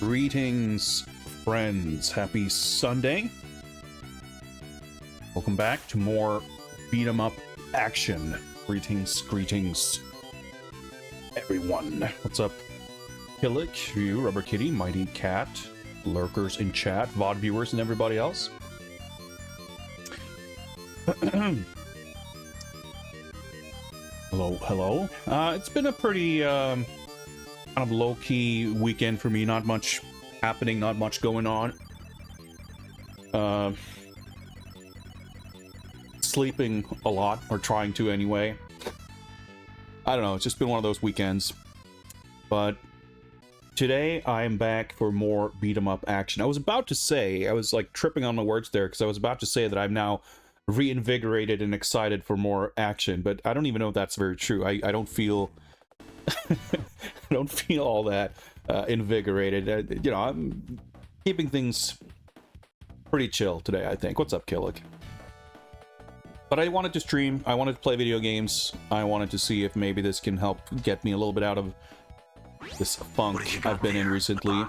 Greetings, friends. Happy Sunday. Welcome back to more beat 'em up action. Greetings, everyone. What's up? Killick, you, Rubber Kitty, Mighty Cat, lurkers in chat, VOD viewers, and everybody else. Hello. It's been a pretty kind of low-key weekend for me. Not much happening, not much going on. Sleeping a lot, or trying to anyway. I don't know, it's just been one of those weekends. But today I am back for more beat 'em up action. I was about to say, I was like tripping on my words there, because I was about to say that I'm now reinvigorated and excited for more action, but I don't even know if that's very true. I don't feel I don't feel all that invigorated. You know, I'm keeping things pretty chill today, I think. What's up, Killick? But I wanted to stream, I wanted to play video games, I wanted to see if maybe this can help get me a little bit out of this funk I've been in recently.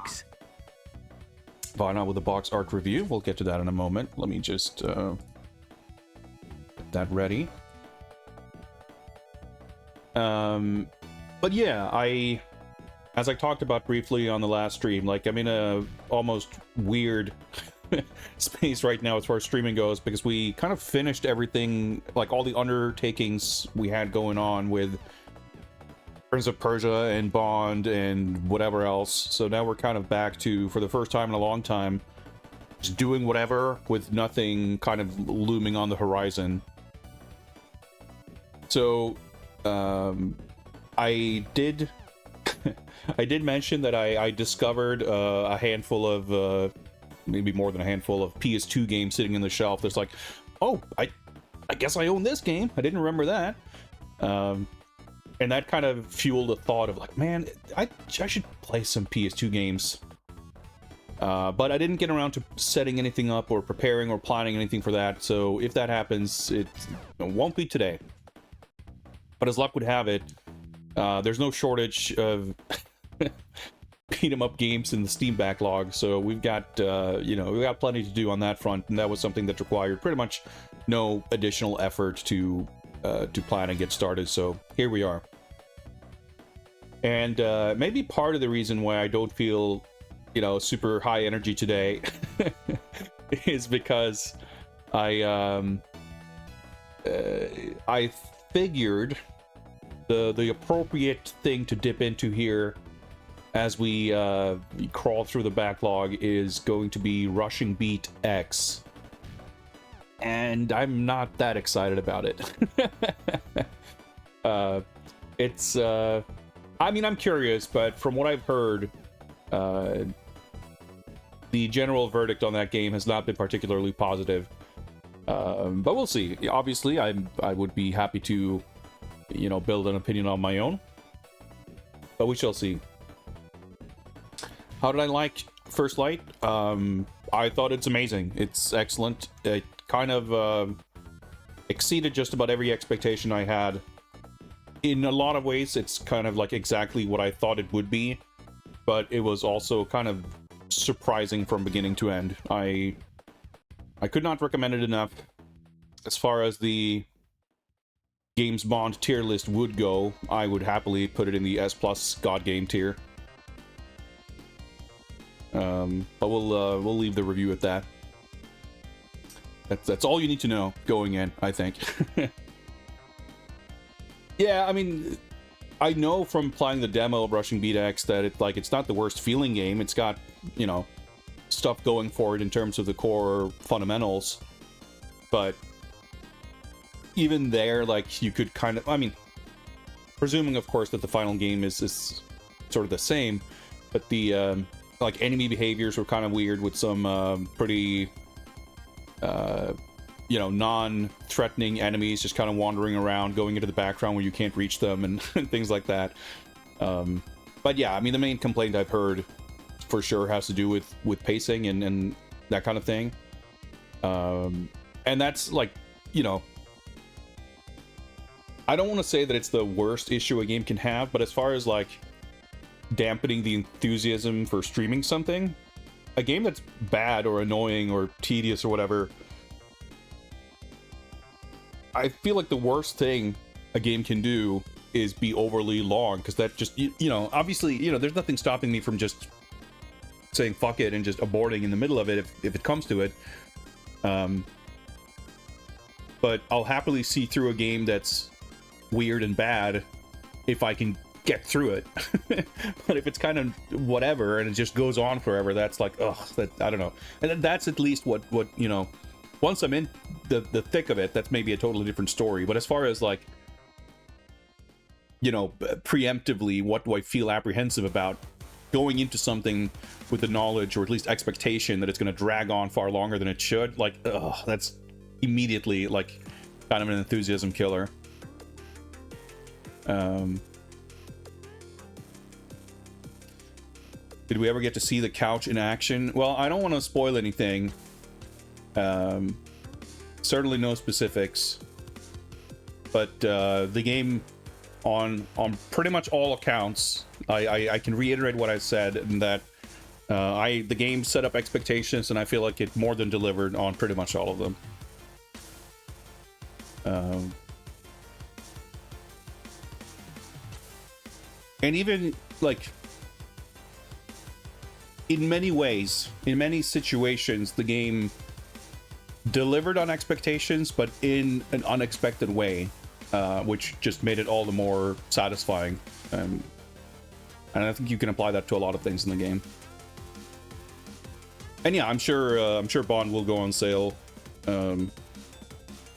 Vinyl with a box art review, we'll get to that in a moment. Let me just get that ready. But yeah, as I talked about briefly on the last stream, like, I'm in a almost weird space right now as far as streaming goes, because we kind of finished everything, like all the undertakings we had going on with Prince of Persia and Bond and whatever else. So now we're kind of back to, for the first time in a long time, just doing whatever with nothing kind of looming on the horizon. So I did I did mention that I discovered a handful of maybe more than a handful of PS2 games sitting in the shelf. There's like, oh, I guess I own this game. I didn't remember that. And that kind of fueled a thought of like, man, I should play some PS2 games. But I didn't get around to setting anything up or preparing or planning anything for that. So if that happens, it won't be today. But as luck would have it, there's no shortage of beat 'em up games in the Steam backlog, so we've got we've got plenty to do on that front, and that was something that required pretty much no additional effort to plan and get started. So here we are. And maybe part of the reason why I don't feel, super high energy today is because I figured the appropriate thing to dip into here as we crawl through the backlog is going to be Rushing Beat X. And I'm not that excited about it. I'm curious, but from what I've heard, the general verdict on that game has not been particularly positive. But we'll see. Obviously, I would be happy to, build an opinion on my own. But we shall see. How did I like First Light? I thought it's amazing. It's excellent. It kind of exceeded just about every expectation I had. In a lot of ways, it's kind of like exactly what I thought it would be, but it was also kind of surprising from beginning to end. I could not recommend it enough. As far as the Games Bond tier list would go, I would happily put it in the S+ God Game tier. But we'll leave the review at that. That's all you need to know going in, I think. Yeah, I mean, I know from playing the demo of Rushing Beat X that it's not the worst feeling game. It's got, stuff going for it in terms of the core fundamentals. But even there, you could kind of, presuming, of course, that the final game is sort of the same, but the enemy behaviors were kind of weird with some pretty non-threatening enemies just kind of wandering around, going into the background where you can't reach them and things like that. But yeah, the main complaint I've heard for sure has to do with pacing and that kind of thing. And that's I don't want to say that it's the worst issue a game can have, but as far as dampening the enthusiasm for streaming something. A game that's bad or annoying or tedious or whatever, I feel like the worst thing a game can do is be overly long, because that just, you know, obviously, you know, there's nothing stopping me from just saying fuck it and just aborting in the middle of it if it comes to it. But I'll happily see through a game that's weird and bad if I can get through it. But if it's kind of whatever and it just goes on forever, that's like, ugh, that, I don't know. And that's at least what you know, once I'm in the thick of it, that's maybe a totally different story. But as far as like, you know, preemptively, what do I feel apprehensive about going into something with the knowledge or at least expectation that it's going to drag on far longer than it should? Like, ugh, that's immediately like kind of an enthusiasm killer. Did we ever get to see the couch in action? Well, I don't want to spoil anything. Certainly no specifics. But the game, on pretty much all accounts, I can reiterate what I said, in that the game set up expectations, and I feel like it more than delivered on pretty much all of them. And even like, in many ways, in many situations, the game delivered on expectations, but in an unexpected way, which just made it all the more satisfying. And I think you can apply that to a lot of things in the game. And yeah, I'm sure Bond will go on sale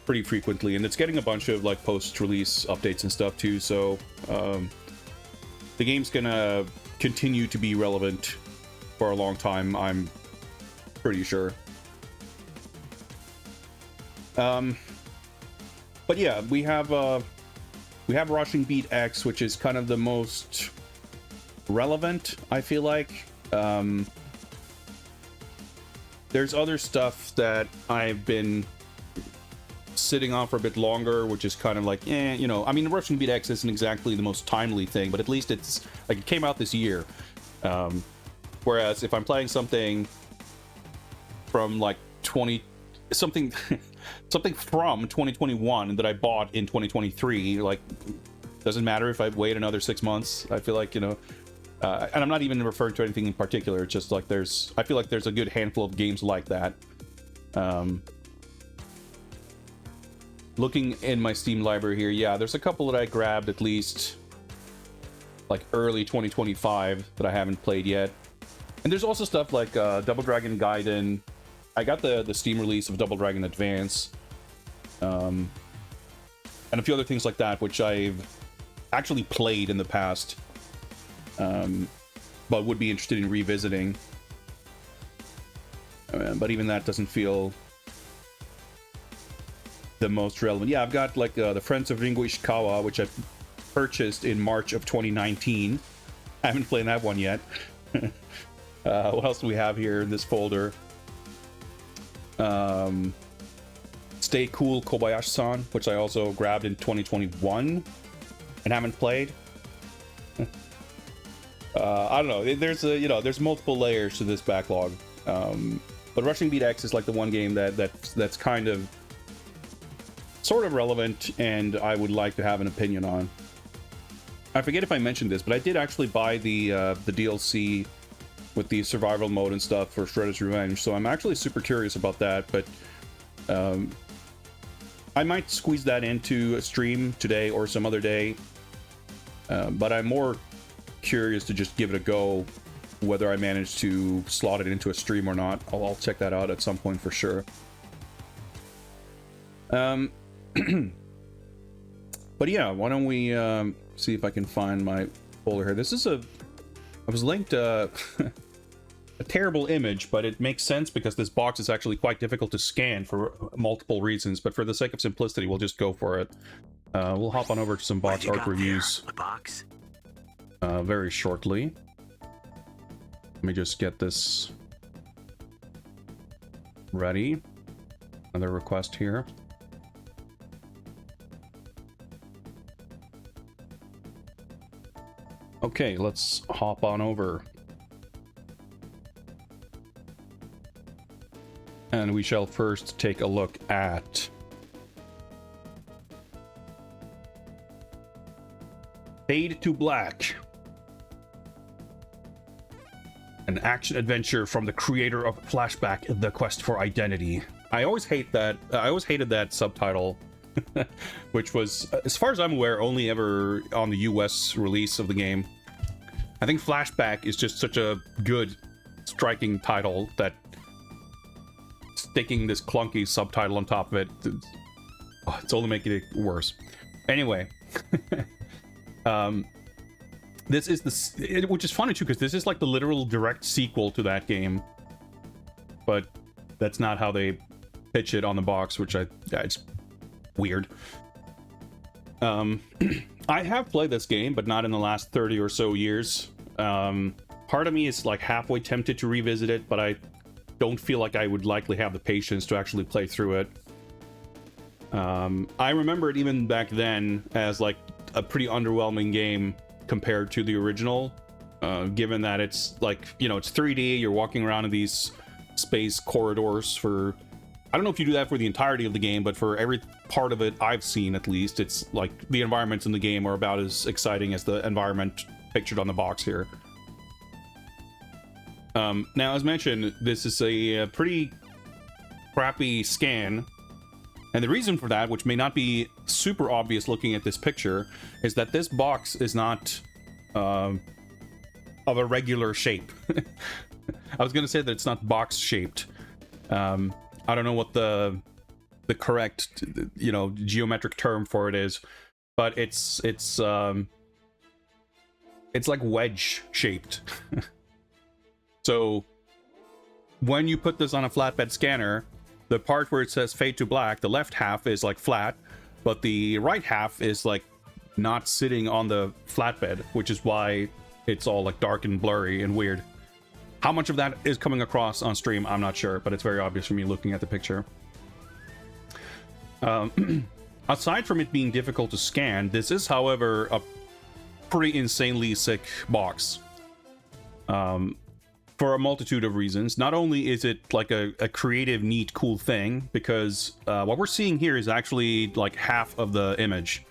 pretty frequently, and it's getting a bunch of like post-release updates and stuff too. So the game's gonna continue to be relevant for a long time, I'm pretty sure. But yeah, we have Rushing Beat X, which is kind of the most relevant, I feel like. There's other stuff that I've been sitting on for a bit longer, which is kind of like, you know, I mean, Rushing Beat X isn't exactly the most timely thing, but at least it's like, it came out this year. Whereas if I'm playing something from like something from 2021 that I bought in 2023, like, doesn't matter if I wait another 6 months. I feel like, you know, and I'm not even referring to anything in particular. It's just like I feel like there's a good handful of games like that. Looking in my Steam library here, yeah, there's a couple that I grabbed at least like early 2025 that I haven't played yet. And there's also stuff like Double Dragon Gaiden. I got the Steam release of Double Dragon Advance. And a few other things like that, which I've actually played in the past. But would be interested in revisiting. But even that doesn't feel the most relevant. Yeah, I've got like the Friends of Ringo Ishikawa, which I purchased in March of 2019. I haven't played that one yet. What else do we have here in this folder? Stay Cool Kobayashi-san, which I also grabbed in 2021 and haven't played. I don't know. There's multiple layers to this backlog. But Rushing Beat X is like the one game that's kind of sort of relevant, and I would like to have an opinion on. I forget if I mentioned this, but I did actually buy the DLC with the survival mode and stuff for Shredder's Revenge, so I'm actually super curious about that. But I might squeeze that into a stream today or some other day. But I'm more curious to just give it a go, whether I manage to slot it into a stream or not. I'll check that out at some point for sure. But yeah, why don't we see if I can find my folder here. This is I was linked a terrible image, but it makes sense because this box is actually quite difficult to scan for multiple reasons. But for the sake of simplicity, we'll just go for it. We'll hop on over to some box art reviews. A box? Very shortly. Let me just get this ready. Another request here. Okay, let's hop on over. And we shall first take a look at Fade to Black, an action adventure from the creator of Flashback: The Quest for Identity. I always hated that subtitle, which was, as far as I'm aware, only ever on the US release of the game. I think Flashback is just such a good, striking title that sticking this clunky subtitle on top of it, it's only making it worse. Anyway, this is which is funny too, because this is like the literal direct sequel to that game, but that's not how they pitch it on the box, which it's weird. I have played this game, but not in the last 30 or so years. Part of me is like halfway tempted to revisit it, but I don't feel like I would likely have the patience to actually play through it. I remember it even back then as like a pretty underwhelming game compared to the original, given that it's like, you know, it's 3D, you're walking around in these space corridors for, I don't know if you do that for the entirety of the game, but for every part of it I've seen, at least, it's like the environments in the game are about as exciting as the environment pictured on the box here. Now, as mentioned, this is a pretty crappy scan, and the reason for that, which may not be super obvious looking at this picture, is that this box is not of a regular shape. I was going to say that it's not box shaped. I don't know what the correct, you know, geometric term for it is, but it's like wedge shaped. So when you put this on a flatbed scanner, the part where it says Fade to Black, the left half is like flat, but the right half is like not sitting on the flatbed, which is why it's all like dark and blurry and weird. How much of that is coming across on stream, I'm not sure, but it's very obvious for me looking at the picture. Aside from it being difficult to scan, this is, however, a pretty insanely sick box. For a multitude of reasons. Not only is it like a creative, neat, cool thing, because what we're seeing here is actually like half of the image.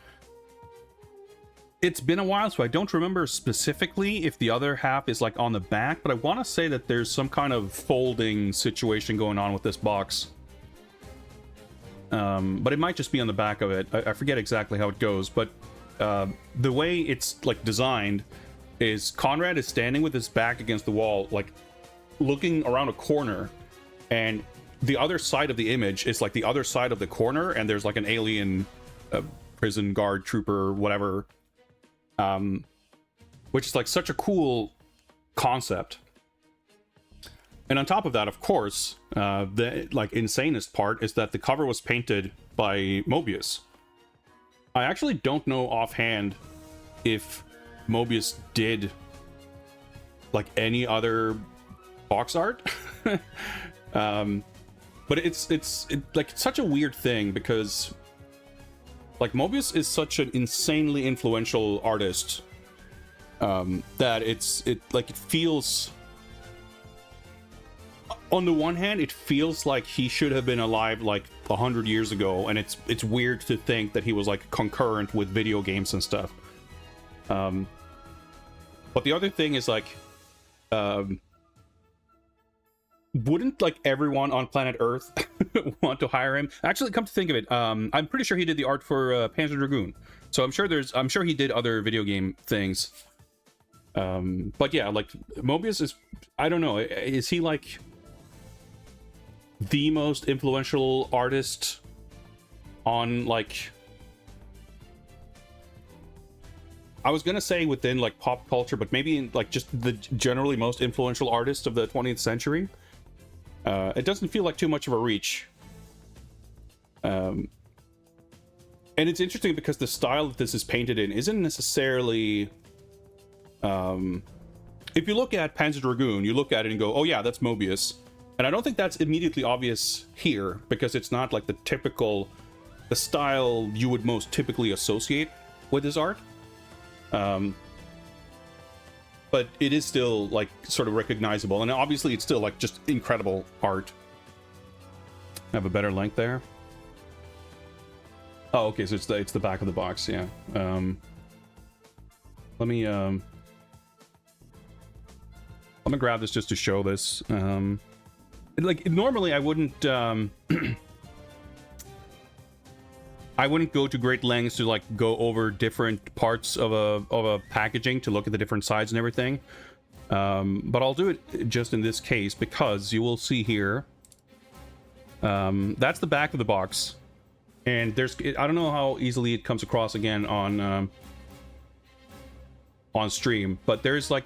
It's been a while, so I don't remember specifically if the other half is like on the back, but I want to say that there's some kind of folding situation going on with this box. But it might just be on the back of it. I forget exactly how it goes, but the way it's like designed is Conrad is standing with his back against the wall, like looking around a corner, and the other side of the image is like the other side of the corner, and there's like an alien prison guard trooper, whatever, which is like such a cool concept. And on top of that, of course, the like insanest part is that the cover was painted by Mobius. I actually don't know offhand if Mobius did like any other box art. But it's like such a weird thing, because like Mobius is such an insanely influential artist, that it feels, on the one hand, it feels like he should have been alive like 100 years ago, and it's weird to think that he was like concurrent with video games and stuff. But the other thing is like, wouldn't like everyone on planet Earth want to hire him? Actually, come to think of it, I'm pretty sure he did the art for Panzer Dragoon, so I'm sure he did other video game things. But yeah, like Mobius is, I don't know, is he like the most influential artist on like, I was gonna say within like pop culture, but maybe in like just the generally most influential artist of the 20th century? It doesn't feel like too much of a reach. And it's interesting because the style that this is painted in isn't necessarily... if you look at Panzer Dragoon, you look at it and go, oh yeah, that's Mobius. And I don't think that's immediately obvious here, because it's not like the style you would most typically associate with his art. but it is still like sort of recognizable, and obviously it's still like just incredible art. Have a better length there. Oh, okay, so it's the back of the box, yeah. Let me I'm gonna grab this just to show this. Like normally I wouldn't I wouldn't go to great lengths to like go over different parts of a packaging to look at the different sides and everything. But I'll do it just in this case because you will see here. That's the back of the box, and I don't know how easily it comes across again on stream, but there's like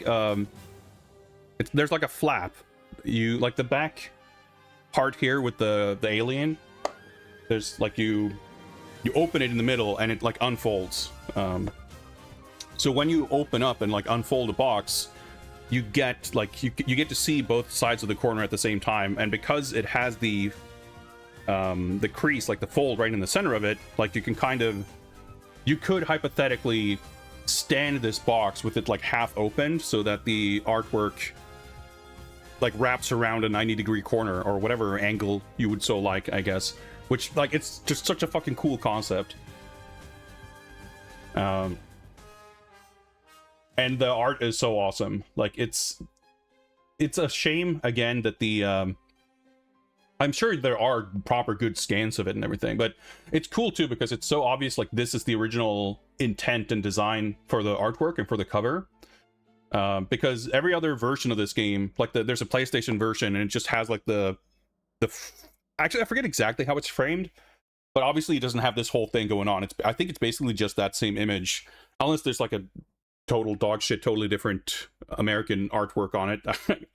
there's like a flap. You like the back part here with the alien. There's like you open it in the middle and it like unfolds. So when you open up and like unfold a box, you get like you get to see both sides of the corner at the same time, and because it has the crease, like the fold right in the center of it, like you could hypothetically stand this box with it like half opened so that the artwork like wraps around a 90-degree corner or whatever angle you would so like, I guess. Which, like, it's just such a fucking cool concept. And the art is so awesome. Like, it's a shame, again, that the... I'm sure there are proper good scans of it and everything, but it's cool, too, because it's so obvious, like, this is the original intent and design for the artwork and for the cover. Because every other version of this game, like, there's a PlayStation version, and it just has, like, actually, I forget exactly how it's framed, but obviously it doesn't have this whole thing going on. I think it's basically just that same image, unless there's like a total dog shit, totally different American artwork on it.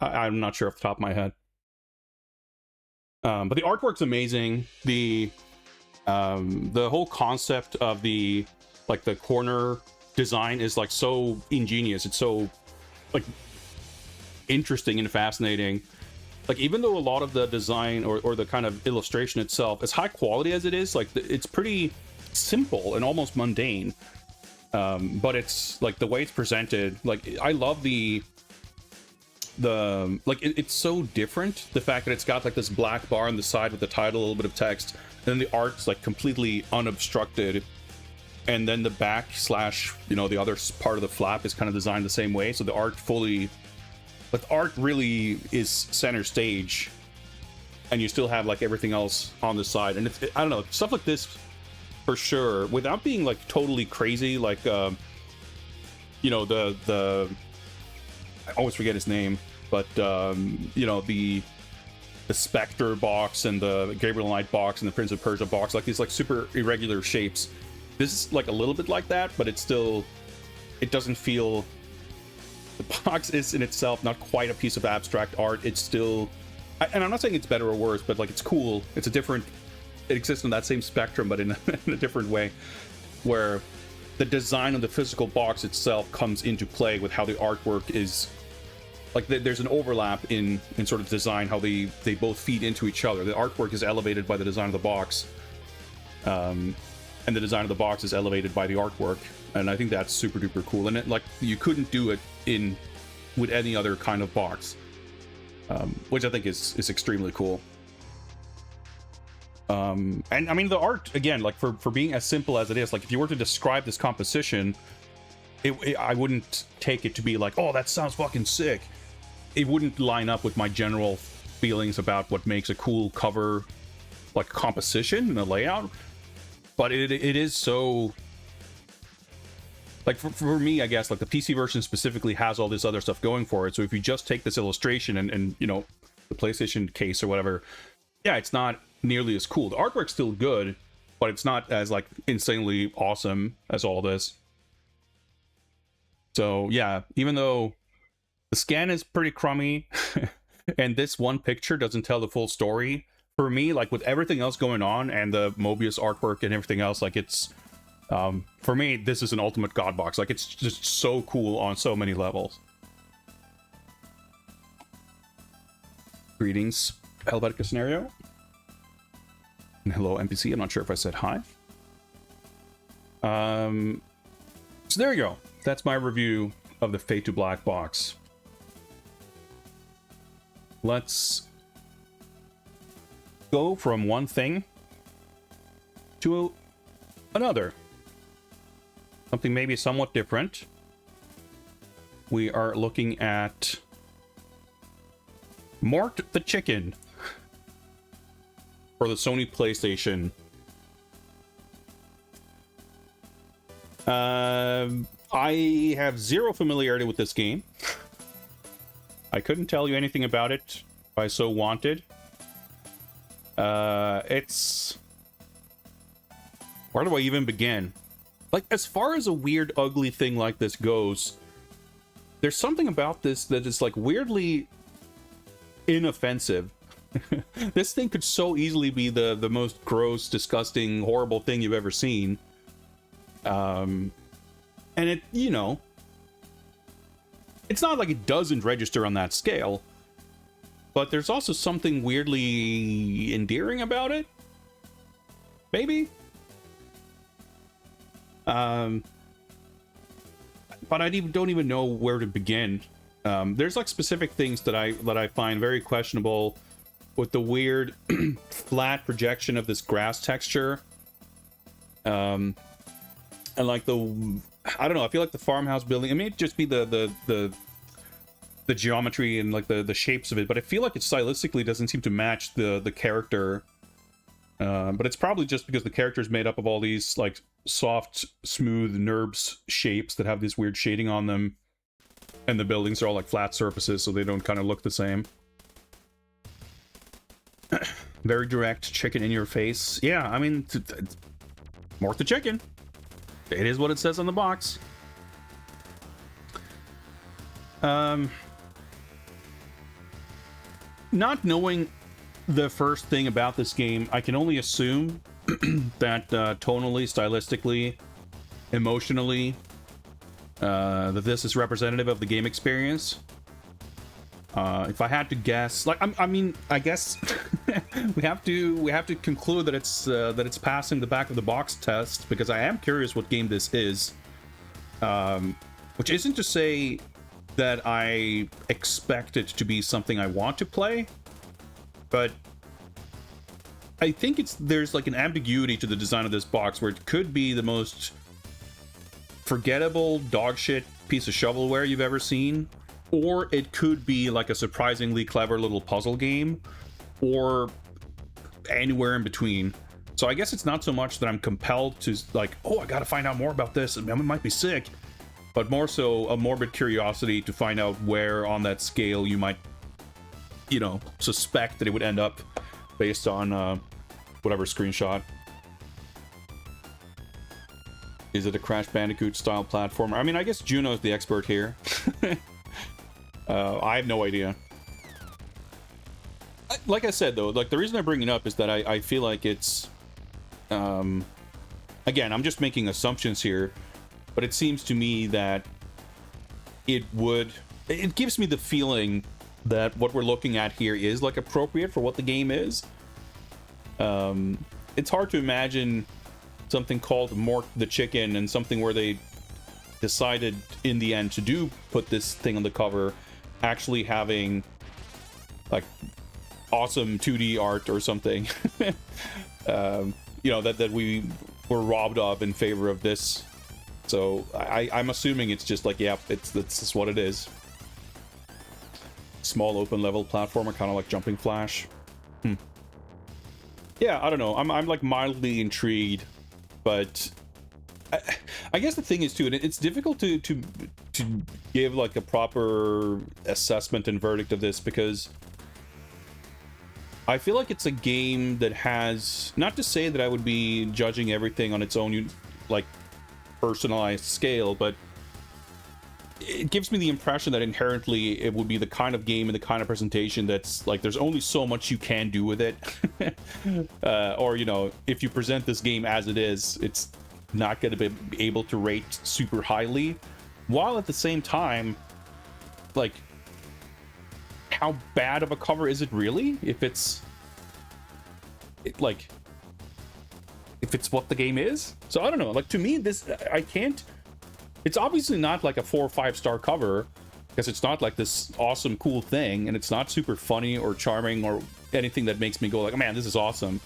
I'm not sure off the top of my head. But the artwork's amazing. The whole concept of the corner design is like so ingenious. It's so like interesting and fascinating. Like, even though a lot of the design or the kind of illustration itself, as high quality as it is, like, it's pretty simple and almost mundane. But it's, like, the way it's presented, like, I love it's so different. The fact that it's got, like, this black bar on the side with the title, a little bit of text, and then the art's, like, completely unobstructed. And then the back / the other part of the flap is kind of designed the same way, so the art fully... But the art really is center stage, and you still have like everything else on the side. And I don't know, stuff like this for sure, without being like totally crazy, like the I always forget his name, but the Spectre box and the Gabriel Knight box and the Prince of Persia box, like these like super irregular shapes. This is like a little bit like that, but it doesn't feel... The box is in itself not quite a piece of abstract art. It's still, and I'm not saying it's better or worse, but like it's cool. It exists in that same spectrum, but in a different way, where the design of the physical box itself comes into play with how the artwork is. Like there's an overlap in sort of design, how they both feed into each other. The artwork is elevated by the design of the box, and the design of the box is elevated by the artwork. And I think that's super duper cool. And it, like, you couldn't do it with any other kind of box, which I think is extremely cool. And I mean, the art, again, like for being as simple as it is, like if you were to describe this composition, I wouldn't take it to be like, oh, that sounds fucking sick. It wouldn't line up with my general feelings about what makes a cool cover, like composition and a layout. But it is so... Like, for me, I guess, like, the PC version specifically has all this other stuff going for it. So if you just take this illustration and the PlayStation case or whatever, yeah, it's not nearly as cool. The artwork's still good, but it's not as, like, insanely awesome as all this. So, yeah, even though the scan is pretty crummy, and this one picture doesn't tell the full story, for me, like, with everything else going on, and the Mobius artwork and everything else, like, it's... for me, this is an ultimate god box. Like, it's just so cool on so many levels. Greetings, Helvetica Scenario. And hello, NPC. I'm not sure if I said hi. So there you go. That's my review of the Fade to Black box. Let's go from one thing to another. Something maybe somewhat different. We are looking at Mort the Chicken for the Sony PlayStation. I have zero familiarity with this game. I couldn't tell you anything about it if I so wanted. It's... Where do I even begin? Like, as far as a weird, ugly thing like this goes, there's something about this that is, like, weirdly inoffensive. This thing could so easily be the most gross, disgusting, horrible thing you've ever seen. And it, you know, it's not like it doesn't register on that scale, but there's also something weirdly endearing about it. Maybe? But I don't even know where to begin. There's like specific things that I find very questionable with the weird flat projection of this grass texture. And like I don't know, I feel like the farmhouse building, it may just be the geometry and like the shapes of it, but I feel like it stylistically doesn't seem to match the character. But it's probably just because the character is made up of all these like soft, smooth NURBS shapes that have this weird shading on them, and the buildings are all like flat surfaces, so they don't kind of look the same. Very direct, chicken in your face. Yeah, I mean, Mort the Chicken. It is what it says on the box. Not knowing the first thing about this game, I can only assume that tonally, stylistically, emotionally, that this is representative of the game experience. If I had to guess, like, I mean, I guess we have to conclude that it's passing the back of the box test, because I am curious what game this is. Which isn't to say that I expect it to be something I want to play, but I think there's like an ambiguity to the design of this box where it could be the most forgettable dogshit piece of shovelware you've ever seen, or it could be like a surprisingly clever little puzzle game, or anywhere in between. So I guess it's not so much that I'm compelled to like, oh, I gotta find out more about this, it might be sick, but more so a morbid curiosity to find out where on that scale you might, you know, suspect that it would end up based on whatever screenshot. Is it a Crash Bandicoot style platformer? I mean, I guess Juno's the expert here. I have no idea. Like I said, though, like the reason I bring it up is that I feel like it's... again, I'm just making assumptions here, but it seems to me that it gives me the feeling that what we're looking at here is like appropriate for what the game is. It's hard to imagine something called Mort the Chicken and something where they decided in the end to put this thing on the cover actually having like awesome 2D art or something. You know, that we were robbed of in favor of this. So I'm assuming it's just like, yeah, that's just what it is. Small open level platformer, kind of like Jumping Flash. Yeah, I don't know. I'm like mildly intrigued, but I guess the thing is too, and it's difficult to give like a proper assessment and verdict of this, because I feel like it's a game that has, not to say that I would be judging everything on its own like personalized scale, but it gives me the impression that inherently it would be the kind of game and the kind of presentation that's like there's only so much you can do with it. Or, you know, if you present this game as it is, it's not going to be able to rate super highly, while at the same time, like, how bad of a cover is it really? If it's what the game is? So I don't know, like, to me, this, I can't It's obviously not like a 4 or 5-star cover, because it's not like this awesome, cool thing, and it's not super funny or charming or anything that makes me go like, man, this is awesome.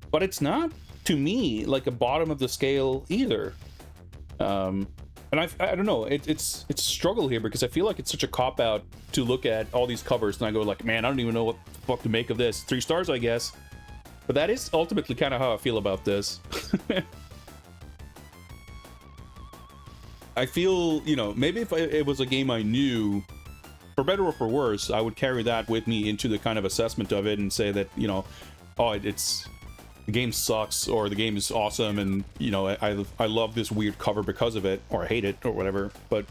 But it's not, to me, like a bottom of the scale either. And I don't know, it's a struggle here, because I feel like it's such a cop-out to look at all these covers and I go like, man, I don't even know what the fuck to make of this. 3 stars, I guess. But that is ultimately kind of how I feel about this. I feel, you know, maybe if it was a game I knew, for better or for worse, I would carry that with me into the kind of assessment of it and say that, you know, oh, the game sucks, or the game is awesome, and, you know, I love this weird cover because of it, or I hate it, or whatever. But,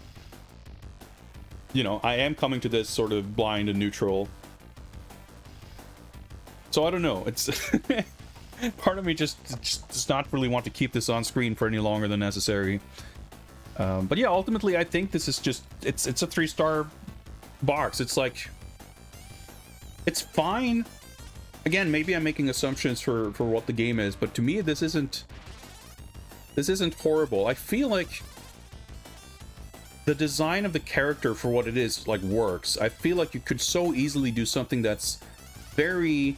you know, I am coming to this sort of blind and neutral. So I don't know, it's part of me just does not really want to keep this on screen for any longer than necessary. But yeah, ultimately I think this is just, it's a 3-star box. It's like, it's fine. Again, maybe I'm making assumptions for what the game is, but to me this isn't horrible. I feel like the design of the character for what it is, like, works. I feel like you could so easily do something that's very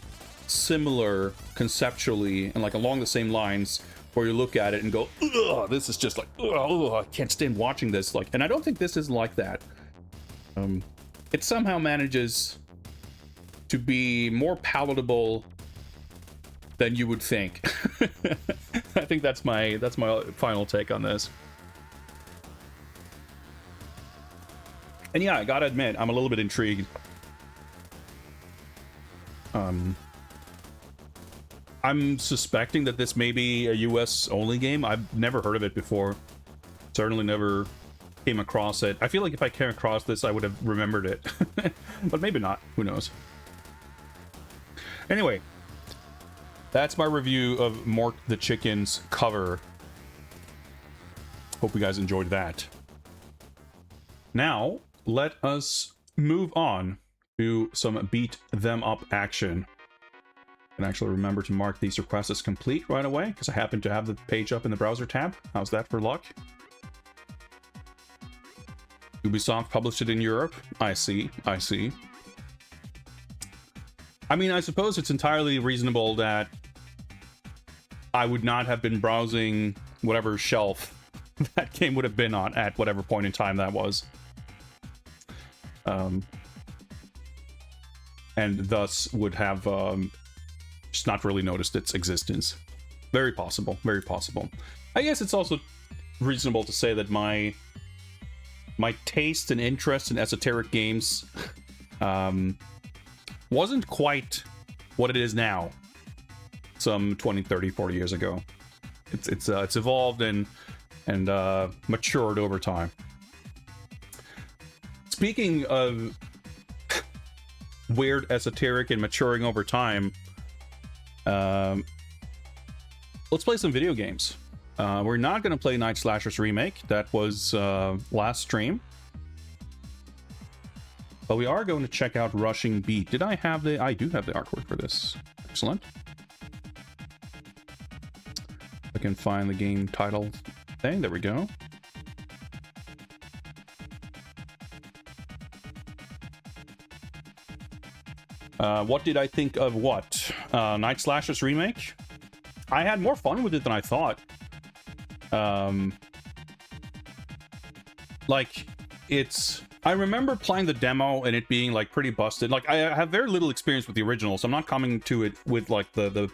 similar conceptually and like along the same lines, where you look at it and go, ugh, this is just like, ugh, I can't stand watching this. Like, and I don't think this is like that. It somehow manages to be more palatable than you would think. I think that's my final take on this. And yeah, I gotta admit, I'm a little bit intrigued. I'm suspecting that this may be a US only game. I've never heard of it before. Certainly never came across it. I feel like if I came across this, I would have remembered it. But maybe not. Who knows? Anyway, that's my review of Mork the Chicken's cover. Hope you guys enjoyed that. Now, let us move on to some beat them up action. And actually remember to mark these requests as complete right away, because I happen to have the page up in the browser tab. How's that for luck? Ubisoft published it in Europe. I see. I mean, I suppose it's entirely reasonable that I would not have been browsing whatever shelf that game would have been on at whatever point in time that was. And thus would have just not really noticed its existence. Very possible, very possible. I guess it's also reasonable to say that my taste and interest in esoteric games wasn't quite what it is now, some 20, 30, 40 years ago. It's evolved and matured over time. Speaking of weird esoteric and maturing over time, let's play some video games. We're not going to play Night Slasher's Remake. That was last stream. But we are going to check out Rushing Beat. Did I have the... I do have the artwork for this. Excellent. I can find the game title thing. There we go. What did I think of what? Night Slasher's Remake? I had more fun with it than I thought. Like, it's... I remember playing the demo and it being, like, pretty busted. Like, I have very little experience with the original, so I'm not coming to it with, like, the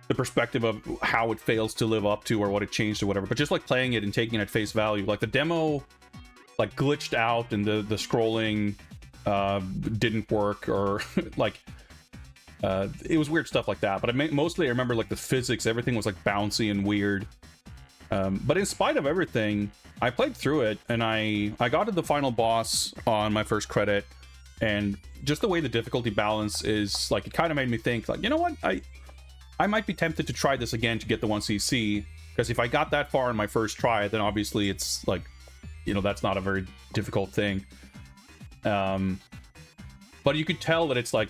perspective of how it fails to live up to or what it changed or whatever. But just, like, playing it and taking it at face value. Like, the demo, like, glitched out and the scrolling didn't work, or, like... it was weird stuff like that. But mostly I remember, like, the physics, everything was, like, bouncy and weird. But in spite of everything, I played through it, and I got to the final boss on my first credit, and just the way the difficulty balance is, like, it kind of made me think, like, you know what, I might be tempted to try this again to get the 1cc, because if I got that far in my first try, then obviously it's, like, you know, that's not a very difficult thing. But you could tell that it's, like,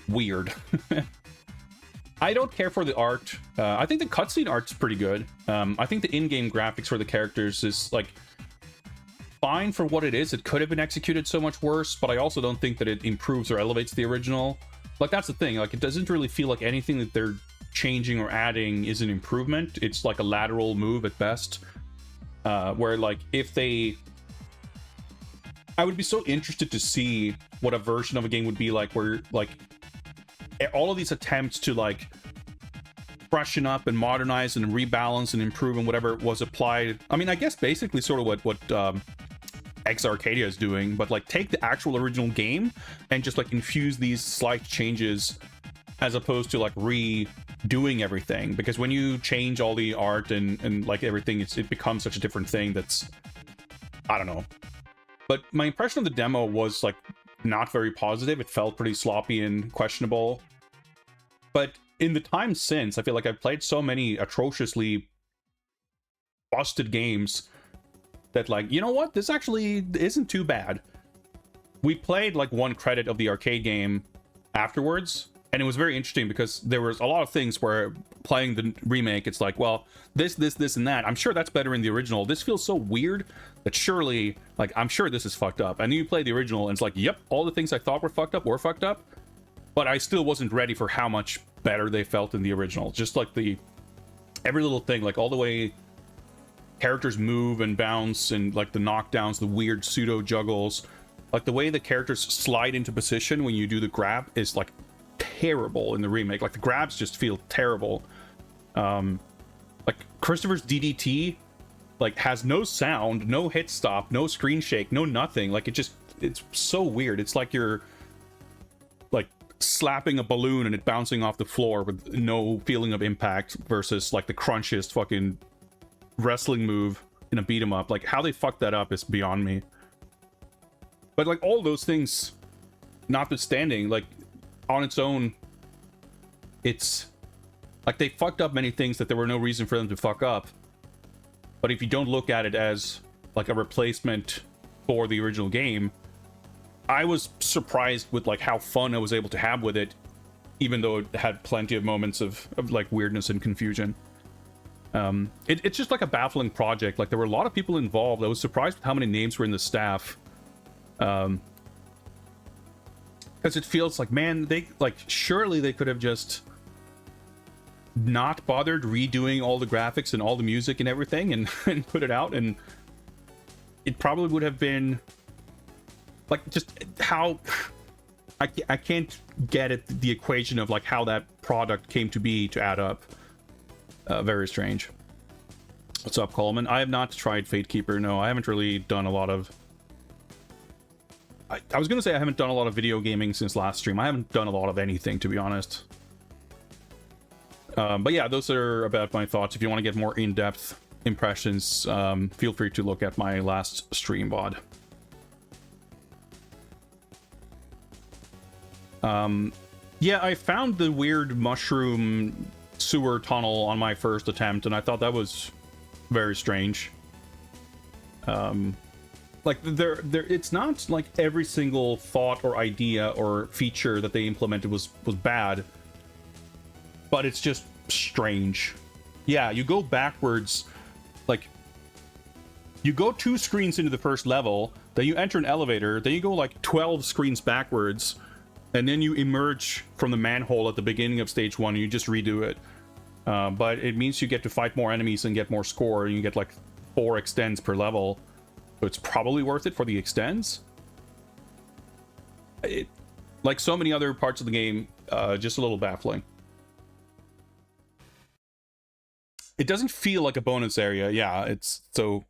weird. I don't care for the art. I think the cutscene art's pretty good. I think the in-game graphics for the characters is like fine for what it is. It could have been executed so much worse, but I also don't think that it improves or elevates the original. Like, that's the thing. Like, it doesn't really feel like anything that they're changing or adding is an improvement. It's like a lateral move at best. Where, like, if they... I would be so interested to see what a version of a game would be like where, like, all of these attempts to, like, freshen up and modernize and rebalance and improve and whatever was applied. I mean, I guess basically sort of what X Arcadia is doing, but like take the actual original game and just like infuse these slight changes as opposed to like redoing everything. Because when you change all the art and like everything, it becomes such a different thing that's, I don't know. But my impression of the demo was like not very positive. It felt pretty sloppy and questionable. But in the time since, I feel like I've played so many atrociously busted games that, like, you know what? This actually isn't too bad. We played like one credit of the arcade game afterwards, and it was very interesting because there was a lot of things where playing the remake, it's like, well, this, and that. I'm sure that's better in the original. This feels so weird that surely, like, I'm sure this is fucked up. And then you play the original, and it's like, yep, all the things I thought were fucked up. But I still wasn't ready for how much better they felt in the original. Just like every little thing, like all the way characters move and bounce and like the knockdowns, the weird pseudo juggles, like the way the characters slide into position when you do the grab is like terrible in the remake. Like the grabs just feel terrible. Like Christopher's DDT like has no sound, no hit stop, no screen shake, no nothing. Like it's so weird. It's like you're like slapping a balloon and it bouncing off the floor with no feeling of impact versus like the crunchiest fucking wrestling move in a beat 'em up. Like how they fucked that up is beyond me. But like all those things notwithstanding, like on its own, it's like they fucked up many things that there were no reason for them to fuck up. But if you don't look at it as like a replacement for the original game, I was surprised with like how fun I was able to have with it, even though it had plenty of moments of like weirdness and confusion. It's just like a baffling project. Like there were a lot of people involved. I was surprised with how many names were in the staff. Because it feels like, man, they like surely they could have just not bothered redoing all the graphics and all the music and everything and put it out, and it probably would have been like just how I can't get at the equation of like how that product came to be to add up. Very strange. What's up, Coleman? I have not tried Fatekeeper. No, I haven't really done a lot of... I was gonna say I haven't done a lot of video gaming since last stream. I haven't done a lot of anything, to be honest. But yeah, those are about my thoughts. If you want to get more in-depth impressions, feel free to look at my last stream VOD. Yeah, I found the weird mushroom sewer tunnel on my first attempt, and I thought that was very strange. Like it's not like every single thought or idea or feature that they implemented was bad, but it's just strange. Yeah, you go backwards, like you go 2 screens into the first level, then you enter an elevator, then you go like 12 screens backwards, and then you emerge from the manhole at the beginning of stage 1 and you just redo it. But it means you get to fight more enemies and get more score, and you get like 4 extends per level. So it's probably worth it for the extends. Like so many other parts of the game, just a little baffling. It doesn't feel like a bonus area. Yeah, it's so...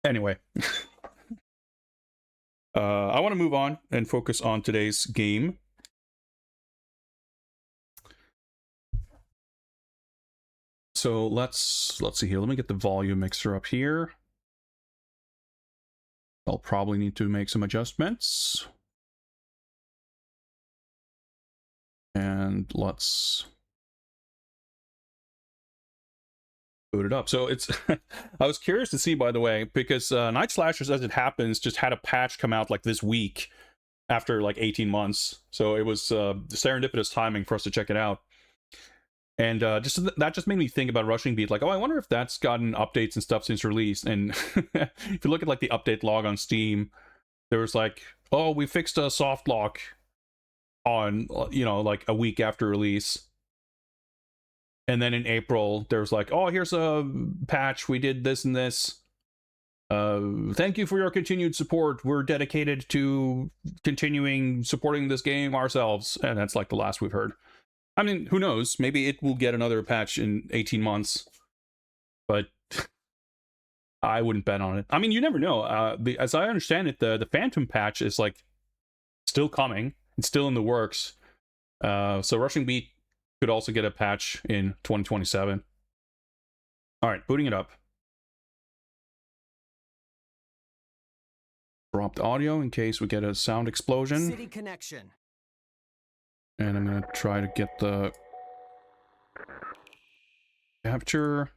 Anyway. I want to move on and focus on today's game. So let's see here. Let me get the volume mixer up here. I'll probably need to make some adjustments. And let's boot it up. So it's I was curious to see, by the way, because Night Slashers, as it happens, just had a patch come out like this week after like 18 months. So it was serendipitous timing for us to check it out. And that just made me think about Rushing Beat. Like, oh, I wonder if that's gotten updates and stuff since release. And if you look at like the update log on Steam, there was like, oh, we fixed a soft lock on, you know, like a week after release. And then in April, there's like, oh, here's a patch. We did this and this. Thank you for your continued support. We're dedicated to continuing supporting this game ourselves. And that's like the last we've heard. I mean, who knows? Maybe it will get another patch in 18 months. But I wouldn't bet on it. I mean, you never know. As I understand it, the Phantom patch is like still coming. It's still in the works. So Rushing Beat could also get a patch in 2027. All right, booting it up. Dropped audio in case we get a sound explosion. City connection. And I'm gonna try to get the capture.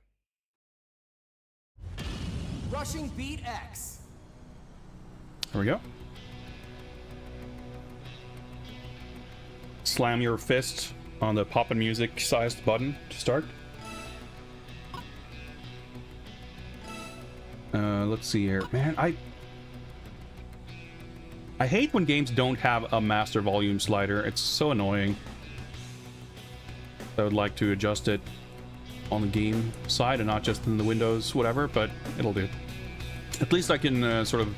Rushing Beat X. There we go. Slam your fist on the pop and music sized button to start. Let's see here. Man, I hate when games don't have a master volume slider. It's so annoying. I would like to adjust it on the game side and not just in the Windows whatever, but it'll do. At least I can sort of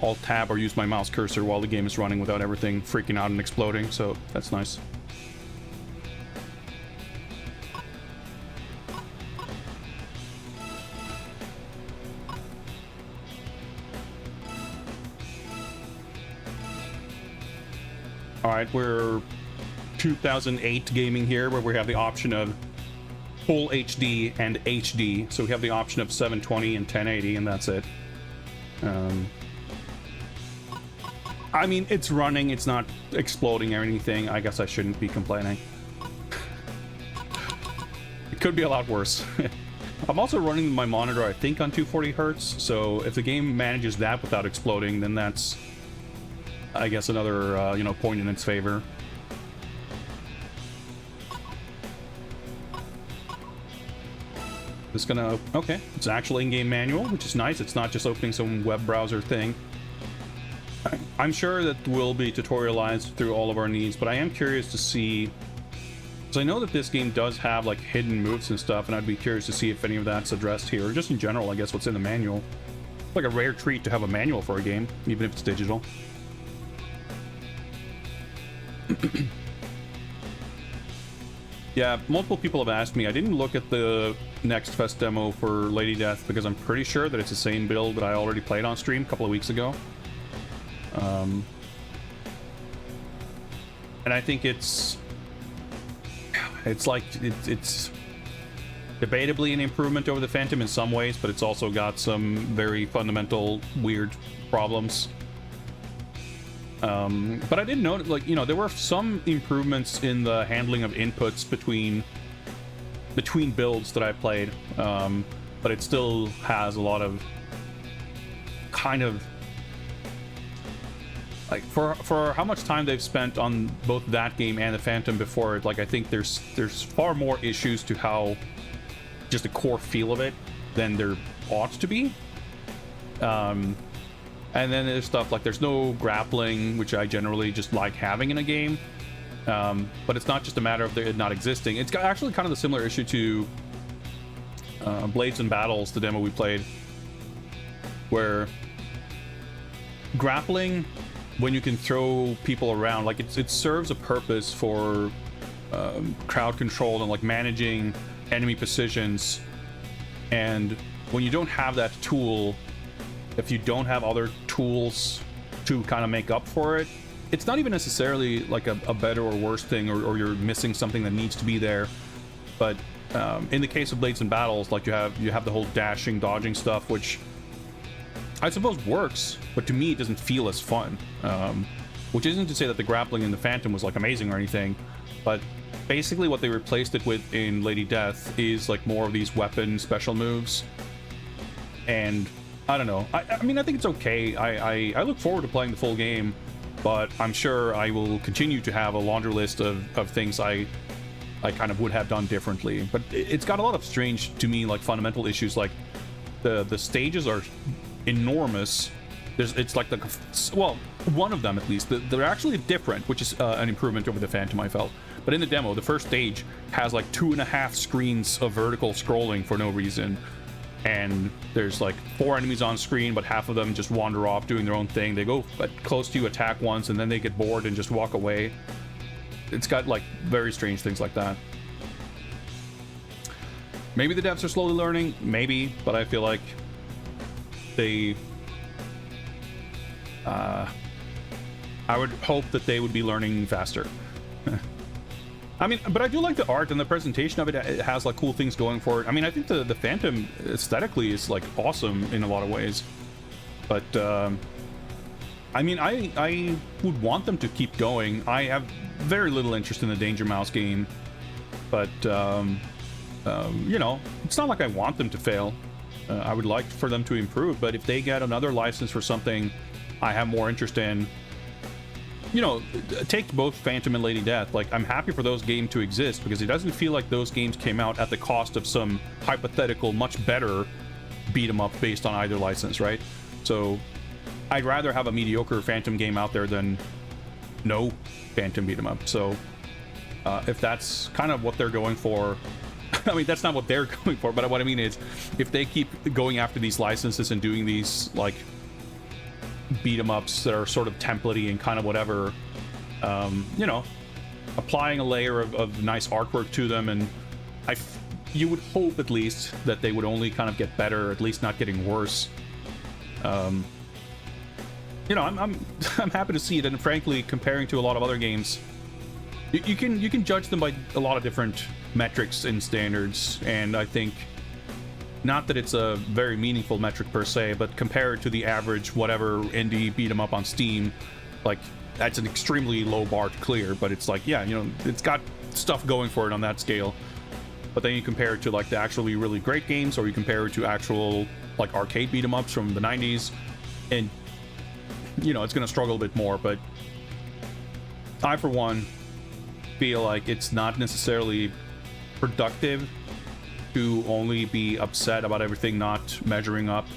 Alt-Tab or use my mouse cursor while the game is running without everything freaking out and exploding, so that's nice. Alright, we're 2008 gaming here, where we have the option of full HD and HD. So we have the option of 720 and 1080, and that's it. I mean, it's running, it's not exploding or anything. I guess I shouldn't be complaining. It could be a lot worse. I'm also running my monitor, I think, on 240 hertz, so if the game manages that without exploding, then that's, I guess, another, you know, point in its favor. Just gonna... Okay, it's actually in-game manual, which is nice. It's not just opening some web browser thing. I'm sure that will be tutorialized through all of our needs, but I am curious to see... Because I know that this game does have, like, hidden moves and stuff, and I'd be curious to see if any of that's addressed here, or just in general, I guess, what's in the manual. It's like a rare treat to have a manual for a game, even if it's digital. Yeah, multiple people have asked me. I didn't look at the Next Fest demo for Lady Death because I'm pretty sure that it's the same build that I already played on stream a couple of weeks ago. And I think it's like it's debatably an improvement over the Phantom in some ways, but it's also got some very fundamental weird problems. But I did note, like, you know, there were some improvements in the handling of inputs between builds that I played, but it still has a lot of kind of like for how much time they've spent on both that game and the Phantom before it. Like, I think there's far more issues to how just the core feel of it than there ought to be. And then there's stuff like there's no grappling, which I generally just like having in a game. But it's not just a matter of it not existing. It's got actually kind of the similar issue to Blades and Battles, the demo we played, where grappling, when you can throw people around, like it serves a purpose for crowd control and like managing enemy positions. And when you don't have that tool, if you don't have other tools to kind of make up for it, it's not even necessarily like a better or worse thing, or you're missing something that needs to be there. But in the case of Blades and Battles, like you have the whole dashing, dodging stuff, which I suppose works, but to me it doesn't feel as fun. Which isn't to say that the grappling in the Phantom was like amazing or anything, but basically what they replaced it with in Lady Death is like more of these weapon special moves. And I don't know. I mean, I think it's okay. I look forward to playing the full game. but I'm sure I will continue to have a laundry list of things I kind of would have done differently. But it's got a lot of strange, to me, like fundamental issues. Like the stages are enormous. It's like well, one of them at least. They're actually different, which is an improvement over the Phantom, I felt. But in the demo, the first stage has like 2.5 screens of vertical scrolling for no reason. And there's like 4 enemies on screen, but half of them just wander off doing their own thing. They go close to you, attack once, and then they get bored and just walk away. It's got like very strange things like that. Maybe the devs are slowly learning, maybe, but I feel like they... I would hope that they would be learning faster. I mean, but I do like the art and the presentation of it. It has like cool things going for it. I mean, I think the Phantom aesthetically is like awesome in a lot of ways. But I mean, I would want them to keep going. I have very little interest in the Danger Mouse game, but you know, it's not like I want them to fail. I would like for them to improve, but if they get another license for something I have more interest in, you know, take both Phantom and Lady Death. Like, I'm happy for those games to exist because it doesn't feel like those games came out at the cost of some hypothetical, much better beat 'em up based on either license, right? So I'd rather have a mediocre Phantom game out there than no Phantom beat 'em up. So if that's kind of what they're going for, I mean, that's not what they're going for, but what I mean is, if they keep going after these licenses and doing these, like, beat 'em ups that are sort of templatey and kind of whatever, you know, applying a layer of nice artwork to them, and you would hope at least that they would only kind of get better, at least not getting worse. You know, I'm happy to see it, and frankly, comparing to a lot of other games, you can judge them by a lot of different metrics and standards, and I think, not that it's a very meaningful metric per se, but compared to the average whatever indie beat 'em up on Steam, like, that's an extremely low bar to clear. But it's like, yeah, you know, it's got stuff going for it on that scale. But then you compare it to like the actually really great games, or you compare it to actual like arcade beat 'em ups from the 90s, and you know, it's gonna struggle a bit more. But I, for one, feel like it's not necessarily productive to only be upset about everything not measuring up.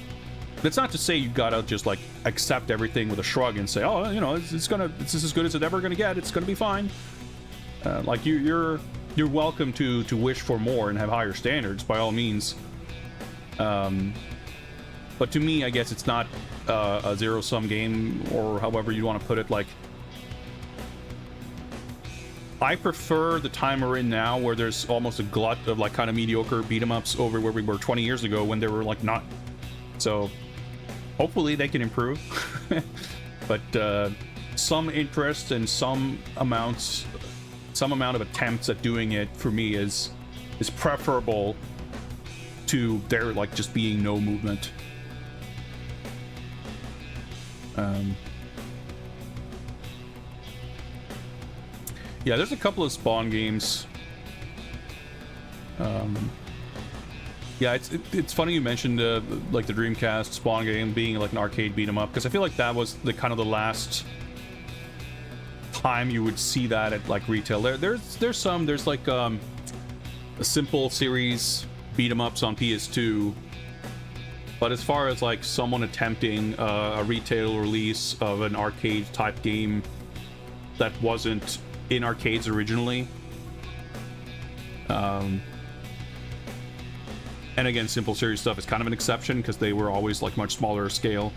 That's not to say you gotta just like accept everything with a shrug and say, oh, you know, it's as good as it's ever gonna get, it's gonna be fine. Like you're welcome to wish for more and have higher standards by all means. But to me, I guess it's not a zero-sum game, or however you want to put it. Like, I prefer the time we're in now, where there's almost a glut of like kind of mediocre beat 'em ups over where we were 20 years ago when they were like not. So hopefully they can improve. But some interest and some amount of attempts at doing it for me is preferable to there like just being no movement. Yeah, there's a couple of Spawn games. Yeah, it's funny you mentioned like the Dreamcast Spawn game being like an arcade beat 'em up, because I feel like that was the kind of the last time you would see that at like retail. There's like a simple series beat 'em ups on PS2, but as far as like someone attempting a retail release of an arcade type game that wasn't in arcades originally, and again, simple series stuff is kind of an exception because they were always like much smaller scale.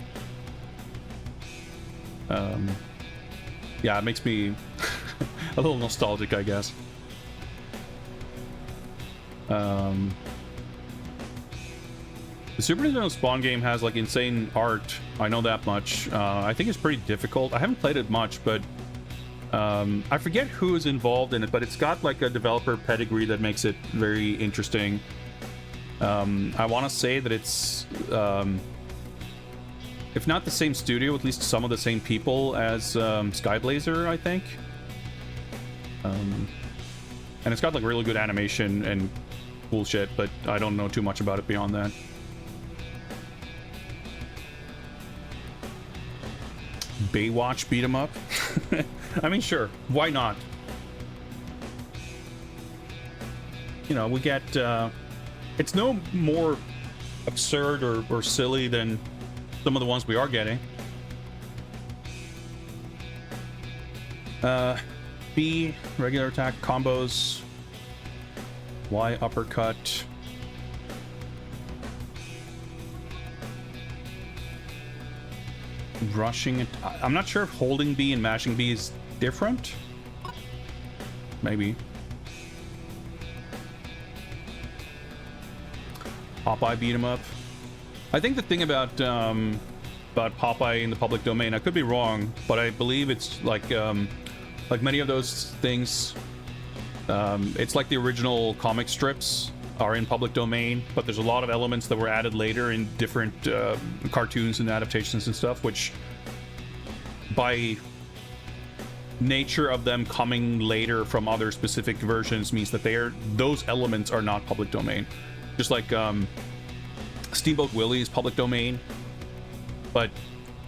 Yeah, it makes me a little nostalgic, I guess. The Super Nintendo Spawn game has like insane art, I know that much. I think it's pretty difficult. I haven't played it much, but I forget who is involved in it, but it's got like a developer pedigree that makes it very interesting. I want to say that it's, if not the same studio, at least some of the same people as Skyblazer, I think. And it's got like really good animation and cool shit, but I don't know too much about it beyond that. Baywatch beat 'em up. I mean, sure, why not? You know, we get it's no more absurd or silly than some of the ones we are getting. B, regular attack combos. Y, uppercut. Rushing it. I'm not sure if holding B and mashing B is different. Maybe. Popeye beat him up. I think the thing about Popeye in the public domain, I could be wrong, but I believe it's like many of those things, it's like the original comic strips are in public domain, but there's a lot of elements that were added later in different cartoons and adaptations and stuff, which by nature of them coming later from other specific versions means that those elements are not public domain. Just like Steamboat Willie is public domain, but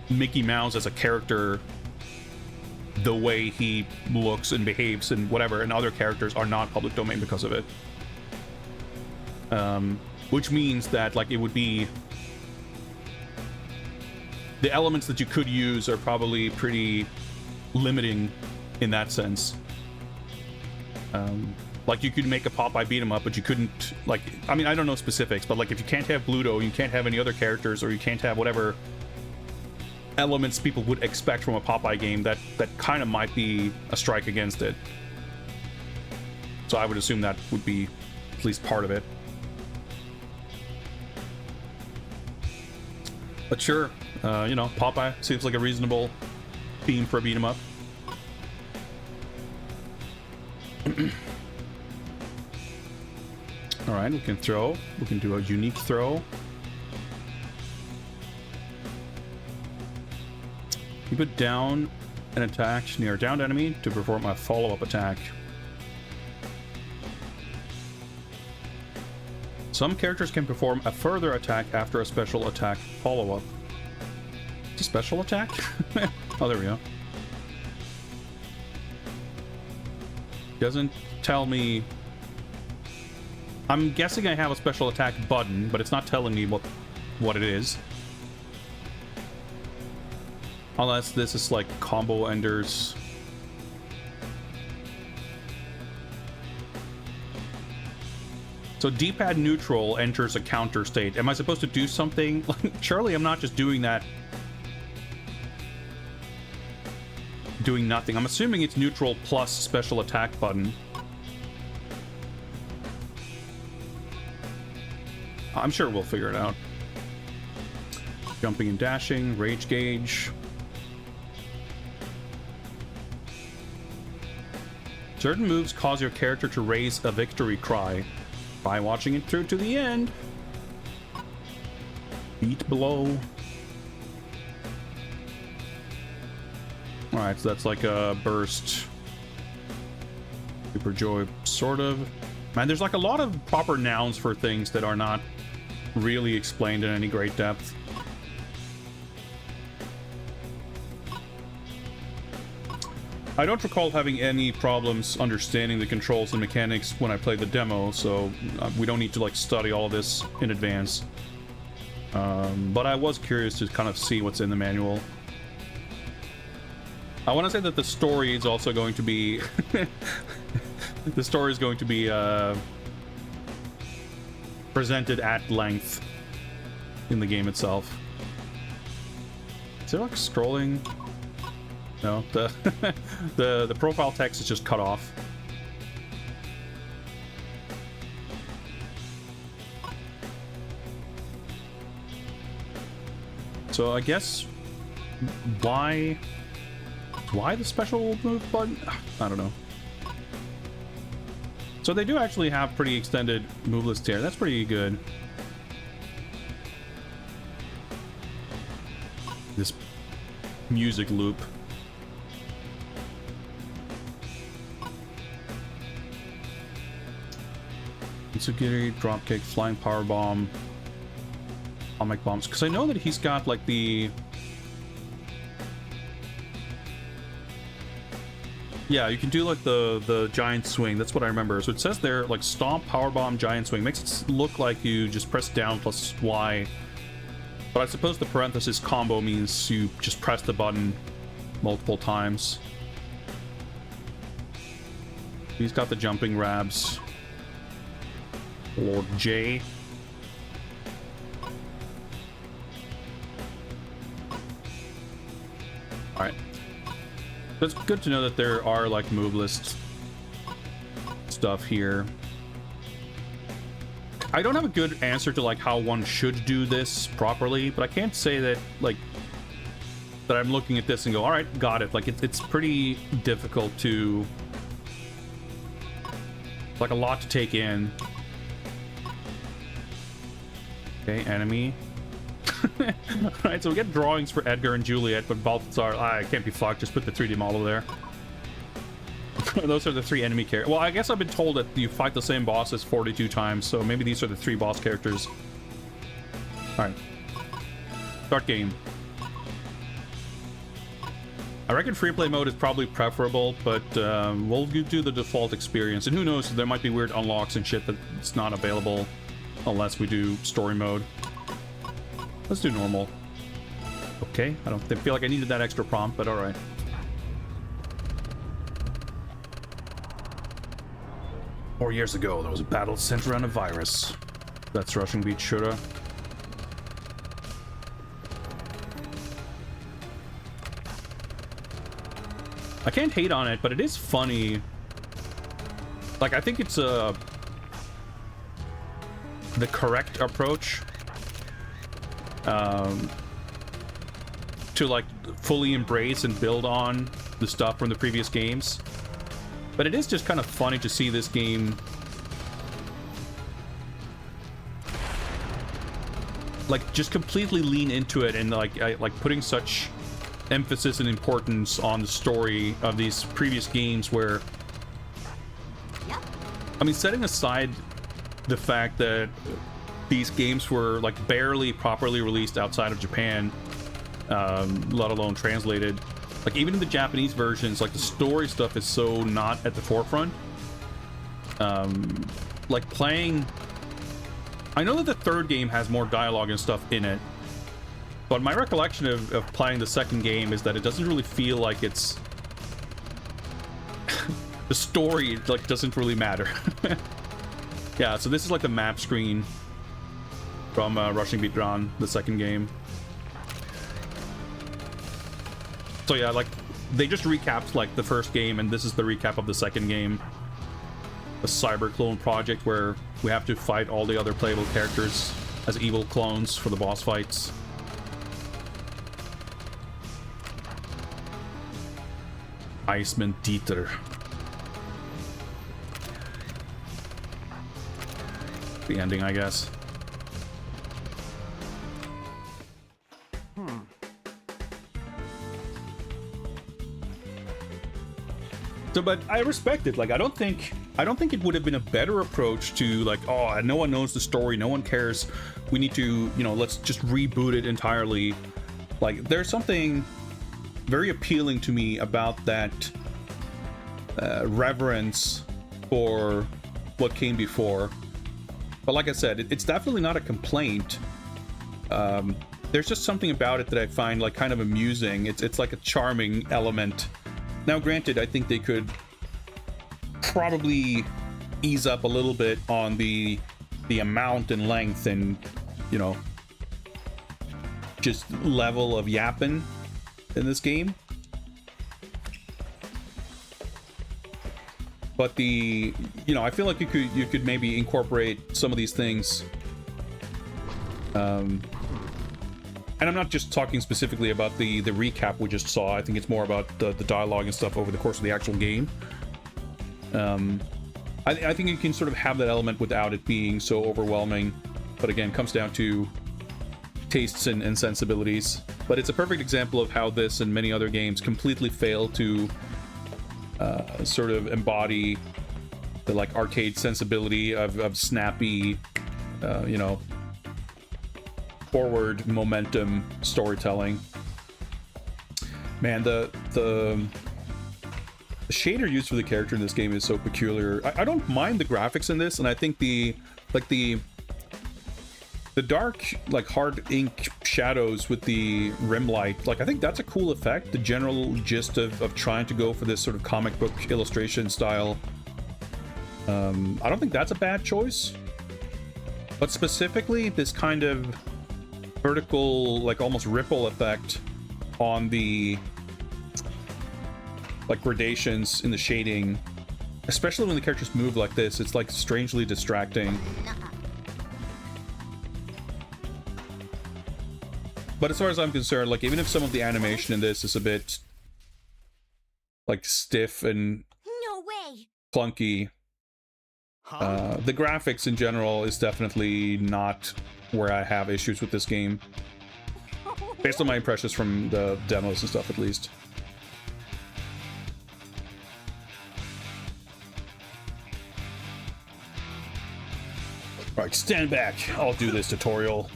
Mickey Mouse as a character, the way he looks and behaves and whatever, and other characters are not public domain because of it. Which means that, like, it would be... the elements that you could use are probably pretty limiting in that sense. Like, you could make a Popeye beat 'em up, but you couldn't, like... I mean, I don't know specifics, but, like, if you can't have Bluto, you can't have any other characters, or you can't have whatever elements people would expect from a Popeye game, that kind of might be a strike against it. So I would assume that would be at least part of it. But sure, you know, Popeye seems like a reasonable theme for a beat 'em up. Alright, we can throw. We can do a unique throw. You put down an attack near a downed enemy to perform a follow-up attack. Some characters can perform a further attack after a special attack follow-up. It's a special attack? Oh, there we go. Doesn't tell me... I'm guessing I have a special attack button, but it's not telling me what it is. Unless this is like combo enders. So D-pad neutral enters a counter state. Am I supposed to do something? Surely I'm not just doing that. Doing nothing. I'm assuming it's neutral plus special attack button. I'm sure we'll figure it out. Jumping and dashing, rage gauge. Certain moves cause your character to raise a victory cry. By watching it through to the end. Beat blow. Alright, so that's like a burst. Super joy, sort of. Man, there's like a lot of proper nouns for things that are not really explained in any great depth. I don't recall having any problems understanding the controls and mechanics when I played the demo, so we don't need to like study all of this in advance. But I was curious to kind of see what's in the manual. I want to say that the story is also going to be... the story is going to be presented at length in the game itself. Is there like scrolling? No, the profile text is just cut off. So I guess why the special move button? I don't know. So they do actually have pretty extended move list here. That's pretty good. This music loop. Insugiri, dropkick, flying power bomb, atomic bombs. Because I know that he's got like the Yeah, you can do like the giant swing. That's what I remember. So it says there, like stomp, powerbomb, giant swing. Makes it look like you just press down plus Y. But I suppose the parenthesis combo means you just press the button multiple times. He's got the jumping rabs. Lord J. Alright. It's good to know that there are like move list stuff here. I don't have a good answer to like how one should do this properly, but I can't say that like that I'm looking at this and go, all right, got it. Like it's pretty difficult to, like, a lot to take in. Okay, enemy. Alright, so we get drawings for Edgar and Juliet, but Balthazar, I can't be fucked, just put the 3D model there. Those are the 3 enemy characters. Well, I guess I've been told that you fight the same bosses 42 times, so maybe these are the 3 boss characters. Alright. Start game. I reckon free play mode is probably preferable, but we'll do the default experience. And who knows, there might be weird unlocks and shit that's not available unless we do story mode. Let's do normal. Okay, I don't feel like I needed that extra prompt, but alright. Four years ago, there was a battle centered around a virus. That's Rushing Beat Shura. I can't hate on it, but it is funny. Like, I think it's the correct approach to like fully embrace and build on the stuff from the previous games. But it is just kind of funny to see this game like just completely lean into it and like putting such emphasis and importance on the story of these previous games where, I mean, setting aside the fact that these games were like barely properly released outside of Japan, let alone translated, like even in the Japanese versions, like the story stuff is so not at the forefront. Like playing, I know that the third game has more dialogue and stuff in it, but my recollection of playing the second game is that it doesn't really feel like it's the story like doesn't really matter. Yeah, so this is like the map screen from Rushing Beat Drawn, the second game. So yeah, like they just recapped like the first game, and this is the recap of the second game, a cyber clone project where we have to fight all the other playable characters as evil clones for the boss fights. Iceman Dieter. The ending, I guess. So, but I respect it. Like, I don't think it would have been a better approach to like, oh, no one knows the story, no one cares. We need to, you know, let's just reboot it entirely. Like, there's something very appealing to me about that reverence for what came before. But like I said, it's definitely not a complaint. There's just something about it that I find like kind of amusing. It's like a charming element. Now, granted, I think they could probably ease up a little bit on the amount and length and, you know, just level of yapping in this game. But you know, I feel like you could maybe incorporate some of these things. And I'm not just talking specifically about the recap we just saw. I think it's more about the dialogue and stuff over the course of the actual game. I think you can sort of have that element without it being so overwhelming. But again, it comes down to tastes and sensibilities. But it's a perfect example of how this and many other games completely fail to sort of embody the like arcade sensibility of snappy, you know, forward momentum storytelling. Man, the The shader used for the character in this game is so peculiar. I don't mind the graphics in this, and I think the dark, like, hard ink shadows with the rim light, like, I think that's a cool effect. The general gist of trying to go for this sort of comic book illustration style. I don't think that's a bad choice. But specifically, this kind of vertical, like, almost ripple effect on the, like, gradations in the shading, especially when the characters move like this, it's, like, strangely distracting. But as far as I'm concerned, like, even if some of the animation in this is a bit, like, stiff and No way. clunky, the graphics in general is definitely not where I have issues with this game. Based on my impressions from the demos and stuff, at least. Alright, stand back. I'll do this tutorial.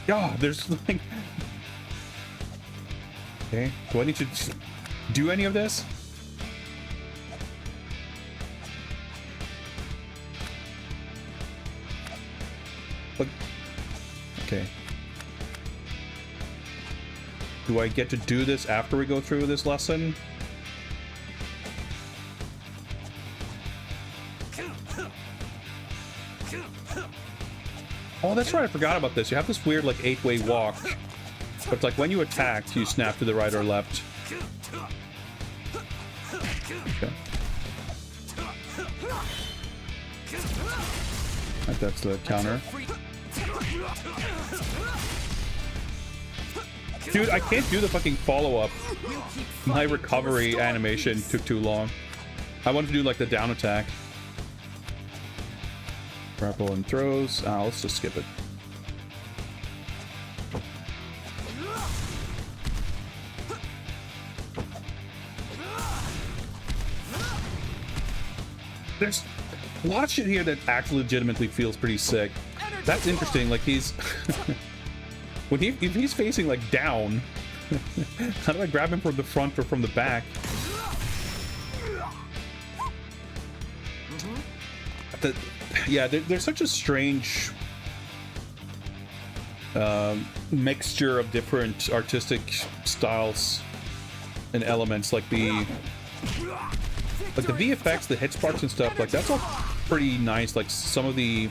Yeah, there's like... Okay, do I need to do any of this? But... Okay. Do I get to do this after we go through this lesson? Oh, that's right, I forgot about this. You have this weird, like, 8-way walk. But it's like when you attack, you snap to the right or left. Okay. Right, that's the counter. Dude, I can't do the fucking follow-up. My recovery animation took too long. I wanted to do, like, the down attack. Grapple and throws. Let's just skip it. There's a lot of shit here that actually legitimately feels pretty sick. That's interesting. Like, he's when if he's facing like down, how do I grab him from the front or from the back? Yeah, there's such a strange mixture of different artistic styles and elements, like the VFX, the hit sparks and stuff. Like, that's all pretty nice. Like, some of the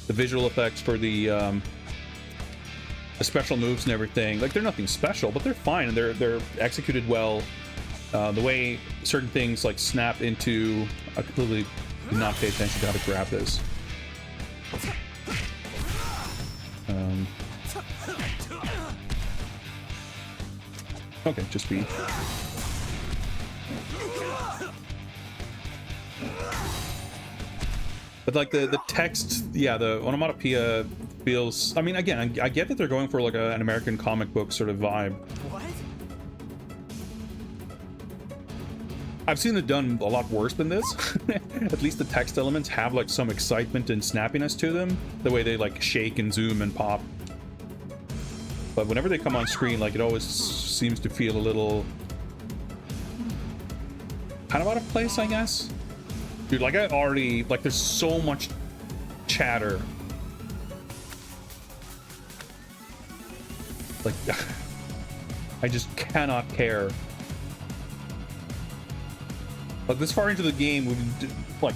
visual effects for the special moves and everything, like, they're nothing special, but they're fine and they're executed well. The way certain things like snap into, I completely did not pay attention to how to grab this. Okay, just be. But like the text, yeah, the onomatopoeia feels. I mean, again, I get that they're going for like an American comic book sort of vibe. What? I've seen it done a lot worse than this. At least the text elements have like some excitement and snappiness to them. The way they like shake and zoom and pop. But whenever they come on screen, like, it always seems to feel a little kind of out of place, I guess. Dude, like, I already, like, there's so much chatter. Like, I just cannot care. Like, this far into the game, we've, like,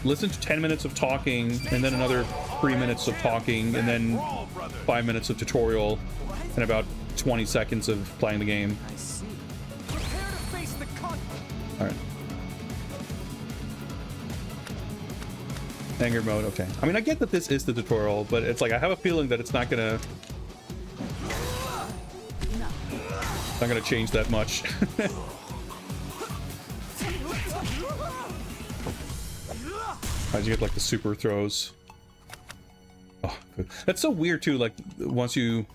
listened to 10 minutes of talking, and then another 3 minutes of talking, and then 5 minutes of tutorial, and about 20 seconds of playing the game. I see. Prepare to face the conflict. Alright. Anger mode, okay. I mean, I get that this is the tutorial, but it's like, I have a feeling that it's not gonna... not gonna change that much. How'd you get, like, the super throws? Oh, good. That's so weird, too, like, once you...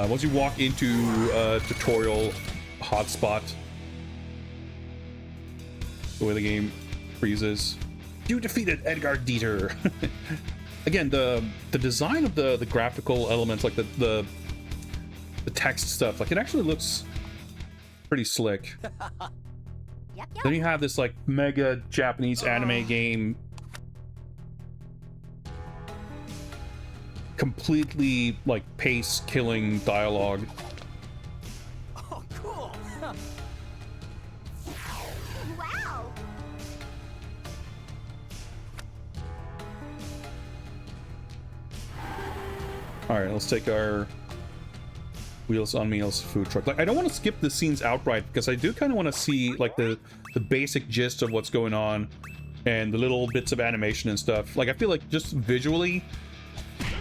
once you walk into a tutorial hotspot, the way the game freezes. You defeated Edgar Dieter. Again, the design of the graphical elements, like the text stuff, like it actually looks pretty slick. Then you have this like mega Japanese anime game, completely like pace killing dialogue. Oh, cool. Wow. All right, let's take our Wheels on Meals food truck. Like, I don't want to skip the scenes outright because I do kind of want to see like the basic gist of what's going on and the little bits of animation and stuff. Like, I feel like just visually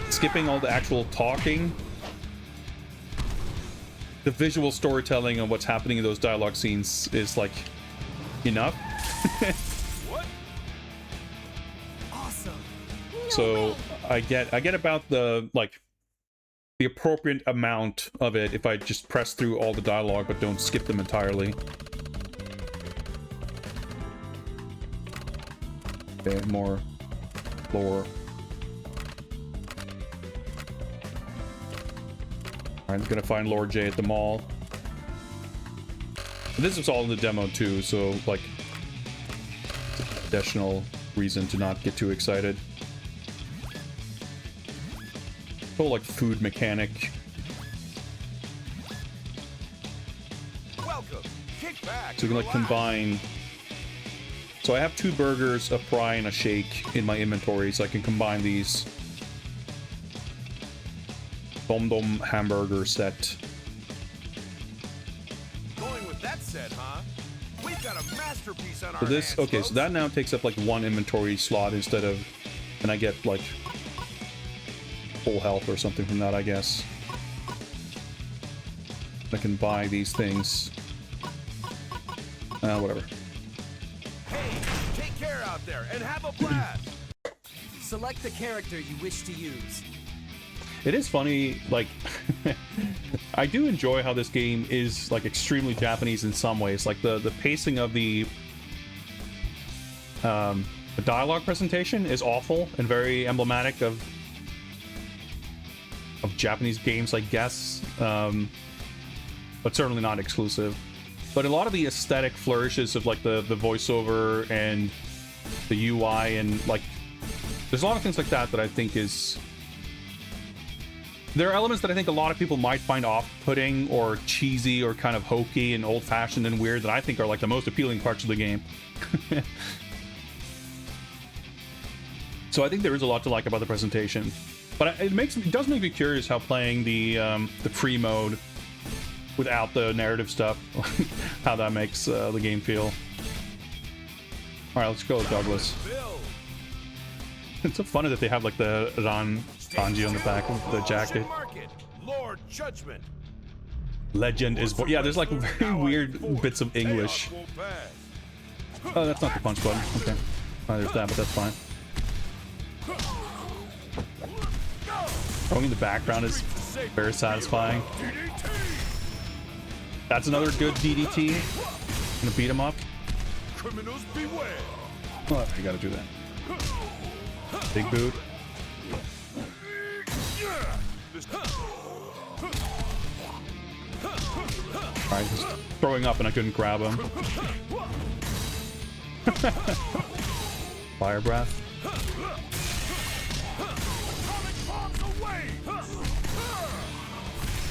skipping all the actual talking, the visual storytelling of what's happening in those dialogue scenes is like enough. What? Awesome. So I get about the like the appropriate amount of it if I just press through all the dialogue but don't skip them entirely. Okay, more lore. Alright, I'm gonna find Lord J at the mall. This is all in the demo too, so like additional reason to not get too excited. Whole like food mechanic. Welcome. Kick back. So you can like combine. So I have 2 burgers, a fry, and a shake in my inventory, so I can combine these. Dom Dom hamburger set. Going with that set, huh? We've got a masterpiece on our So this, hands, okay, folks. so that now takes up like 1 inventory slot instead of, and I get like full health or something from that, I guess. I can buy these things. Whatever. Hey, take care out there and have a blast. Select the character you wish to use. It is funny, like, I do enjoy how this game is, like, extremely Japanese in some ways. Like, the pacing of the dialogue presentation is awful and very emblematic of Japanese games, I guess, but certainly not exclusive. But a lot of the aesthetic flourishes of, like, the voiceover and the UI and, like, there's a lot of things like that that I think is... There are elements that I think a lot of people might find off-putting or cheesy or kind of hokey and old-fashioned and weird that I think are like the most appealing parts of the game. So I think there is a lot to like about the presentation. But it does make me curious how playing the free mode without the narrative stuff, how that makes the game feel. All right, let's go with Douglas. Bill. It's so funny that they have like the Ranji on the back of the jacket. Market. Lord Judgment. Legend is born. Yeah, there's like very weird bits of English. Chaos won't pass. Oh, that's not the punch button. Okay. Oh, there's that, but that's fine. Going in the background is very satisfying. That's another good DDT. Gonna beat him up. Criminals beware. Oh, you gotta do that. Big boot. Alright, he's throwing up and I couldn't grab him. Fire breath.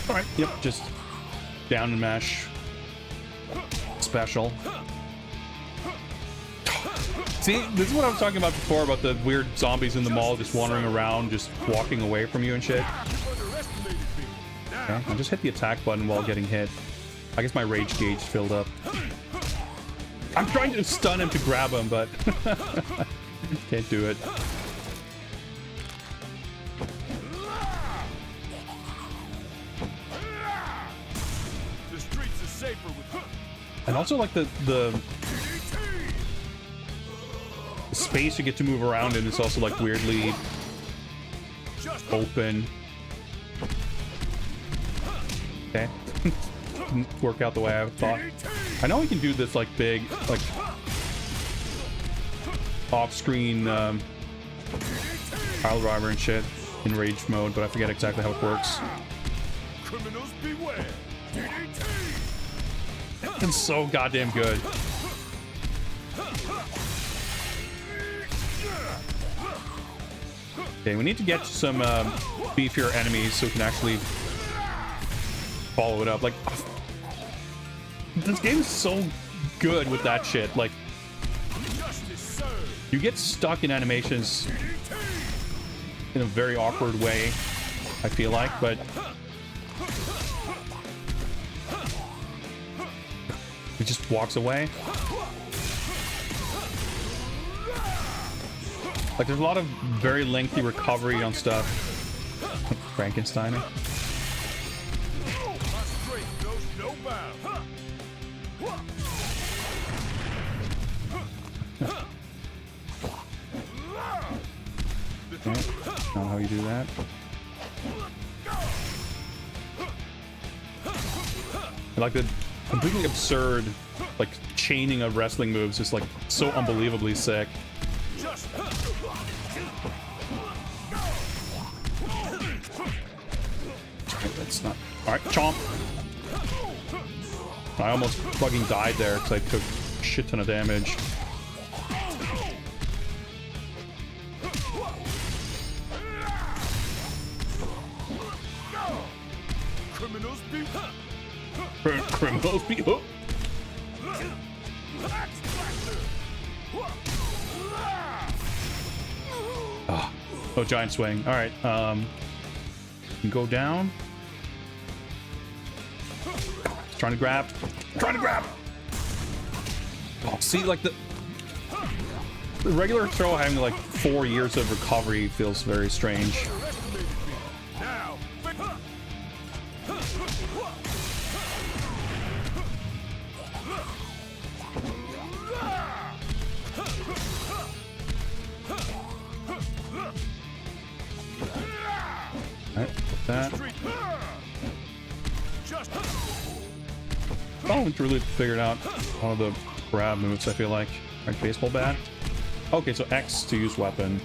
Alright, yep, just down and mash. Special. See, this is what I was talking about before, about the weird zombies in the mall just wandering around, just walking away from you and shit. Okay, I just hit the attack button while getting hit. I guess my rage gauge filled up. I'm trying to stun him to grab him, but can't do it. The streets are safer with And also like the space you get to move around in is also like weirdly open. Okay. Didn't work out the way I thought. I know we can do this like big, like off-screen pile driver and shit in rage mode, but I forget exactly how it works. Criminals beware. DDT. It's so goddamn good. Okay, we need to get some beefier enemies so we can actually follow it up. Like, this game is so good with that shit. Like, you get stuck in animations in a very awkward way, I feel like, but it just walks away. Like, there's a lot of very lengthy recovery on stuff. Frankenstein. Okay, not how you do that. I like the completely absurd, like, chaining of wrestling moves, just like so unbelievably sick. That's not. Alright, chomp. I almost fucking died there because I took a shit ton of damage. Criminals be. Criminals be. Oh. Oh, giant swing. All right. Can go down. Trying to grab. Trying to grab. Oh, see, like the regular throw having like 4 years of recovery feels very strange. Now. Alright, that. I haven't really figured out one of the grab moves, I feel like. Alright, baseball bat. Okay, so X to use weapon.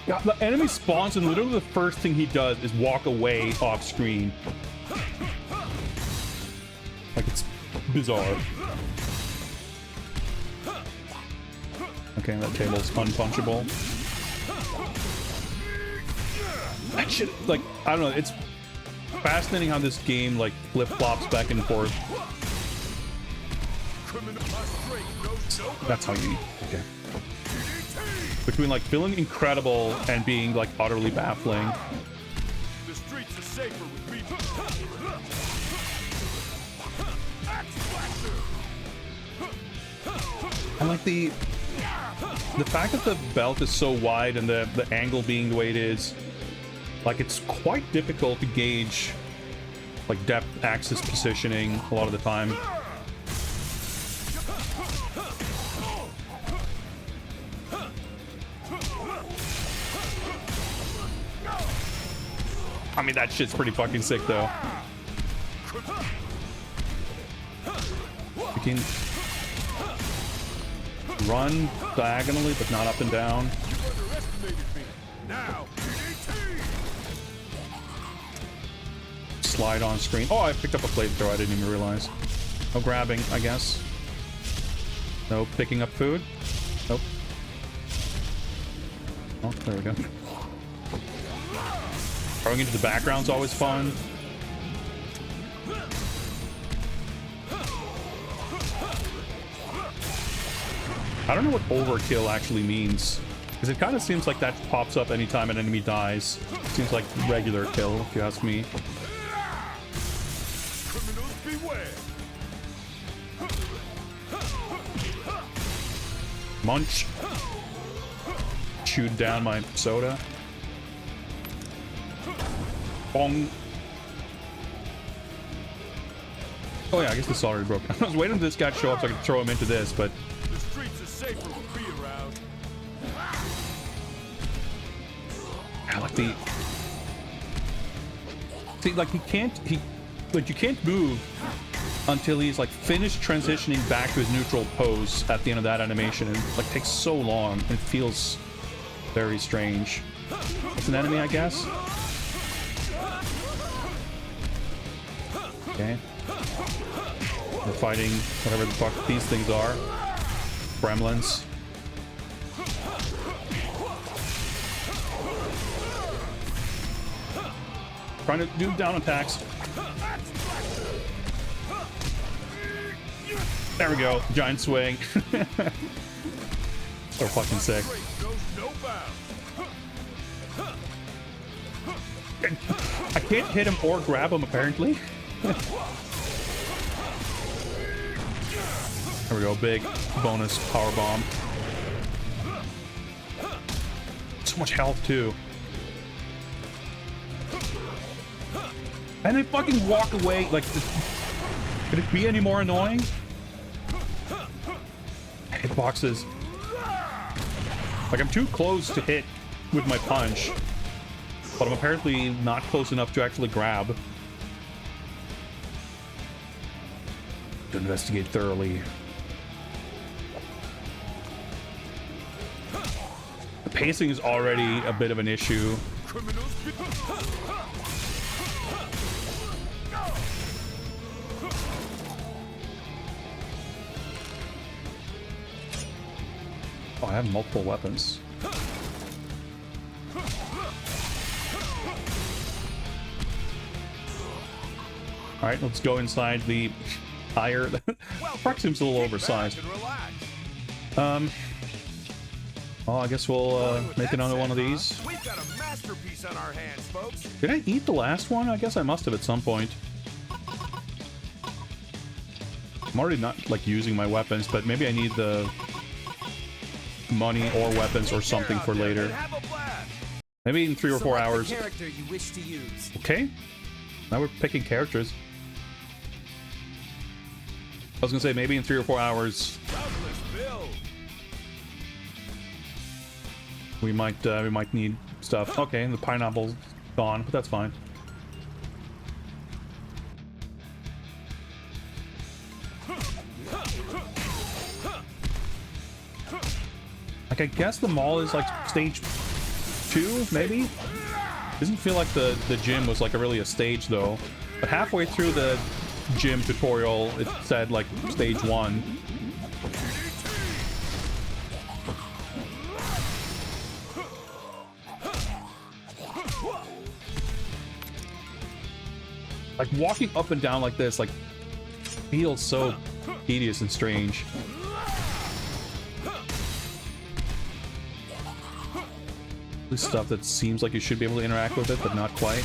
Yeah, the enemy spawns and literally the first thing he does is walk away off screen. Like, it's bizarre. Okay, that table's unpunchable. That shit, like, I don't know, it's fascinating how this game, like, flip-flops back and forth. That's how you... Okay. Between, like, feeling incredible and being, like, utterly baffling. The streets are safer with me. And, like, the fact that the belt is so wide and the angle being the way it is, like, it's quite difficult to gauge, like, depth axis positioning a lot of the time. I mean, that shit's pretty fucking sick, though. You can run diagonally, but not up and down. Now. Slide on screen. Oh, I picked up a flamethrower. I didn't even realize. No grabbing, I guess. No picking up food. Nope. Oh, there we go. Throwing into the background's always fun. I don't know what overkill actually means, because it kind of seems like that pops up anytime an enemy dies. It seems like regular kill, if you ask me. Criminals beware. Munch. Chewed down my soda. Bong. Oh yeah, I guess this is already broken. I was waiting for this guy to show up so I could throw him into this, but... The streets are safer with me around. I like the... See, like, like, you can't move until he's like finished transitioning back to his neutral pose at the end of that animation, and it like takes so long and it feels very strange. It's an enemy, I guess. Okay. We're fighting whatever the fuck these things are. Gremlins. Trying to do down attacks. There we go. Giant swing. So fucking sick. I can't hit him or grab him, apparently. There we go. Big bonus power bomb. So much health, too. And I fucking walk away. Like, could it be any more annoying? Hitboxes. Like, I'm too close to hit with my punch, but I'm apparently not close enough to actually grab. To investigate thoroughly. The pacing is already a bit of an issue. Oh, I have multiple weapons. Alright, let's go inside the tire. Park seems a little oversized. Well, I guess we'll make another one of these. We've got a masterpiece on our hands, folks. Did I eat the last one? I guess I must have at some point. I'm already not, like, using my weapons, but maybe I need the money or weapons or something for later. Maybe in 3 or 4 hours. The character you wish to use. Okay. Now we're picking characters. I was gonna say maybe in 3 or 4 hours we might need stuff. Okay, the pineapple's gone, but that's fine. Like, I guess the mall is like stage 2, maybe? Doesn't feel like the gym was like really a stage though. But halfway through the gym tutorial, it said like stage 1. Like, walking up and down like this, like, feels so tedious and strange. This stuff that seems like you should be able to interact with it, but not quite.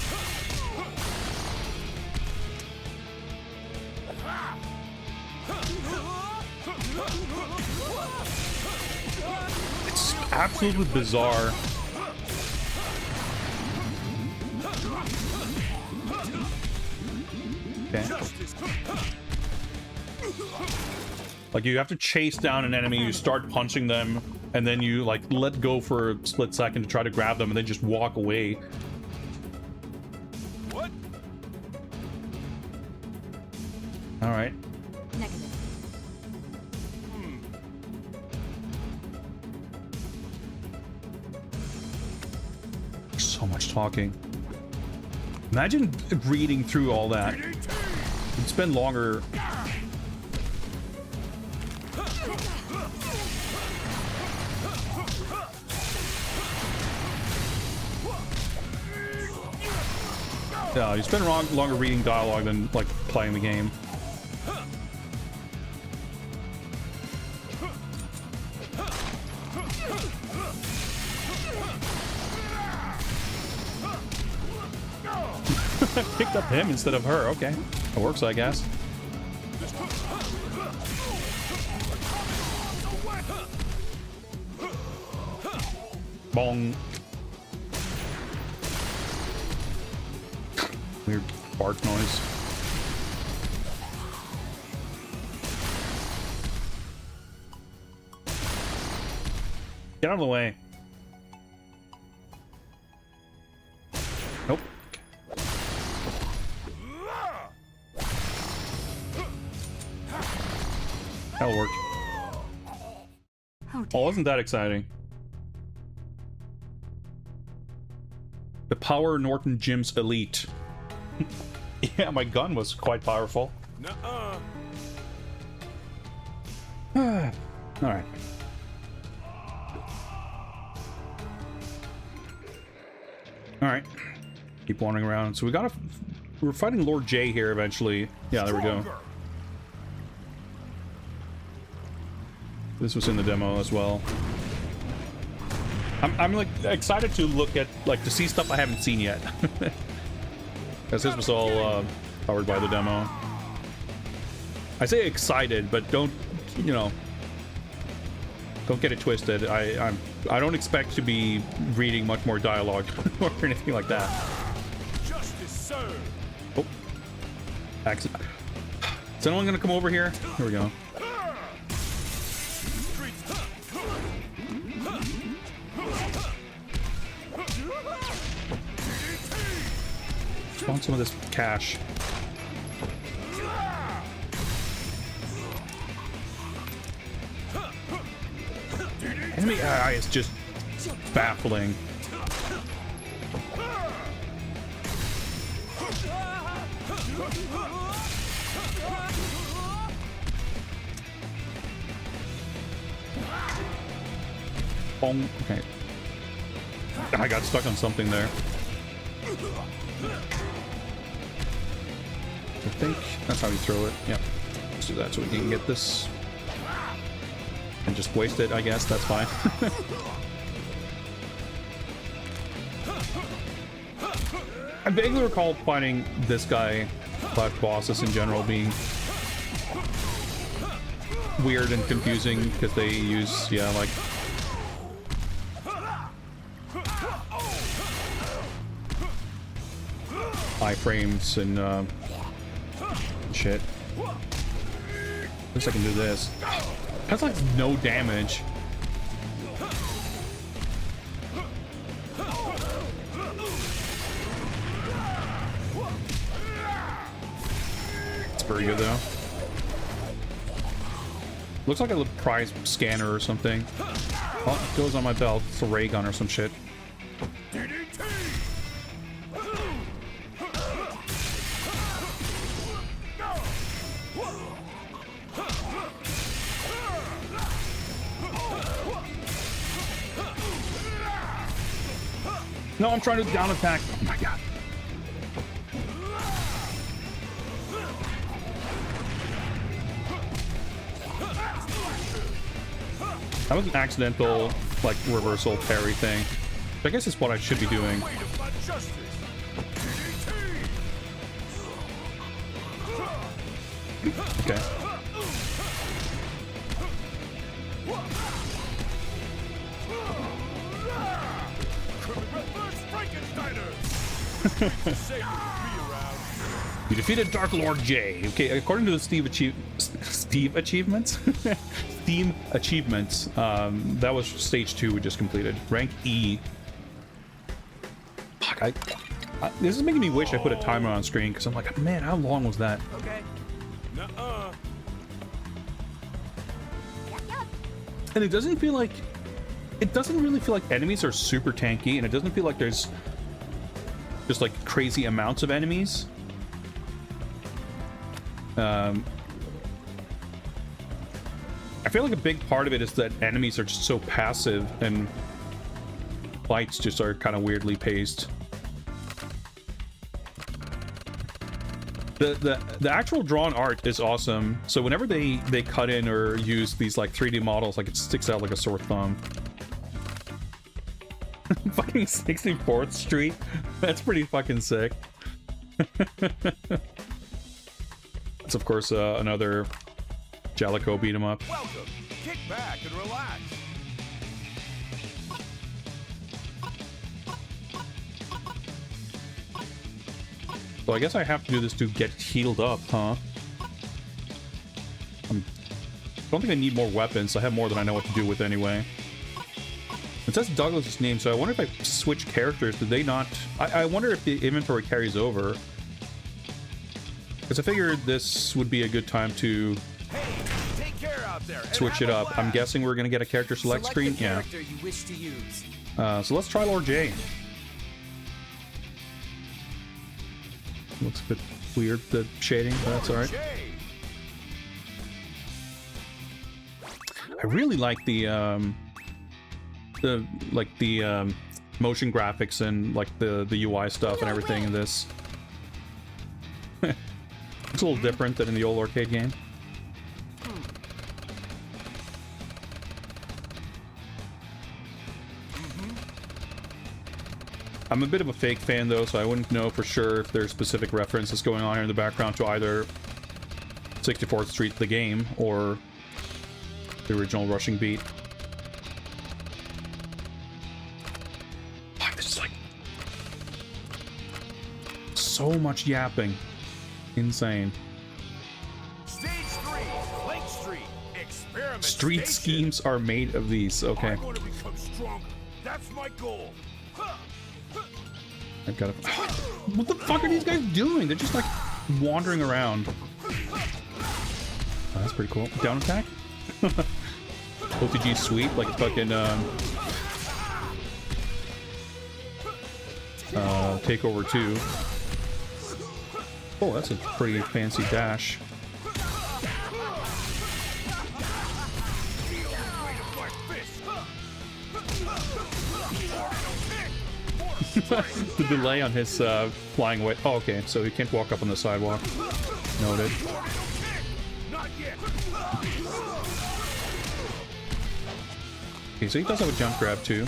It's absolutely bizarre. Okay. Like, you have to chase down an enemy, you start punching them, and then you, like, let go for a split second to try to grab them, and then just walk away. What? Alright. Negative. So much talking. Imagine reading through all that. It'd spend longer. Yeah, you spend longer reading dialogue than, like, playing the game. I picked up him instead of her. Okay, that works, I guess. Bong. Weird bark noise. Get out of the way. Nope. That'll work. Oh, Oh, wasn't that exciting? The Power Norton Gyms Elite. Yeah, my gun was quite powerful. Nuh-uh. Alright. Alright. Keep wandering around. So we're fighting Lord J here eventually. Yeah, there we go. This was in the demo as well. I'm like excited to look at, like, to see stuff I haven't seen yet. Because this was all powered by the demo. I say excited, but don't, you know, don't get it twisted. I don't expect to be reading much more dialogue or anything like that. Justice served. Oh, accident. Is anyone gonna come over here? Here we go. Just want some of this cash. Enemy AI is just baffling. Okay. I got stuck on something there. I think that's how you throw it. Yep. Let's do that so we can get this. And just waste it, I guess. That's fine. I vaguely recall finding this guy, but bosses in general, being weird and confusing because they use, yeah, like iframes and shit. At least I can do this. That's like no damage. It's very good though. Looks like a prize scanner or something. Oh, it goes on my belt. It's a ray gun or some shit. No, I'm trying to down attack. Oh my god. That was an accidental, like, reversal parry thing. I guess it's what I should be doing. Okay. You defeated Dark Lord J. Okay, according to the Steam achievements, that was stage 2 we just completed. Rank E. Fuck, this is making me wish I put a timer on screen because I'm like, man, how long was that? Okay. Nuh-uh. And it doesn't feel like, it doesn't really feel like enemies are super tanky, and it doesn't feel like there's just like crazy amounts of enemies. I feel like a big part of it is that enemies are just so passive and fights just are kind of weirdly paced. The actual drawn art is awesome. So whenever they cut in or use these like 3D models, like it sticks out like a sore thumb. Fucking 64th Street. That's pretty fucking sick. It's of course another Jalico beat 'em up. Welcome. Kick back and relax. So I guess I have to do this to get healed up, huh? I don't think I need more weapons. I have more than I know what to do with anyway. It says Douglas's name, so I wonder if I switch characters, did they not... I wonder if the inventory carries over. Because I figured this would be a good time to... Hey, take care out there and switch have it a up. I'm blast. guessing we're gonna get a character select screen. the character you wish to use. Yeah. So let's try Lord J. Looks a bit weird, the shading, but that's all right. Jay. I really like the motion graphics and like the UI stuff and everything in this. It's a little different than in the old arcade game. I'm a bit of a fake fan though, so I wouldn't know for sure if there's specific references going on here in the background to either 64th Street the game or the original Rushing Beat. Fuck, this is like so much yapping. Insane. Stage 3, Lake Street. Experiment Street Station. schemes are made of these. Okay. I'm going to become stronger. That's my goal. I've got to... What the fuck are these guys doing? They're just like wandering around. Oh, that's pretty cool. Down attack? OTG sweep like a fucking Takeover 2. Oh, that's a pretty fancy dash. The delay on his flying away. Oh, okay, so he can't walk up on the sidewalk. Noted. Not yet. Okay, so he does have a jump grab too.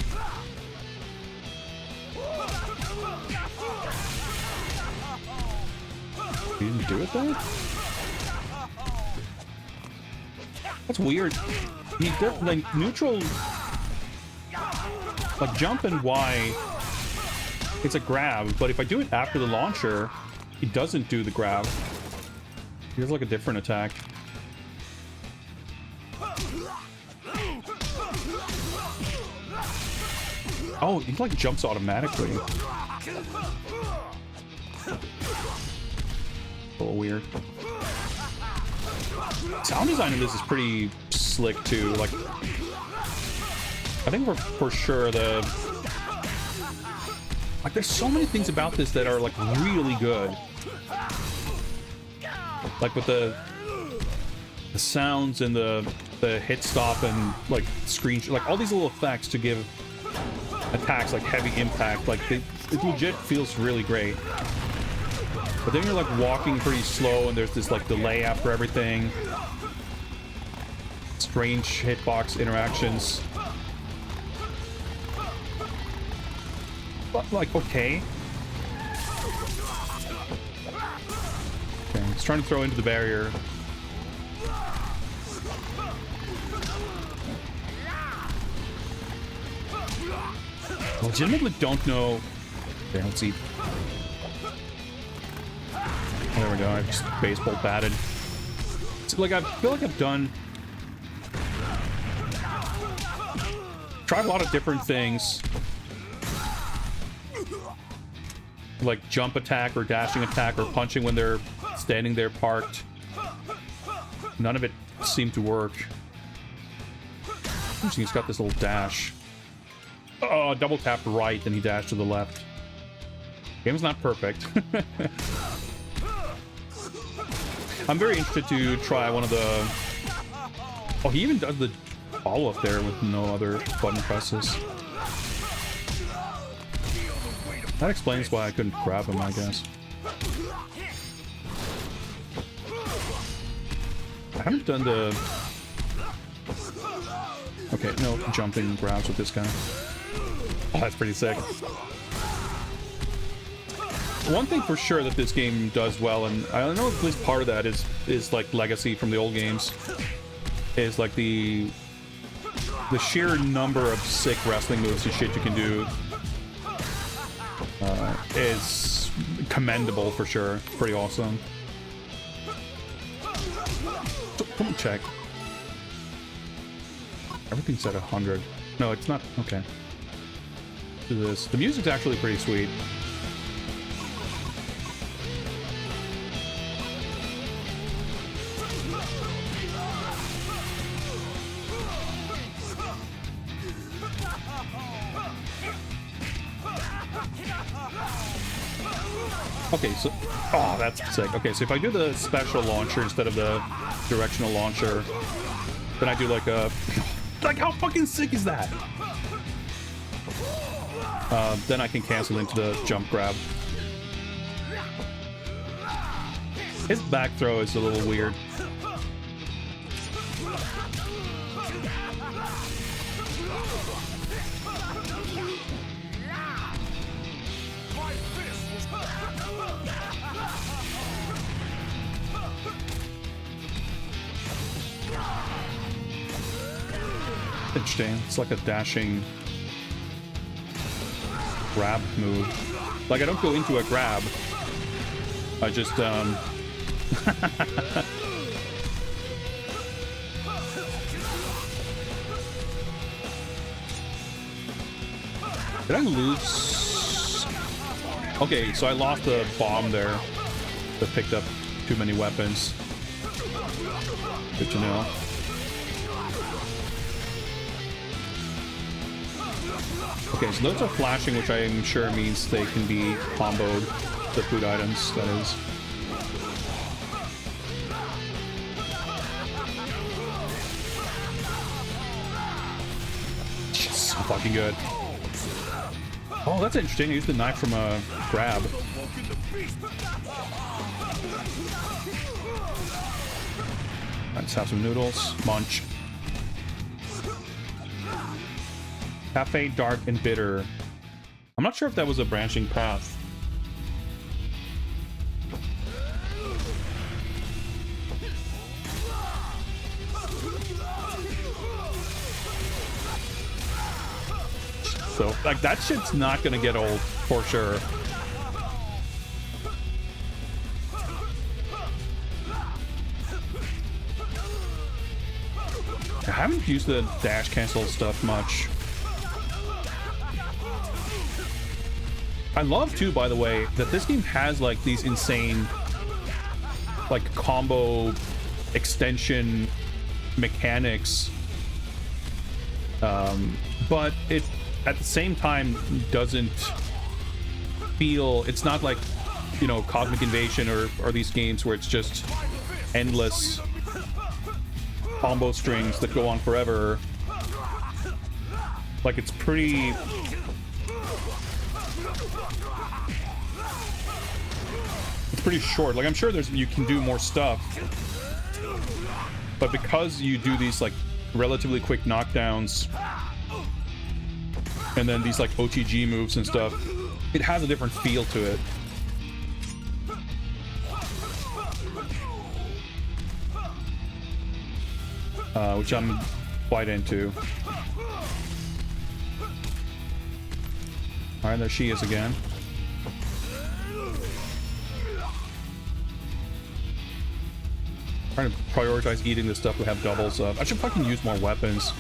He didn't do it though? That's weird. He did, like, neutral... Like, jump and Y, it's a grab, but if I do it after the launcher, he doesn't do the grab. He has, like, a different attack. Oh, he, like, jumps automatically. A little weird. Sound design in this is pretty slick too. Like, I think for sure like there's so many things about this that are like really good. Like with the sounds and the hit stop and like screen, like all these little effects to give attacks like heavy impact. Like it legit feels really great. But then you're like walking pretty slow and there's this like delay after everything. Strange hitbox interactions. But like, okay. Okay, he's trying to throw into the barrier. Legitimately don't know. Okay, let's see. There we go, I just baseball batted. So, like, I feel like I've tried a lot of different things. Like jump attack or dashing attack or punching when they're standing there parked. None of it seemed to work. He's got this little dash. Oh, double tap right, then he dashed to the left. Game's not perfect. I'm very interested to try one of the... Oh, he even does the follow-up there with no other button presses. That explains why I couldn't grab him, I guess. I haven't done the... Okay, no jumping grabs with this guy. Oh, that's pretty sick. One thing for sure that this game does well, and I know at least part of that is like legacy from the old games, is like the sheer number of sick wrestling moves and shit you can do is commendable for sure. Pretty awesome. So, let me check. Everything's at 100. No, it's not. Okay. Do this. The music's actually pretty sweet. Okay, so... Oh, that's sick. Okay, so if I do the special launcher instead of the directional launcher, then I do like a... Like, how fucking sick is that? Then I can cancel into the jump grab. His back throw is a little weird. Interesting. It's like a dashing grab move. Like, I don't go into a grab. I just, Did I lose? Okay, so I lost the bomb there. That picked up too many weapons. Good to know. Okay, so those are flashing, which I'm sure means they can be comboed, the food items, that is. So fucking good. Oh, that's interesting. I used the knife from a grab. Let's have some noodles. Munch. Cafe, dark, and bitter. I'm not sure if that was a branching path. So, like, that shit's not gonna get old, for sure. I haven't used the dash cancel stuff much. I love, too, by the way, that this game has, like, these insane, like, combo extension mechanics. But it, at the same time, doesn't feel... It's not like, you know, Cosmic Invasion or these games where it's just endless combo strings that go on forever. Like, it's pretty... It's pretty short. Like, I'm sure you can do more stuff, but because you do these like relatively quick knockdowns and then these like OTG moves and stuff, it has a different feel to it. Which I'm quite into. All right, there she is again. Trying to prioritize eating the stuff we have doubles of. I should fucking use more weapons.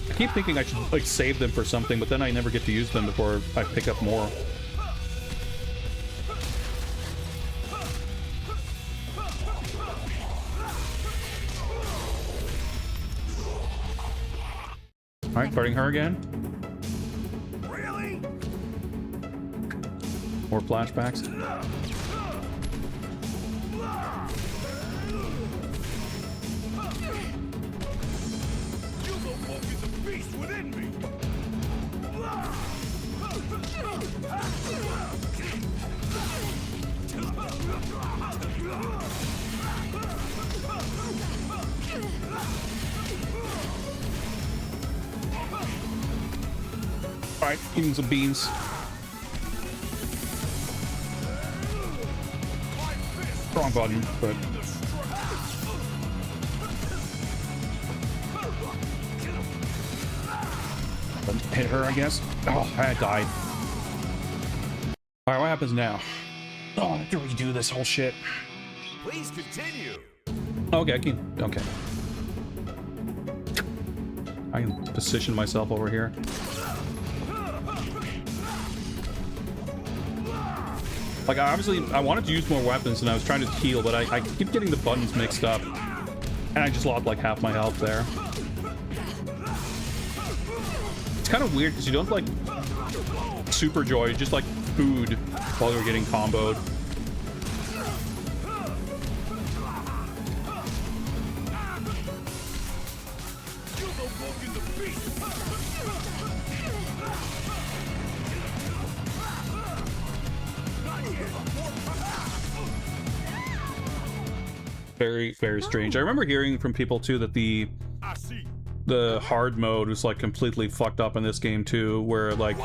I keep thinking I should like save them for something, but then I never get to use them before I pick up more. All right, fighting her again. Really? More flashbacks. Within me. All right, eating some beans. Wrong button, but hit her, I guess. Oh, I died. All right, what happens now? Oh, I have to redo this whole shit. Please continue. Okay, I can. Okay. I can position myself over here. Like, obviously, I wanted to use more weapons and I was trying to heal, but I keep getting the buttons mixed up. And I just lost like half my health there. It's kind of weird because you don't like Super Joy, just like food while they were getting comboed. Very, very strange. I remember hearing from people too that the hard mode was like completely fucked up in this game too, where like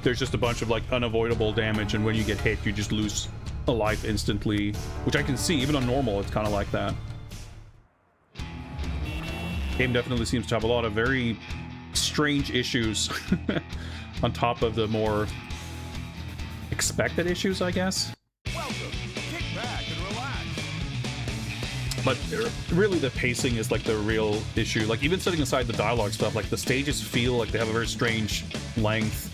there's just a bunch of like unavoidable damage, and when you get hit you just lose a life instantly, which I can see even on normal it's kind of like that. Game definitely seems to have a lot of very strange issues on top of the more expected issues, I guess. Welcome. Kick back and relax. But really the pacing is like the real issue. Like even setting aside the dialogue stuff, like the stages feel like they have a very strange length,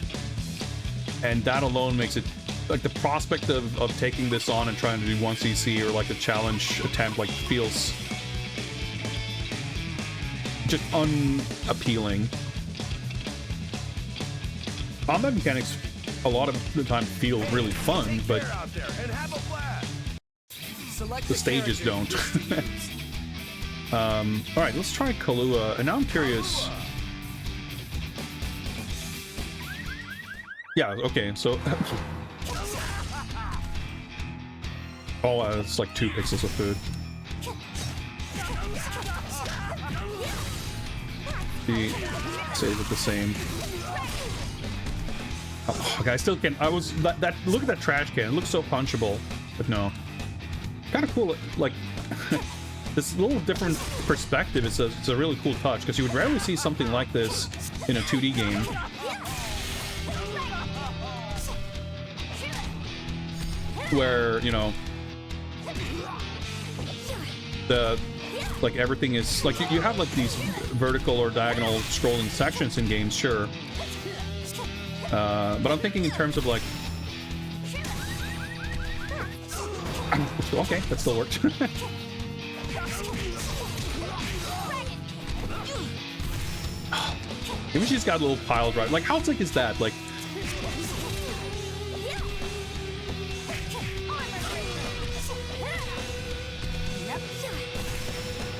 and that alone makes it like the prospect of taking this on and trying to do 1cc or like a challenge attempt like feels just unappealing. Combat mechanics a lot of the time feel really fun, but Out there and have a blast. Select the stages don't. All right, let's try Kahlua, and now I'm curious. Yeah, okay, so oh, it's like 2 pixels of food. He saves it the same. Oh, okay, I still can't. I was that. Look at that trash can. It looks so punchable, but no. Kind of cool. Like this little different perspective. It's a really cool touch because you would rarely see something like this in a 2D game. Where, you know, the like everything is like you have like these vertical or diagonal scrolling sections in games, sure. But I'm thinking in terms of like okay, that still worked. Maybe she's got a little pile drive. Like how sick is that? Like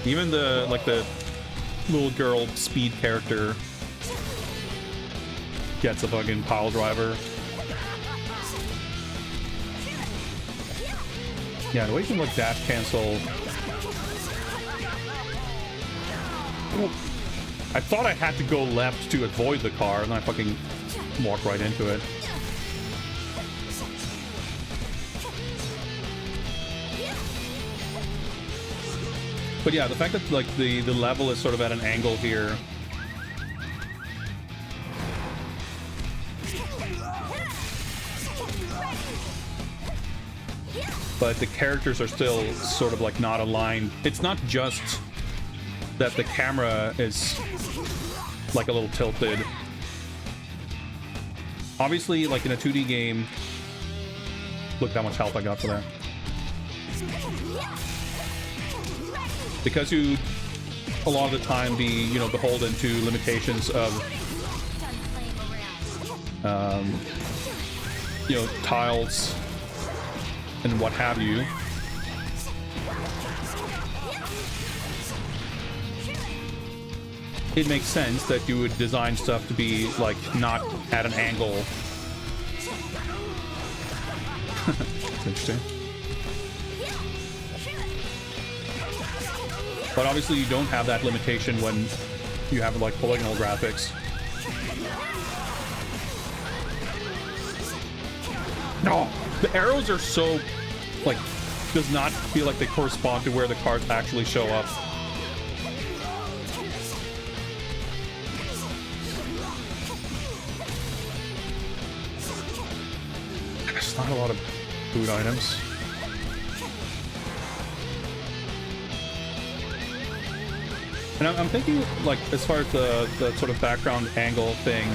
even the like the little girl speed character gets a fucking pile driver. Yeah, the way you can like dash cancel. Oh, I thought I had to go left to avoid the car, and I fucking walked right into it. But yeah, the fact that like the level is sort of at an angle here. But the characters are still sort of like not aligned. It's not just that the camera is like a little tilted. Obviously, like in a 2D game, look how much health I got for that. Because you a lot of the time be, you know, beholden to limitations of you know, tiles and what have you. It makes sense that you would design stuff to be like not at an angle. That's interesting. But obviously you don't have that limitation when you have like polygonal graphics. No, the arrows are so like does not feel like they correspond to where the cards actually show up. There's not a lot of food items. And I'm thinking, like, as far as the sort of background angle thing,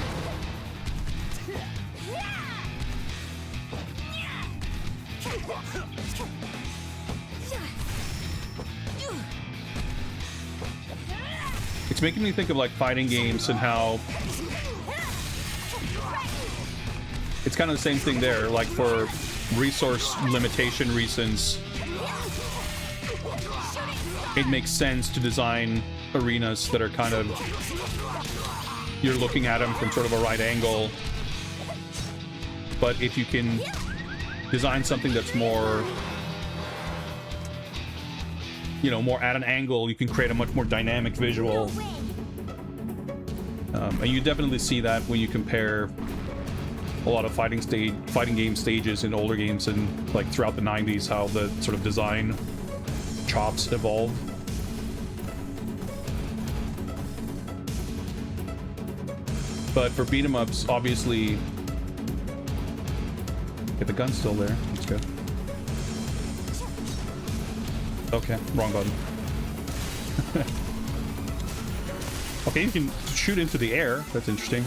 it's making me think of like fighting games and how it's kind of the same thing there. Like for resource limitation reasons, it makes sense to design arenas that are kind of, you're looking at them from sort of a right angle. But if you can design something that's more, you know, more at an angle, you can create a much more dynamic visual. And you definitely see that when you compare a lot of fighting game stages in older games and like throughout the 90s, how the sort of design chops evolve. But for beat 'em ups, obviously, okay, the gun's still there. That's good. Okay, wrong button. Okay, you can shoot into the air. That's interesting.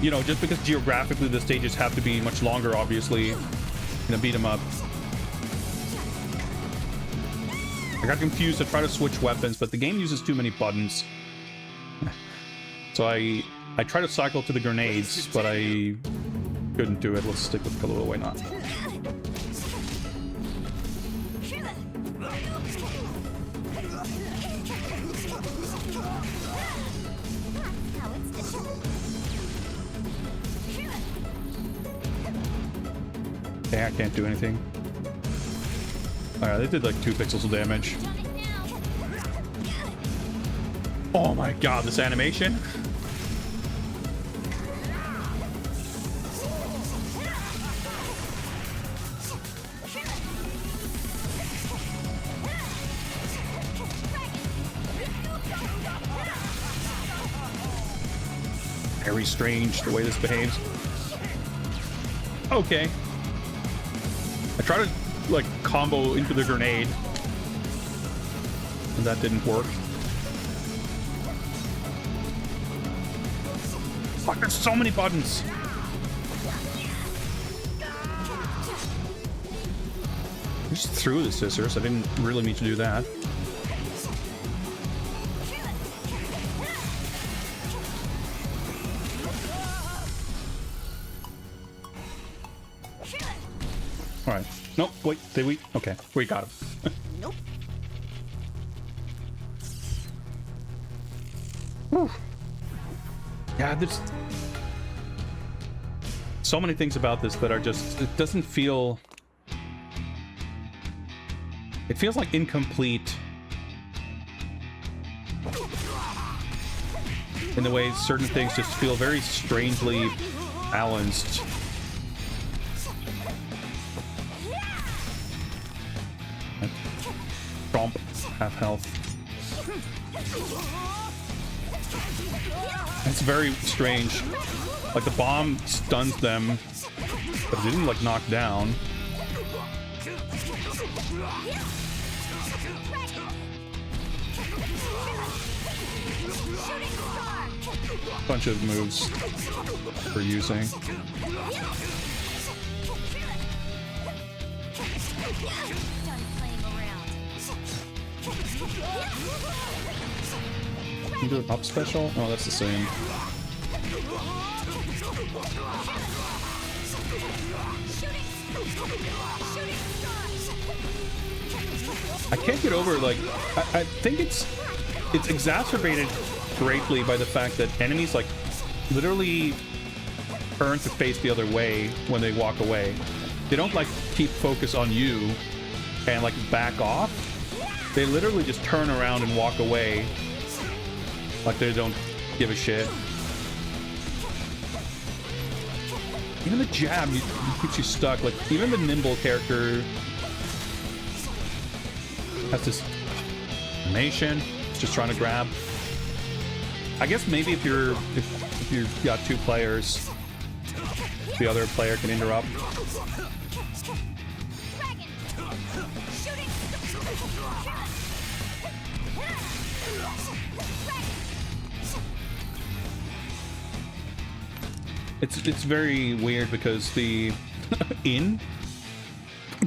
You know, just because geographically the stages have to be much longer, obviously, in a beat 'em up. I got confused to try to switch weapons, but the game uses too many buttons. So I tried to cycle to the grenades, but I couldn't do it. Let's stick with Kahlua, why not? Okay, I can't do anything. Alright, they did like 2 pixels of damage. Oh my god, this animation! Very strange the way this behaves. Okay. I tried to like combo into the grenade, and that didn't work. Fuck, there's so many buttons. I just threw the scissors. I didn't really mean to do that. All right. Nope. Wait. Did we? Okay. We got him. Nope. Whew. Yeah, there's so many things about this that are just, it doesn't feel, it feels like incomplete in the way certain things just feel very strangely balanced. Tromp, half health. It's very strange. Like the bomb stuns them, but it didn't like knock down. Bunch of moves for using. Can you do an up special? Oh, that's the same. I can't get over, like, I think it's exacerbated greatly by the fact that enemies, like, literally turn to face the other way when they walk away. They don't, like, keep focus on you and, like, back off. They literally just turn around and walk away like they don't give a shit. Even the jab keeps you stuck. Like, even the nimble character has this animation. It's just trying to grab. I guess maybe if you've got 2 players, the other player can interrupt. It's very weird because the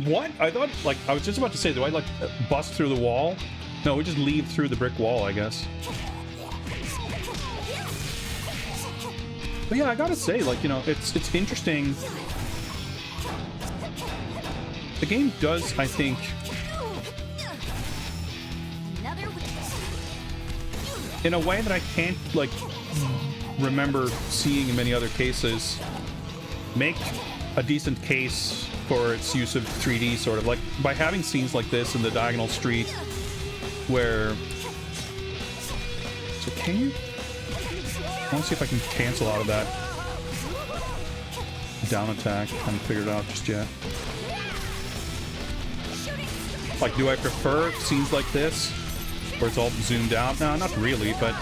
What? I thought, like, I was just about to say, do I, like, bust through the wall? No, we just leave through the brick wall, I guess. But yeah, I gotta say, like, you know, it's interesting. The game does, I think, in a way that I can't, like, remember seeing in many other cases, make a decent case for its use of 3D, sort of. Like, by having scenes like this in the diagonal street, where... So can you... I want to see if I can cancel out of that down attack. I haven't figured it out just yet. Like, do I prefer scenes like this, where it's all zoomed out? No, not really, but...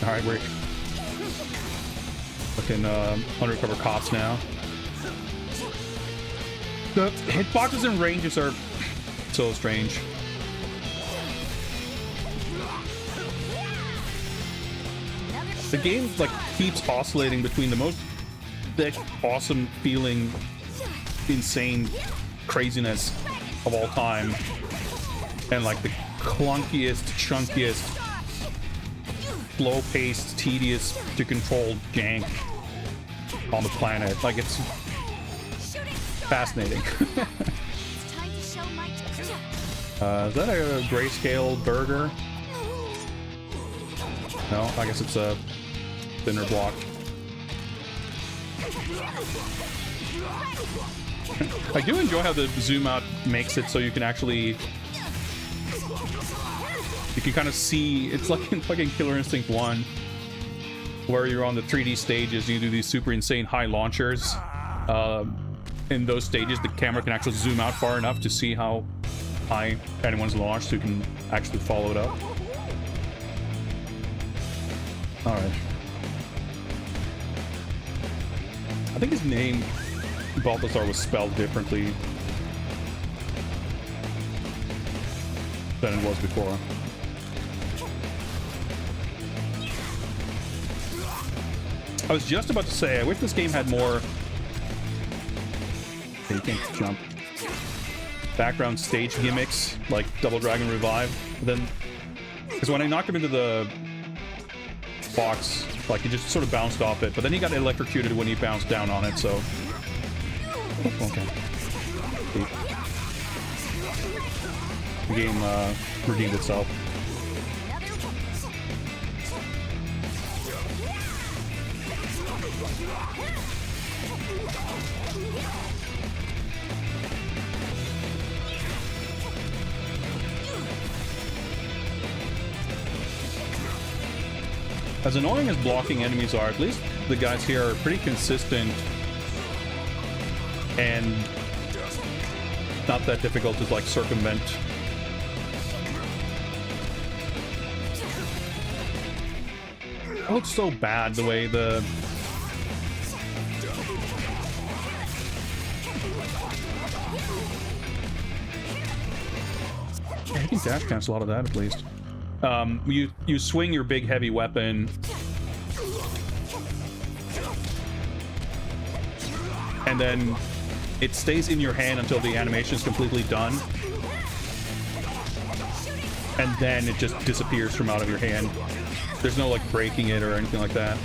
Alright, we're looking undercover cops now. The hitboxes and ranges are so strange. The game, like, keeps oscillating between the most awesome feeling, insane craziness of all time, and like the clunkiest, chunkiest, slow-paced, tedious to control jank on the planet. Like, it's fascinating. Is that a grayscale burger? No, I guess it's a thinner block. I do enjoy how the zoom out makes it so you can actually... You can kind of see... It's like in fucking Killer Instinct 1, where you're on the 3D stages and you do these super insane high launchers. In those stages, the camera can actually zoom out far enough to see how high anyone's launched, so you can actually follow it up. Alright. I think his name, Balthazar, was spelled differently than it was before. I was just about to say, I wish this game had more... Okay, you can't jump. Background stage gimmicks, like Double Dragon Revive. But then... Because when I knocked him into the box, like, he just sort of bounced off it, but then he got electrocuted when he bounced down on it, so... Okay. The game redeemed itself. As annoying as blocking enemies are, at least the guys here are pretty consistent and not that difficult to, like, circumvent. It looks so bad the way the... Yeah, you can dash cancel a lot of that at least. You swing your big heavy weapon and then it stays in your hand until the animation is completely done, and then it just disappears from out of your hand. There's no, like, breaking it or anything like that.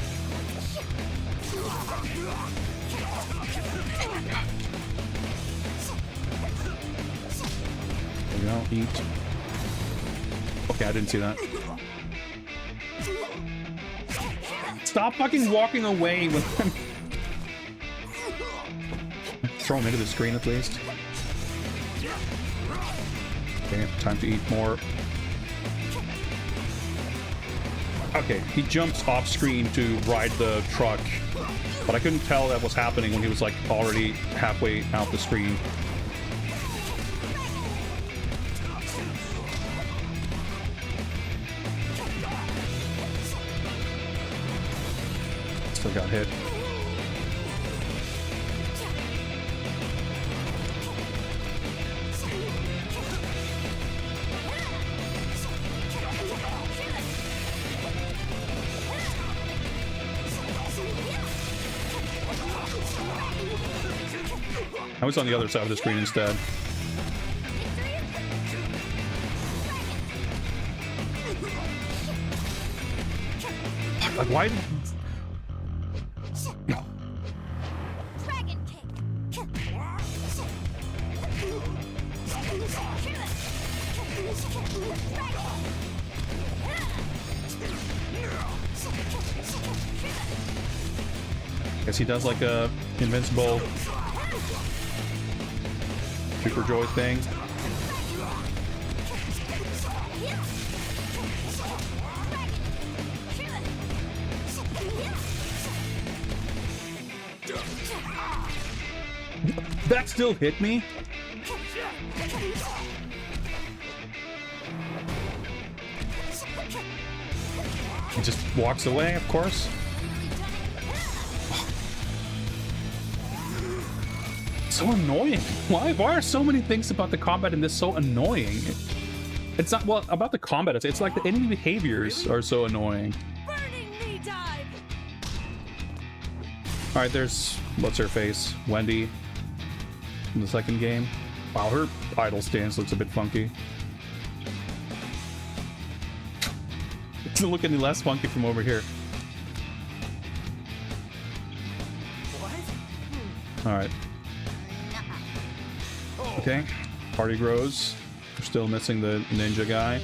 There we go, eat. Okay, I didn't see that. Stop fucking walking away when I'm... Throw him into the screen at least. Okay, time to eat more. Okay, he jumps off screen to ride the truck, but I couldn't tell that was happening when he was, like, already halfway out the screen. Still got hit. I was on the other side of the screen instead. Like, why? Dragon kick. Guess he does like a invincible super joy thing. That still hit me? He just walks away, of course. So annoying. Why are so many things about the combat in this so annoying? It's not, well, about the combat, it's like the enemy behaviors are so annoying. Burning knee dive. Alright, there's, what's her face? Wendy. In the second game. Wow, her idle stance looks a bit funky. It doesn't look any less funky from over here. Alright. Okay. Party grows. We're still missing the ninja guy.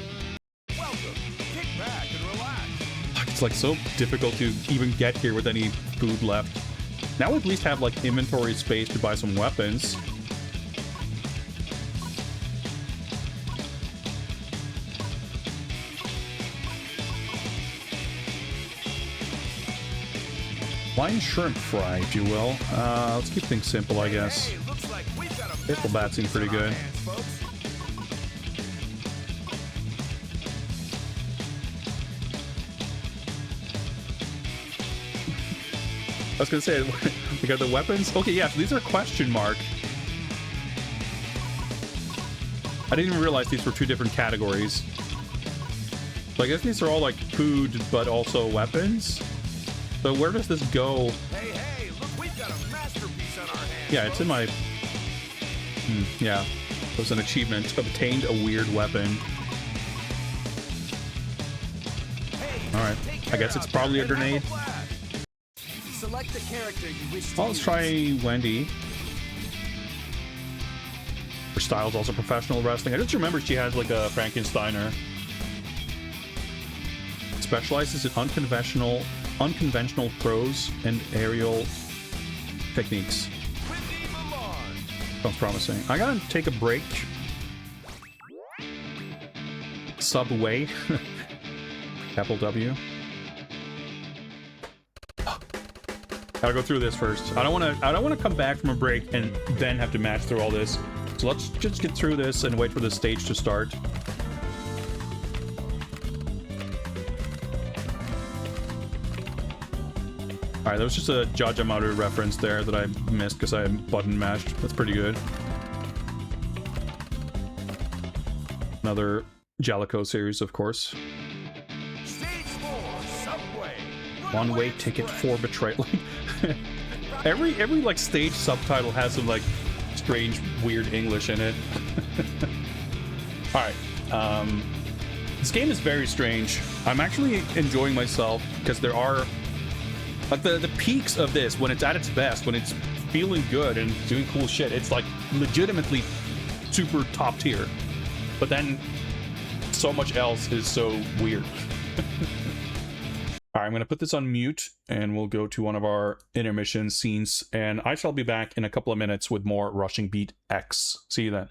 Welcome. Kick back and relax. It's like so difficult to even get here with any food left. Now we at least have like inventory space to buy some weapons. Flying shrimp fry, if you will. Let's keep things simple, I guess. Hey, looks like we've got a Pickle bat seems pretty good. hands, folks. I was gonna say, we got the weapons. Okay, yeah, so these are question mark. I didn't even realize these were two different categories. So I guess these are all like food, but also weapons. So where does this go? Hey, hey, look, we've got a masterpiece on our hands. Yeah, it's in my... yeah, it was an achievement. Obtained a weird weapon. Hey, Alright, take I care guess it's out probably a there and have grenade. blast. Select the character you wish to Well, let's use. try Wendy. Her style's also professional wrestling. I just remember she has like a Frankensteiner. Specializes in unconventional throws and aerial techniques. Whitney Milan. Sounds promising. I gotta take a break. Subway. Capital W. Gotta go through this first. I don't wanna come back from a break and then have to match through all this. So let's just get through this and wait for the stage to start. Alright, that was just a Jajamaru reference there that I missed because I button mashed. That's pretty good. Another Jalico series, of course. Stage 4, Subway. One-way ticket for betrayal. every like stage subtitle has some like strange, weird English in it. Alright. This game is very strange. I'm actually enjoying myself because there are like the peaks of this when it's at its best, when it's feeling good and doing cool shit. It's like legitimately super top tier. But then so much else is so weird. Alright, I'm going to put this on mute and we'll go to one of our intermission scenes. And I shall be back in a couple of minutes with more Rushing Beat X. See you then.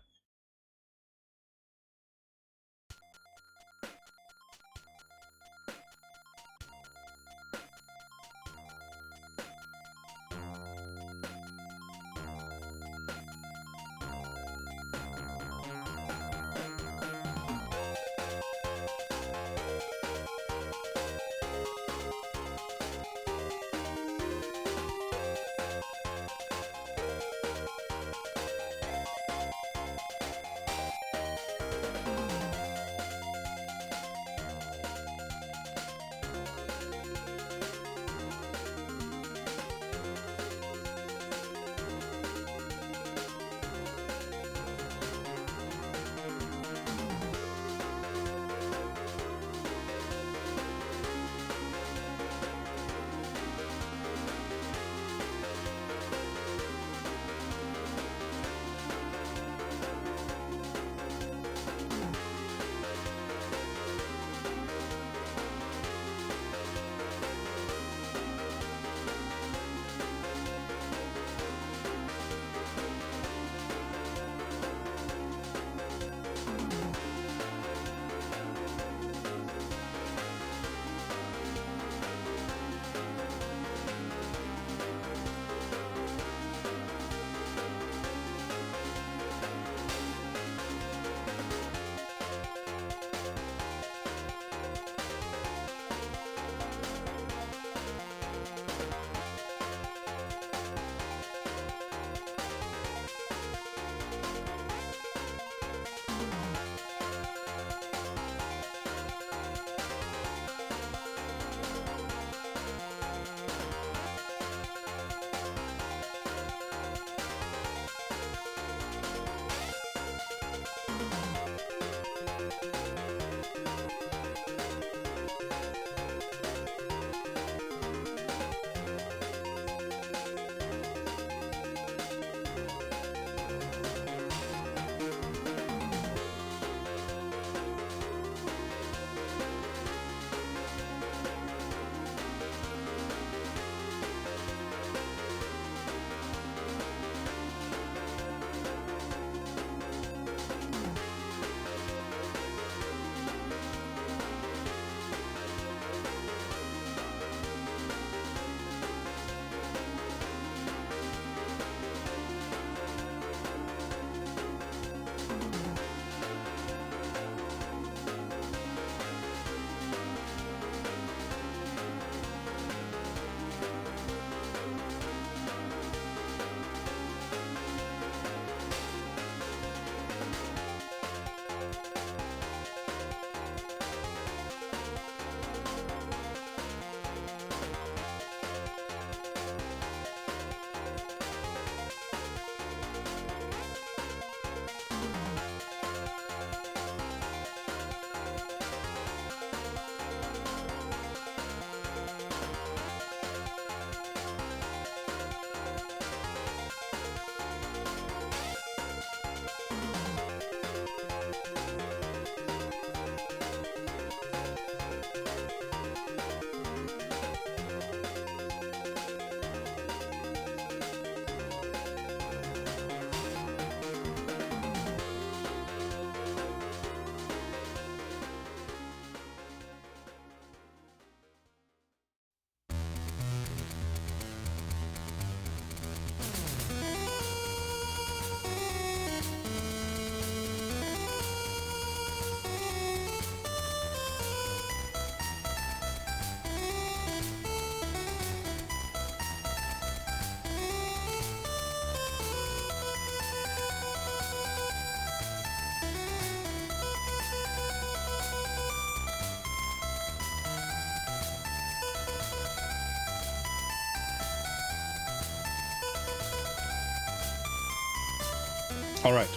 All right,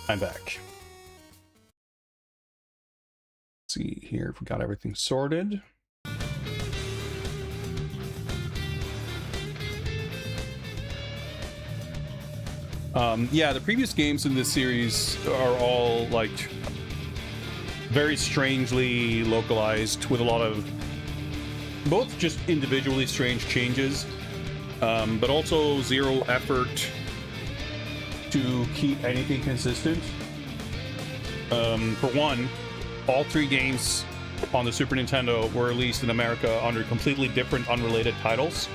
I'm back. Let's see here if we got everything sorted. Yeah, the previous games in this series are all like very strangely localized with a lot of both just individually strange changes, but also zero effort to keep anything consistent. For one, all 3 games on the Super Nintendo were released in America under completely different, unrelated titles.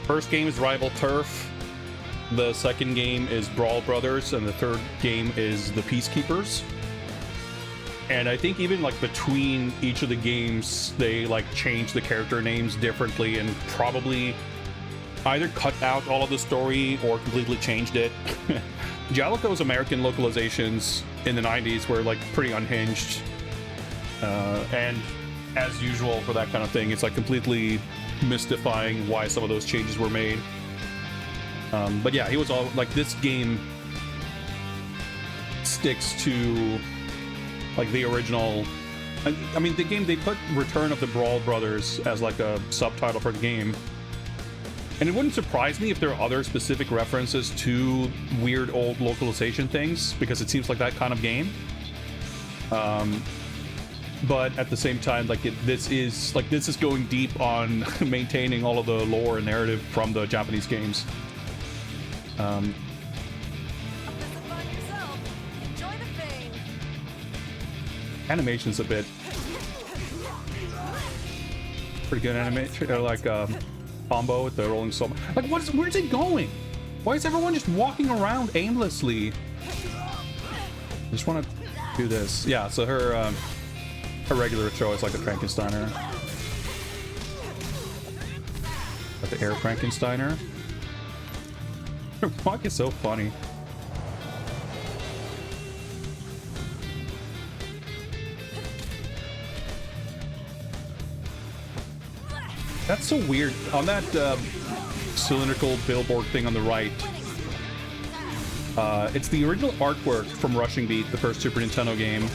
First game is Rival Turf, the second game is Brawl Brothers, and the third game is The Peacekeepers. And I think even like between each of the games, they like changed the character names differently and probably either cut out all of the story or completely changed it. Jalico's American localizations in the 90s were like pretty unhinged. And as usual for that kind of thing, it's like completely mystifying why some of those changes were made. But yeah, he was all like, this game sticks to like the original. I mean, the game, they put Return of the Brawl Brothers as like a subtitle for the game. And it wouldn't surprise me if there are other specific references to weird old localization things, because it seems like that kind of game. But at the same time, like this is going deep on maintaining all of the lore and narrative from the Japanese games. Have fun yourself. Enjoy the fame. Animation's a bit pretty good animation, like combo with the rolling soul. Like, where's it going? Why is everyone just walking around aimlessly? I just want to do this. Yeah, so her regular throw is like a Frankensteiner. Got the air Frankensteiner. Her walk is so funny. That's so weird. On that cylindrical billboard thing on the right, it's the original artwork from Rushing Beat, the first Super Nintendo game,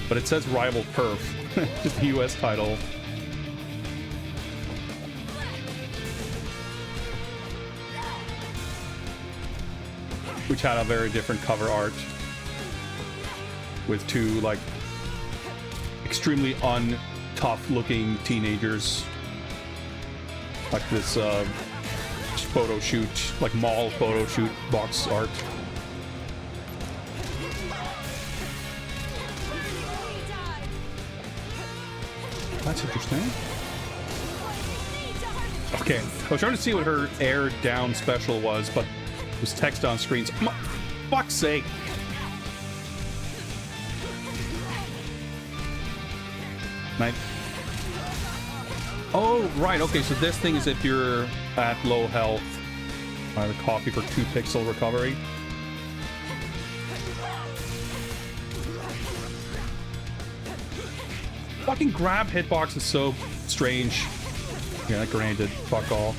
but it says Rival Perf, just the US title. Which had a very different cover art with 2 like extremely untough looking teenagers, like this photo shoot, like mall photo shoot box art. That's interesting. Okay, I was trying to see what her air down special was, but it was text on screens. Fuck's sake. Night. Oh, right. Okay, so this thing is if you're at low health. The coffee for 2 pixel recovery. Fucking grab hitbox is so strange. Yeah, granted. Fuck all.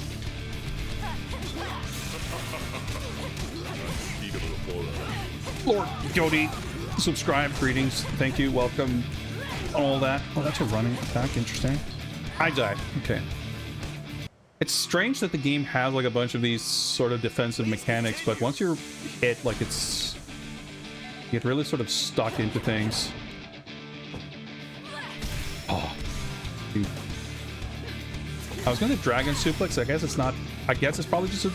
Lord Jody, subscribe, greetings, thank you, welcome, all that. Oh, that's a running attack, interesting. I died, okay. It's strange that the game has like a bunch of these sort of defensive mechanics, but once you're hit, like you get really sort of stuck into things. Oh. Dude. I was going to Dragon Suplex, I guess it's not, I guess it's probably just a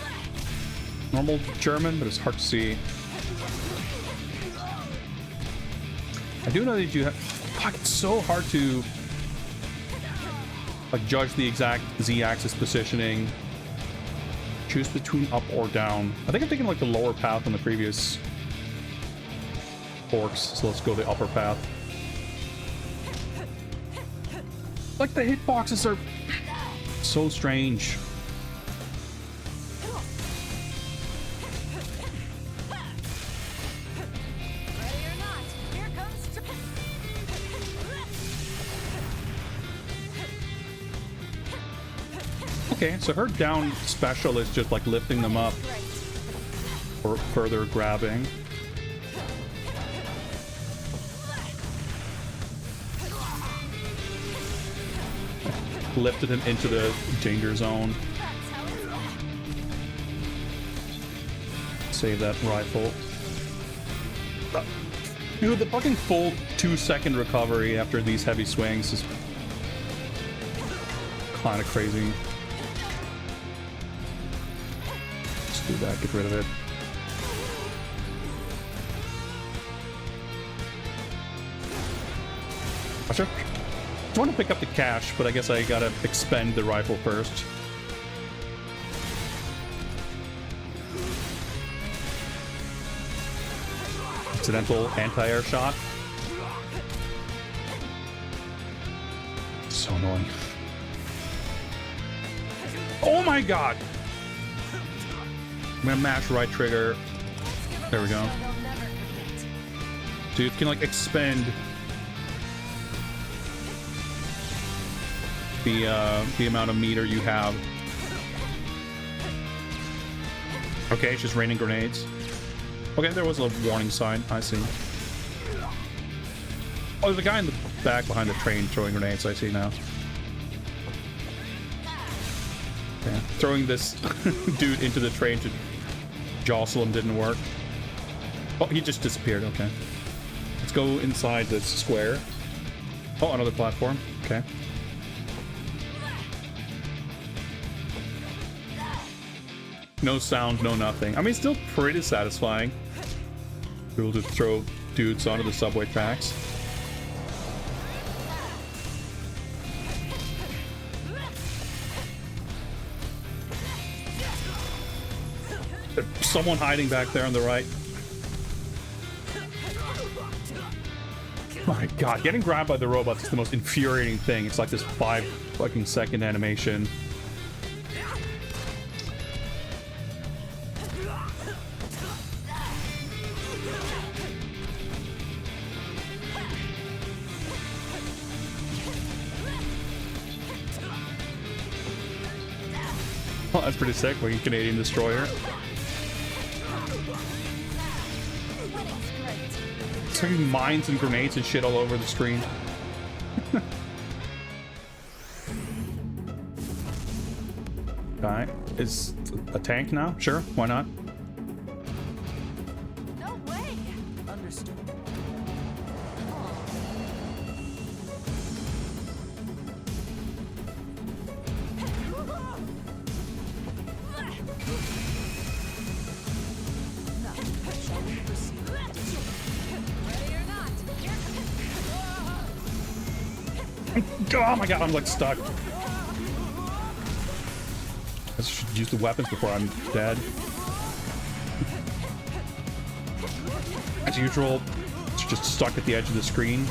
normal German, but it's hard to see. I do know that you have... Fuck, it's so hard to like judge the exact Z-axis positioning. Choose between up or down. I think I'm taking like the lower path on the previous forks, so let's go the upper path. Like the hitboxes are so strange. Okay, so her down special is just like lifting them up. for further grabbing. Lifted him into the danger zone. Save that rifle. Dude, the fucking full 2-second recovery after these heavy swings is kind of crazy. Just do that, get rid of it. Sure. I want to pick up the cash, but I guess I gotta expend the rifle first. Accidental anti-air shot. So annoying. Oh my god! I'm gonna mash right trigger. There we go. Dude, you can like expend the amount of meter you have. Okay, it's just raining grenades. Okay, there was a warning sign. I see. Oh, there's a guy in the back behind the train throwing grenades. I see now. Okay. Throwing this dude into the train to jostle him didn't work. Oh, he just disappeared. Okay. Let's go inside this square. Oh, another platform. Okay. No sound, no nothing. I mean, still pretty satisfying. Be able to throw dudes onto the subway tracks. There's someone hiding back there on the right. My god, getting grabbed by the robots is the most infuriating thing. It's like this 5-fucking-second animation. Well, that's pretty sick. We're a Canadian destroyer. Throwing mines and grenades and shit all over the screen. Alright. Is a tank now? Sure, why not? No way. Understood. Oh my god, I'm like stuck. I should use the weapons before I'm dead. As usual, it's just stuck at the edge of the screen.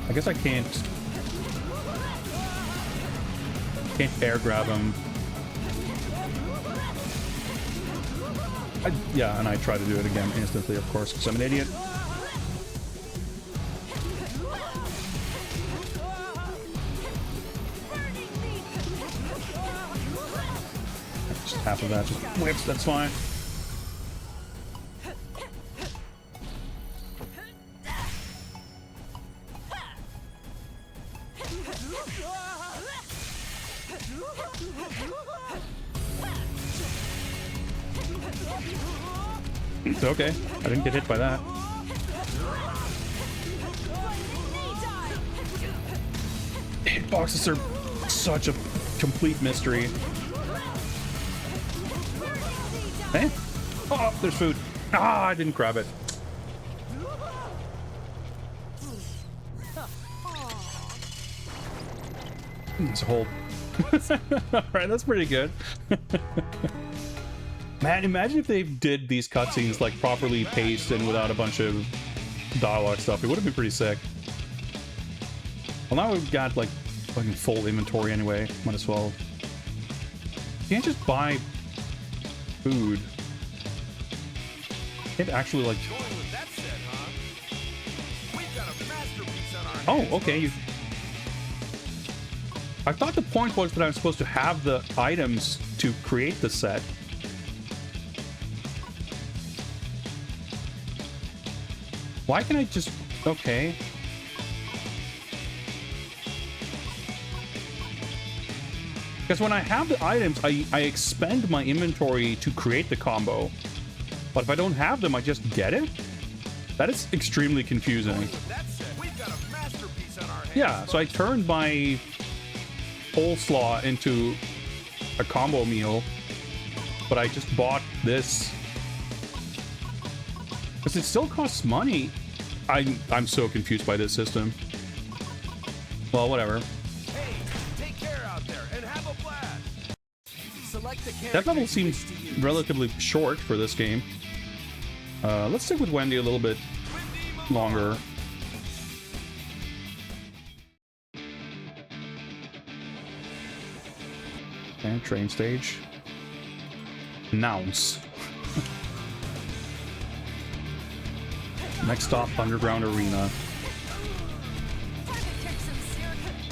I guess I can't air grab him. Yeah, and I try to do it again instantly, of course, because I'm an idiot. Just half of that, just whips, that's fine. It's okay. I didn't get hit by that. Hitboxes are such a complete mystery. Hey? Oh, there's food. Ah, I didn't grab it. There's a hole. Alright, that's pretty good. Man, imagine if they did these cutscenes like properly paced and without a bunch of dialogue stuff. It would have been pretty sick. Well, now we've got like fucking full inventory anyway. Might as well. You can't just buy food. You can't actually like. Going with that said, huh? We've got a masterpiece on our Oh, hands, okay. You I thought the point was that I'm supposed to have the items to create the set. Why can I just... Okay. Because when I have the items, I expend my inventory to create the combo. But if I don't have them, I just get it? That is extremely confusing. That said, we've got a masterpiece on our hands. Yeah, so I turned my coleslaw into a combo meal, but I just bought this. Because it still costs money. I'm so confused by this system. Well, whatever. Hey, take care out there and have a blast. Select the character That level you seems wish to use. relatively short for this game. Let's stick with Wendy a little bit longer. And train stage. Announce. Next stop, Underground Arena. Time to kick some circuit.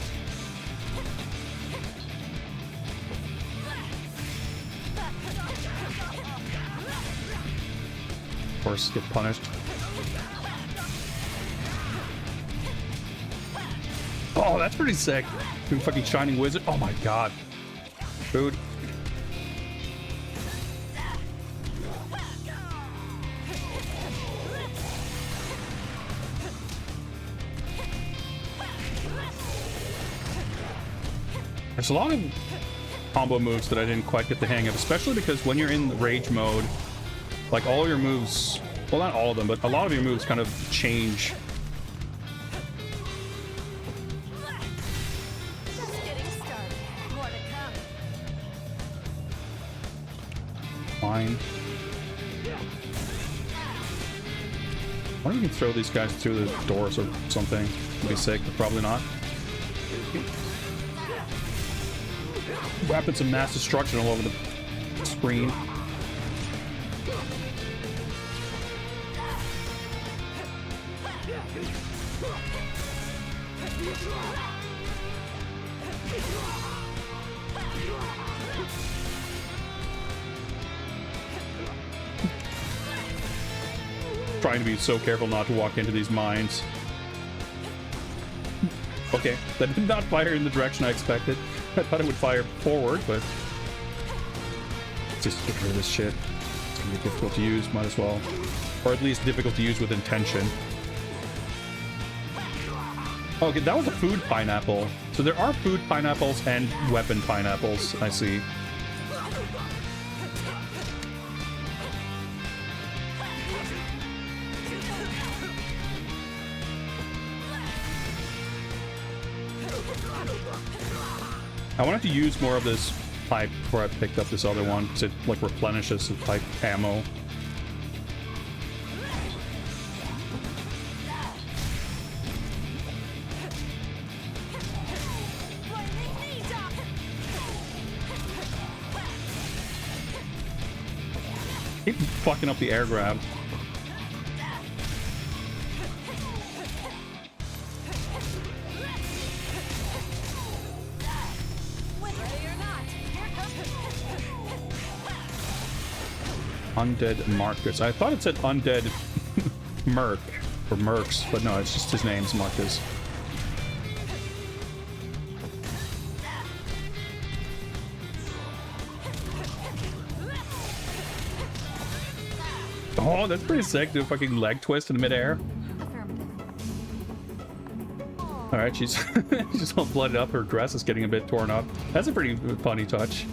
Of course, get punished. Oh, that's pretty sick. Dude, fucking Shining Wizard. Oh my god. Dude. There's a lot of combo moves that I didn't quite get the hang of, especially because when you're in the rage mode, like all your moves, well, not all of them, but a lot of your moves kind of change. Just getting started. More to come. Fine. I wonder if we can throw these guys through the doors or something. It'd be sick, but probably not. Weapons of mass destruction all over the screen. Trying to be so careful not to walk into these mines. Okay, that did not fire in the direction I expected. I thought it would fire forward, but... Let's just get rid of this shit. It's gonna be difficult to use, might as well. Or at least difficult to use with intention. Okay, that was a food pineapple. So there are food pineapples and weapon pineapples, I see. I wanted to use more of this pipe before I picked up this other one, because it like replenishes the pipe ammo. Keep fucking up the air grab. Undead Marcus. I thought it said Undead Merc or Mercs, but no, it's just his name's Marcus. Oh, that's pretty sick. Do a fucking leg twist in midair. All right, she's she's all blooded up. Her dress is getting a bit torn up. That's a pretty funny touch.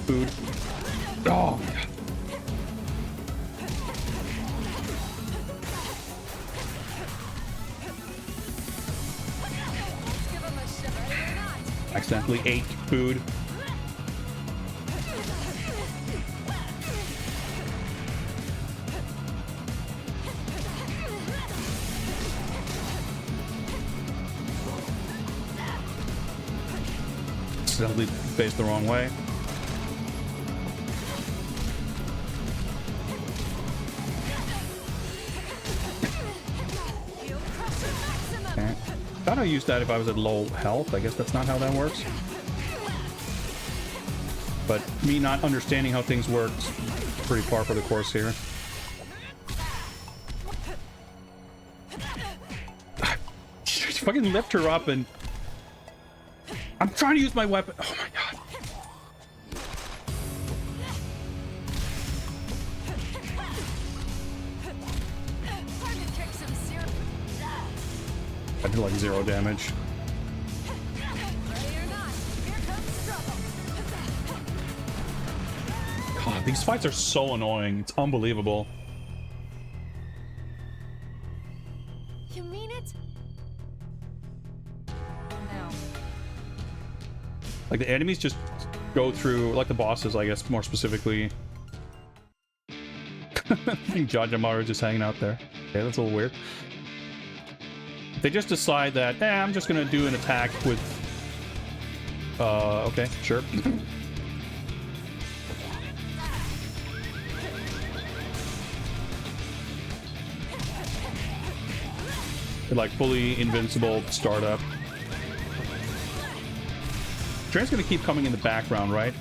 Food. Oh. Accidentally ate food. accidentally faced the wrong way. Okay. Thought I used that if I was at low health. I guess that's not how that works. But me not understanding how things work is pretty far for the course here. Just fucking lift her up and... I'm trying to use my weapon. Oh my god. I did like 0 damage. God, these fights are so annoying. It's unbelievable. You mean it? No. Like the enemies just go through, like the bosses, I guess, more specifically. I think Jajamaru just hanging out there. Okay, that's a little weird. They just decide that, I'm just gonna do an attack with... okay, sure. Like fully invincible startup. Train's gonna keep coming in the background, right?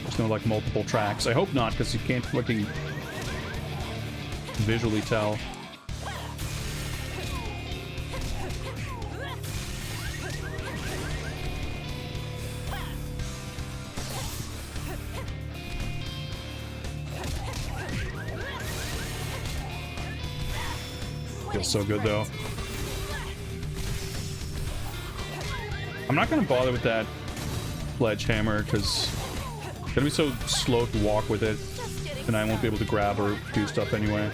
There's no like multiple tracks. I hope not, because you can't fucking visually tell. Feels so good though. I'm not gonna bother with that sledgehammer because it's gonna be so slow to walk with it, and I won't be able to grab or do stuff anyway.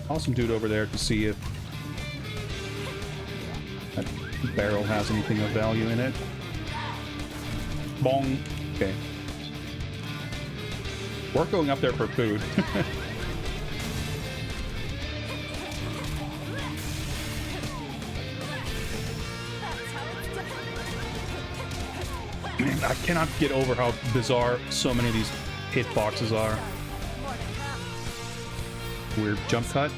Awesome dude over there to see if that barrel has anything of value in it. Bong. Okay. We're going up there for food. Man, I cannot get over how bizarre so many of these hitboxes are. Weird jump cut.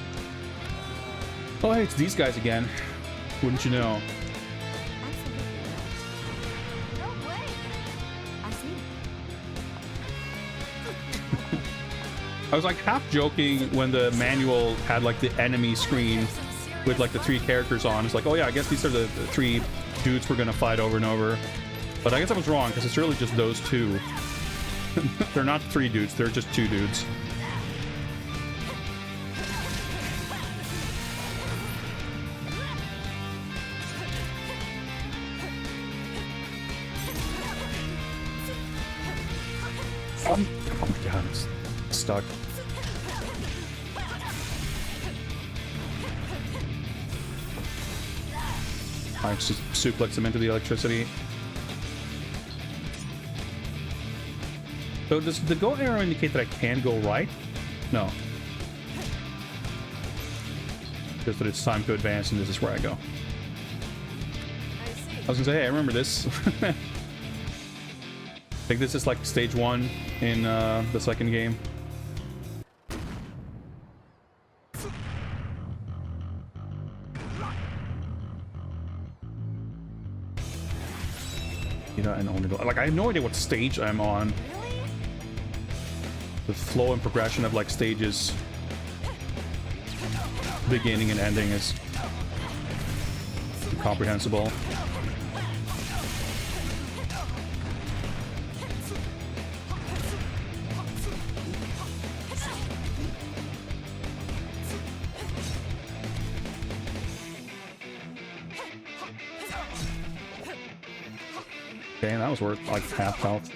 Oh, hey, it's these guys again. Wouldn't you know? No way. I see. I was like half joking when the manual had like the enemy screen with like the 3 characters on. It's like, oh yeah, I guess these are the 3 dudes we're gonna fight over and over. But I guess I was wrong, because it's really just those 2. They're not 3 dudes, they're just 2 dudes. Oh my god, it's stuck. I just suplex him into the electricity. So does the go arrow indicate that I can go right? No. Just that it's time to advance and this is where I go. I see. I was gonna say, hey, I remember this. I think this is like stage 1 in the second game. You know, and only go, like I have no idea what stage I'm on. The flow and progression of like stages, beginning and ending, is incomprehensible. Okay, that was worth like half health.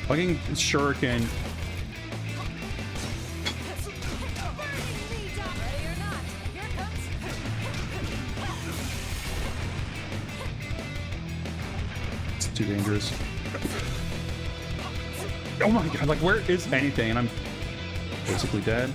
Fucking shuriken. Ready or not, here comes. It's too dangerous. Oh my god, like where is anything? And I'm basically dead.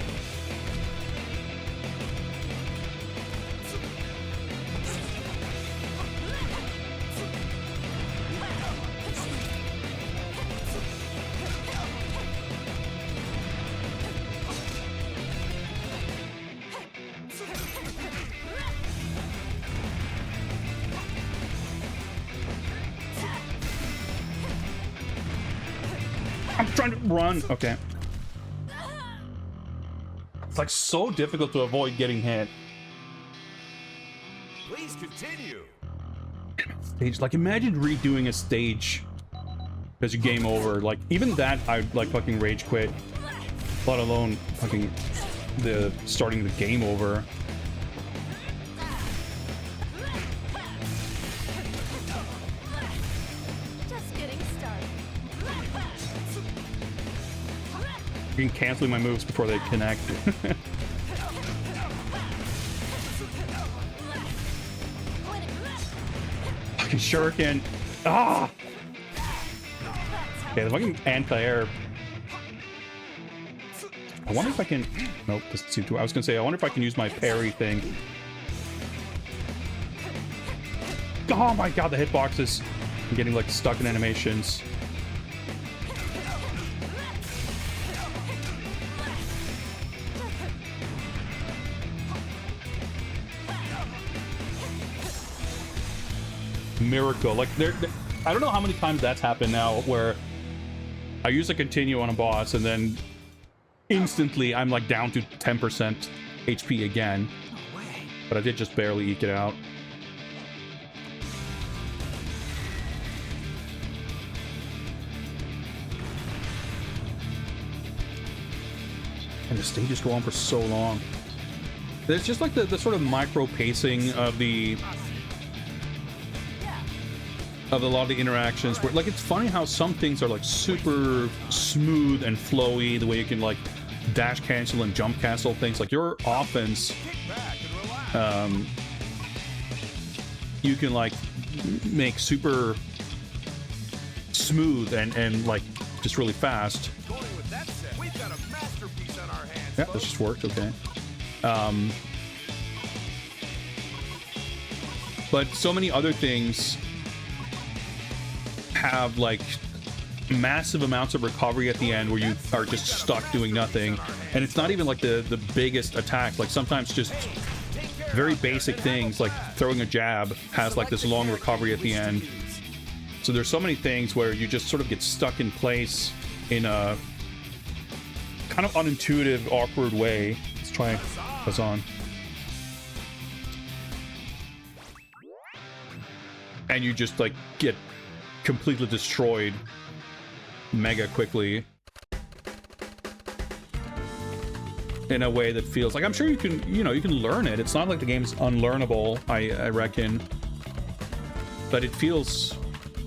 I'm trying to run. Okay. It's like so difficult to avoid getting hit. Please continue. Stage, like imagine redoing a stage as your game over. Like even that, I'd like fucking rage quit. Let alone fucking the starting the game over. Just getting started. You can cancel my moves before they connect. Fucking shuriken. Ah! Okay, the fucking anti-air. I wonder if I can... Nope, doesn't seem to... I was gonna say, I wonder if I can use my parry thing. Oh my god, the hitboxes. I'm getting like stuck in animations. Miracle. Like, I don't know how many times that's happened now where I use a continue on a boss and then instantly I'm like down to 10% HP again. No way. But I did just barely eke it out. And the stages go on for so long. There's just like the sort of micro pacing of a lot of the interactions where, like, it's funny how some things are like super smooth and flowy, the way you can like dash cancel and jump cancel things. Like your offense, you can like make super smooth and like just really fast. Going with that said, we've got a masterpiece on our hands. Yeah, this just worked. Okay. But so many other things have like massive amounts of recovery at the end where you are just stuck doing nothing, and it's not even like the biggest attack. Like sometimes just very basic things like throwing a jab has like this long recovery at the end. So there's so many things where you just sort of get stuck in place in a kind of unintuitive, awkward way. Let's try Kazan. And you just like get completely destroyed mega quickly in a way that feels like, I'm sure you can, you know, you can learn it. It's not like the game's unlearnable, I reckon, but it feels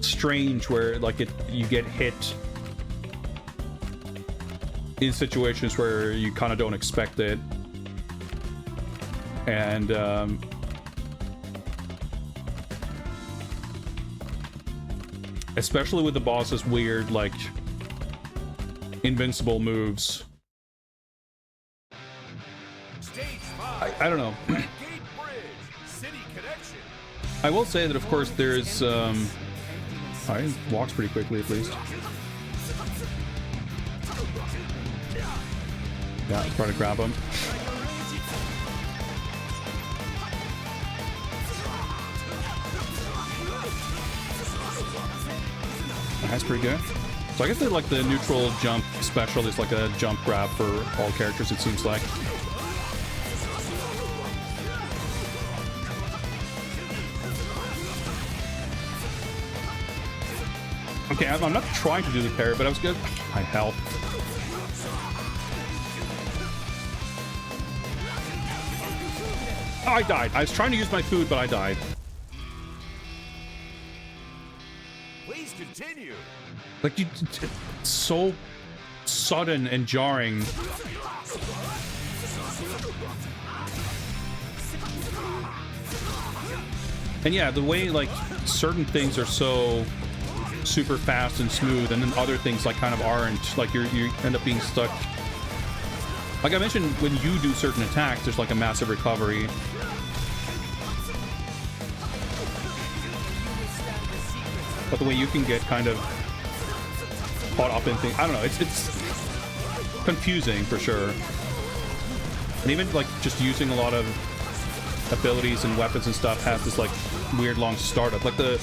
strange where like you get hit in situations where you kind of don't expect it. And especially with the boss's weird, like, invincible moves. I don't know. I will say that, of course, there's, he walks pretty quickly, at least. Yeah, try to grab him. That's pretty good. So I guess they like the neutral jump special is like a jump grab for all characters, it seems like. Okay, I'm not trying to do the parry, but I was good. My health. Oh, I died. I was trying to use my food, but I died. Please continue. Like, it's so sudden and jarring. And yeah, the way, like, certain things are so super fast and smooth, and then other things like kind of aren't. Like you end up being stuck. Like I mentioned, when you do certain attacks, there's like a massive recovery. But the way you can get kind of caught up in things, I don't know, it's confusing for sure. And even like just using a lot of abilities and weapons and stuff has this like weird long startup. Like the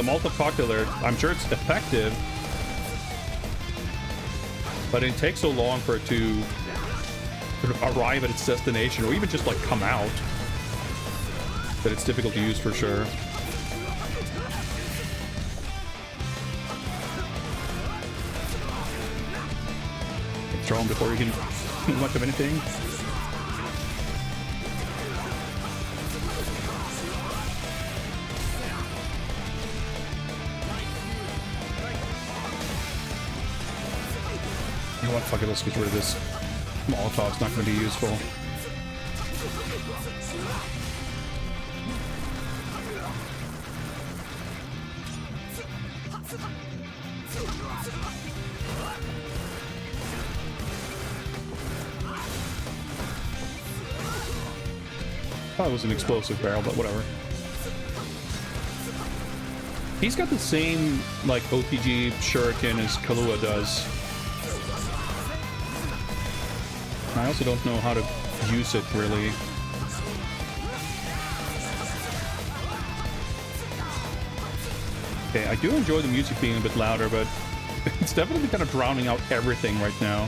Molotov cocktail there, I'm sure it's effective, but it takes so long for it to sort of arrive at its destination, or even just like come out, that it's difficult to use for sure. Throw them before you can do much of anything. You know what? Fuck it, let's get rid of this. Molotov's not going to be useful. Thought it was an explosive barrel, but whatever. He's got the same, like, OTG shuriken as Kahlua does. I also don't know how to use it, really. Okay, I do enjoy the music being a bit louder, but it's definitely kind of drowning out everything right now.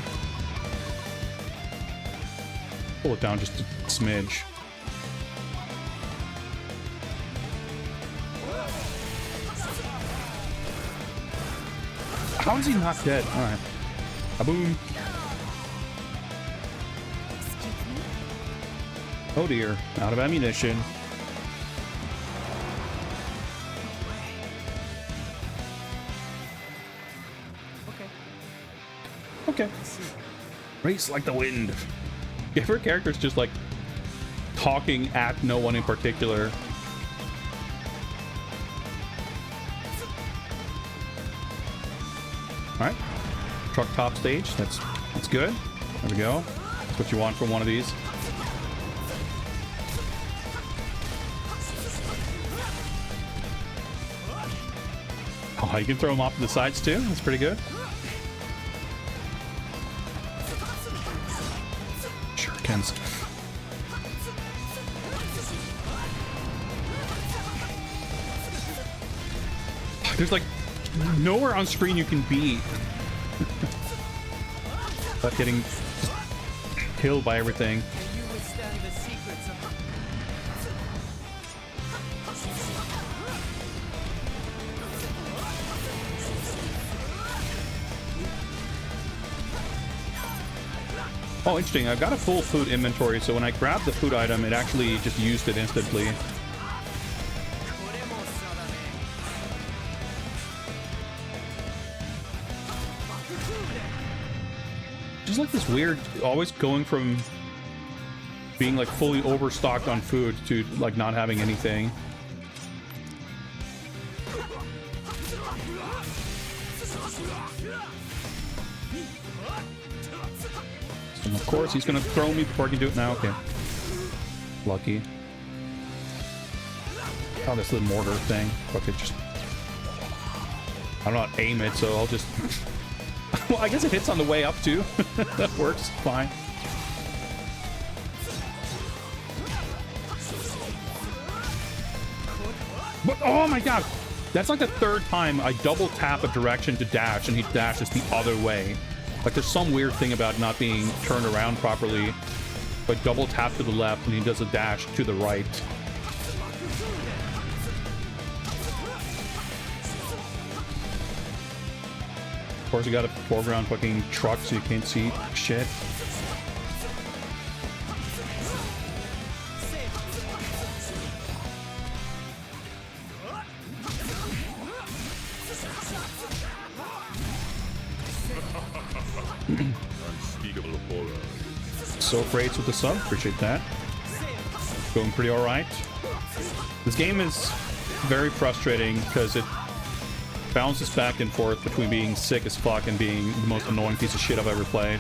Pull it down just a smidge. How is he not dead? Alright. Kaboom. Oh dear. Out of ammunition. Okay. Race like the wind. If her character's just like talking at no one in particular. Alright. Truck top stage. That's good. There we go. That's what you want from one of these. Oh, you can throw them off to the sides too. That's pretty good. Shurikens. There's like nowhere on screen you can be without getting killed by everything. Oh, interesting. I've got a full food inventory, so when I grabbed the food item, it actually just used it instantly. Just like this weird, always going from being like fully overstocked on food to like not having anything. And of course, he's gonna throw me before I can do it now. Okay. Lucky. Oh, this little mortar thing. Fuck it, just... I don't know how to aim it, so I'll just... Well, I guess it hits on the way up, too. That works fine. But, oh my god! That's like the third time I double tap a direction to dash, and he dashes the other way. Like, there's some weird thing about not being turned around properly. But double tap to the left, and he does a dash to the right. Of course, you got a foreground fucking truck, so you can't see shit. Unspeakable horror. So great with the sub, appreciate that. Going pretty alright. This game is very frustrating because it bounces back and forth between being sick as fuck and being the most annoying piece of shit I've ever played.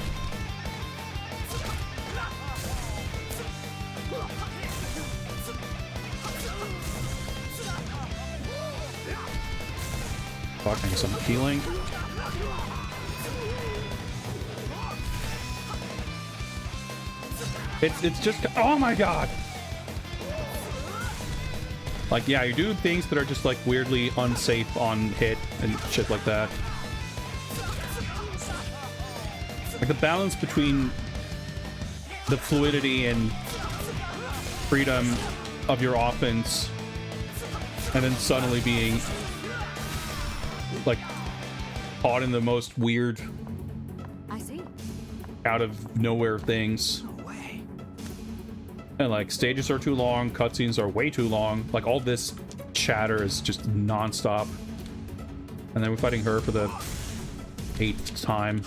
Fucking some healing. It's just, oh my god. Like, yeah, you do things that are just like weirdly unsafe on hit and shit like that. Like the balance between the fluidity and freedom of your offense and then suddenly being like caught in the most weird, I see. out of nowhere things. And like stages are too long, cutscenes are way too long. Like all this chatter is just non-stop. And then we're fighting her for the 8th time.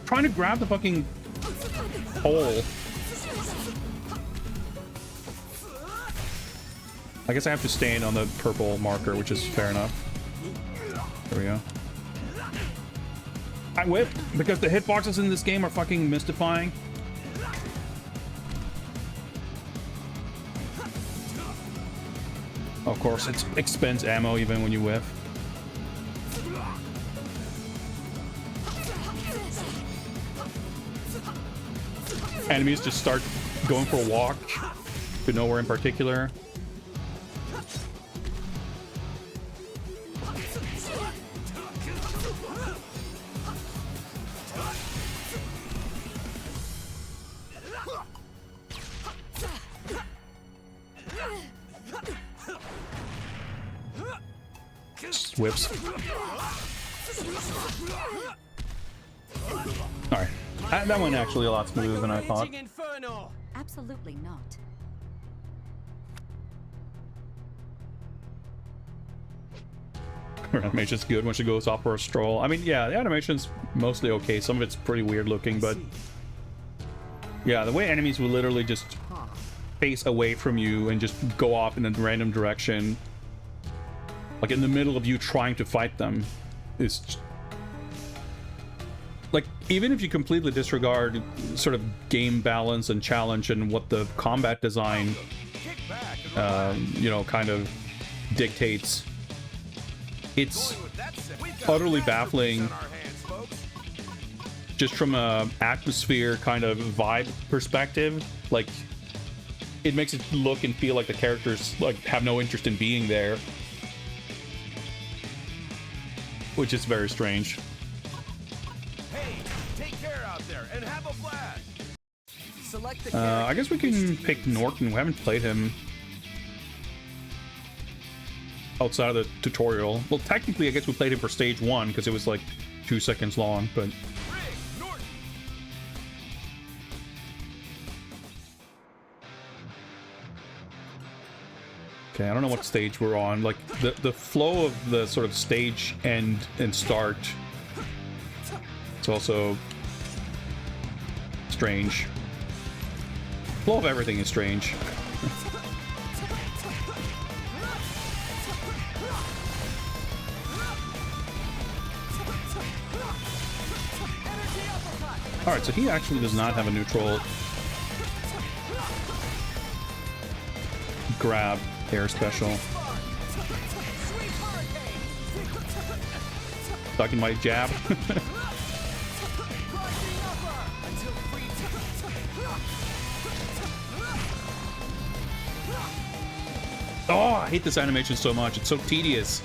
Trying to grab the fucking pole. I guess I have to stand on the purple marker, which is fair enough. There we go. I whip because the hitboxes in this game are fucking mystifying. Of course, it expends ammo even when you whiff. Enemies just start going for a walk to nowhere in particular. Just whips. Alright. That went actually a lot smoother than I thought. Absolutely not. Her animation's good when she goes off for a stroll. I mean, yeah, the animation's mostly okay. Some of it's pretty weird looking, but yeah, the way enemies will literally just face away from you and just go off in a random direction, like in the middle of you trying to fight them, is just, like, even if you completely disregard sort of game balance and challenge and what the combat design, you know, kind of dictates, it's utterly baffling just from a atmosphere kind of vibe perspective. Like, it makes it look and feel like the characters like have no interest in being there, which is very strange. Hey, take care out there and have a blast. Select the I guess we can pick Norton. We haven't played him outside of the tutorial. Well, technically, I guess we played him for stage 1 because it was like 2 seconds long, but okay, I don't know what stage we're on. Like the flow of the sort of stage end and start, it's also strange. Flow of everything is strange. Alright, so he actually does not have a neutral grab air special. Stuck in my jab. Oh, I hate this animation so much. It's so tedious.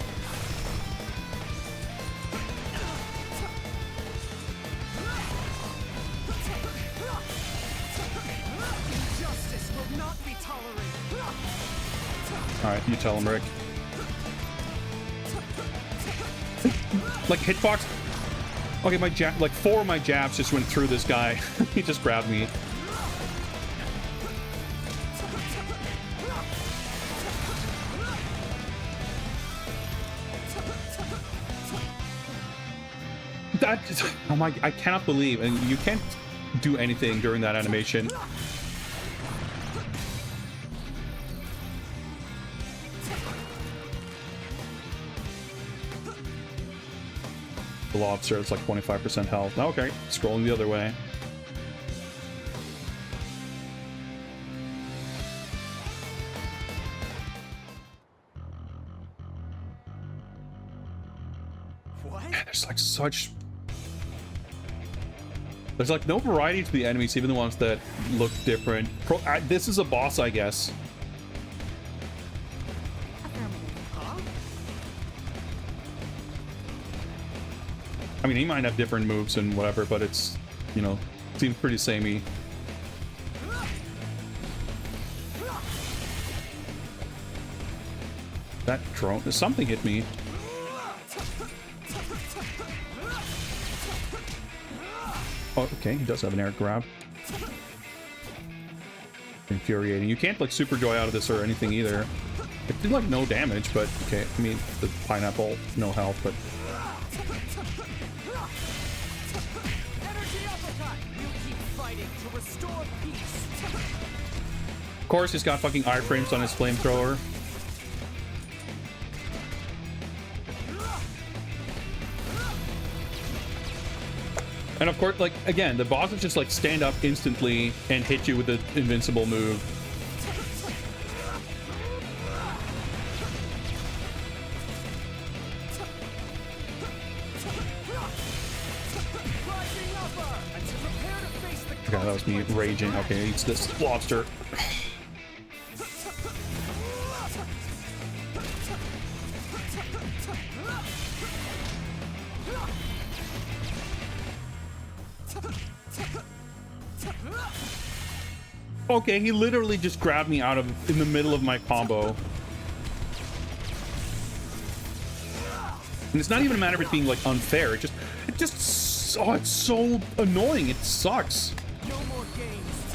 Alright, you tell him, Rick. Like, hitbox. Okay, my jab, like 4 of my jabs just went through this guy. He just grabbed me. That is, oh my, I cannot believe, and you can't do anything during that animation. The lobster, it's like 25% health. Okay, scrolling the other way. What? There's like such... There's like no variety to the enemies, even the ones that look different. This is a boss, I guess. Huh? I mean, he might have different moves and whatever, but it's, you know, seems pretty samey. That drone... Something hit me. Oh, okay, he does have an air grab. Infuriating. You can't, like, super joy out of this or anything either. It did, like, no damage, but... Okay, I mean, the pineapple, no health, but... Energy uppercut. You keep fighting to restore peace. Of course, he's got fucking iframes on his flamethrower. And of course, like, again, the bosses just, like, stand up instantly and hit you with the invincible move. Okay, that was me raging. Okay, it's this lobster. Okay, he literally just grabbed me out of in the middle of my combo. And it's not even a matter of it being like unfair. It just oh, it's so annoying. It sucks. No more games.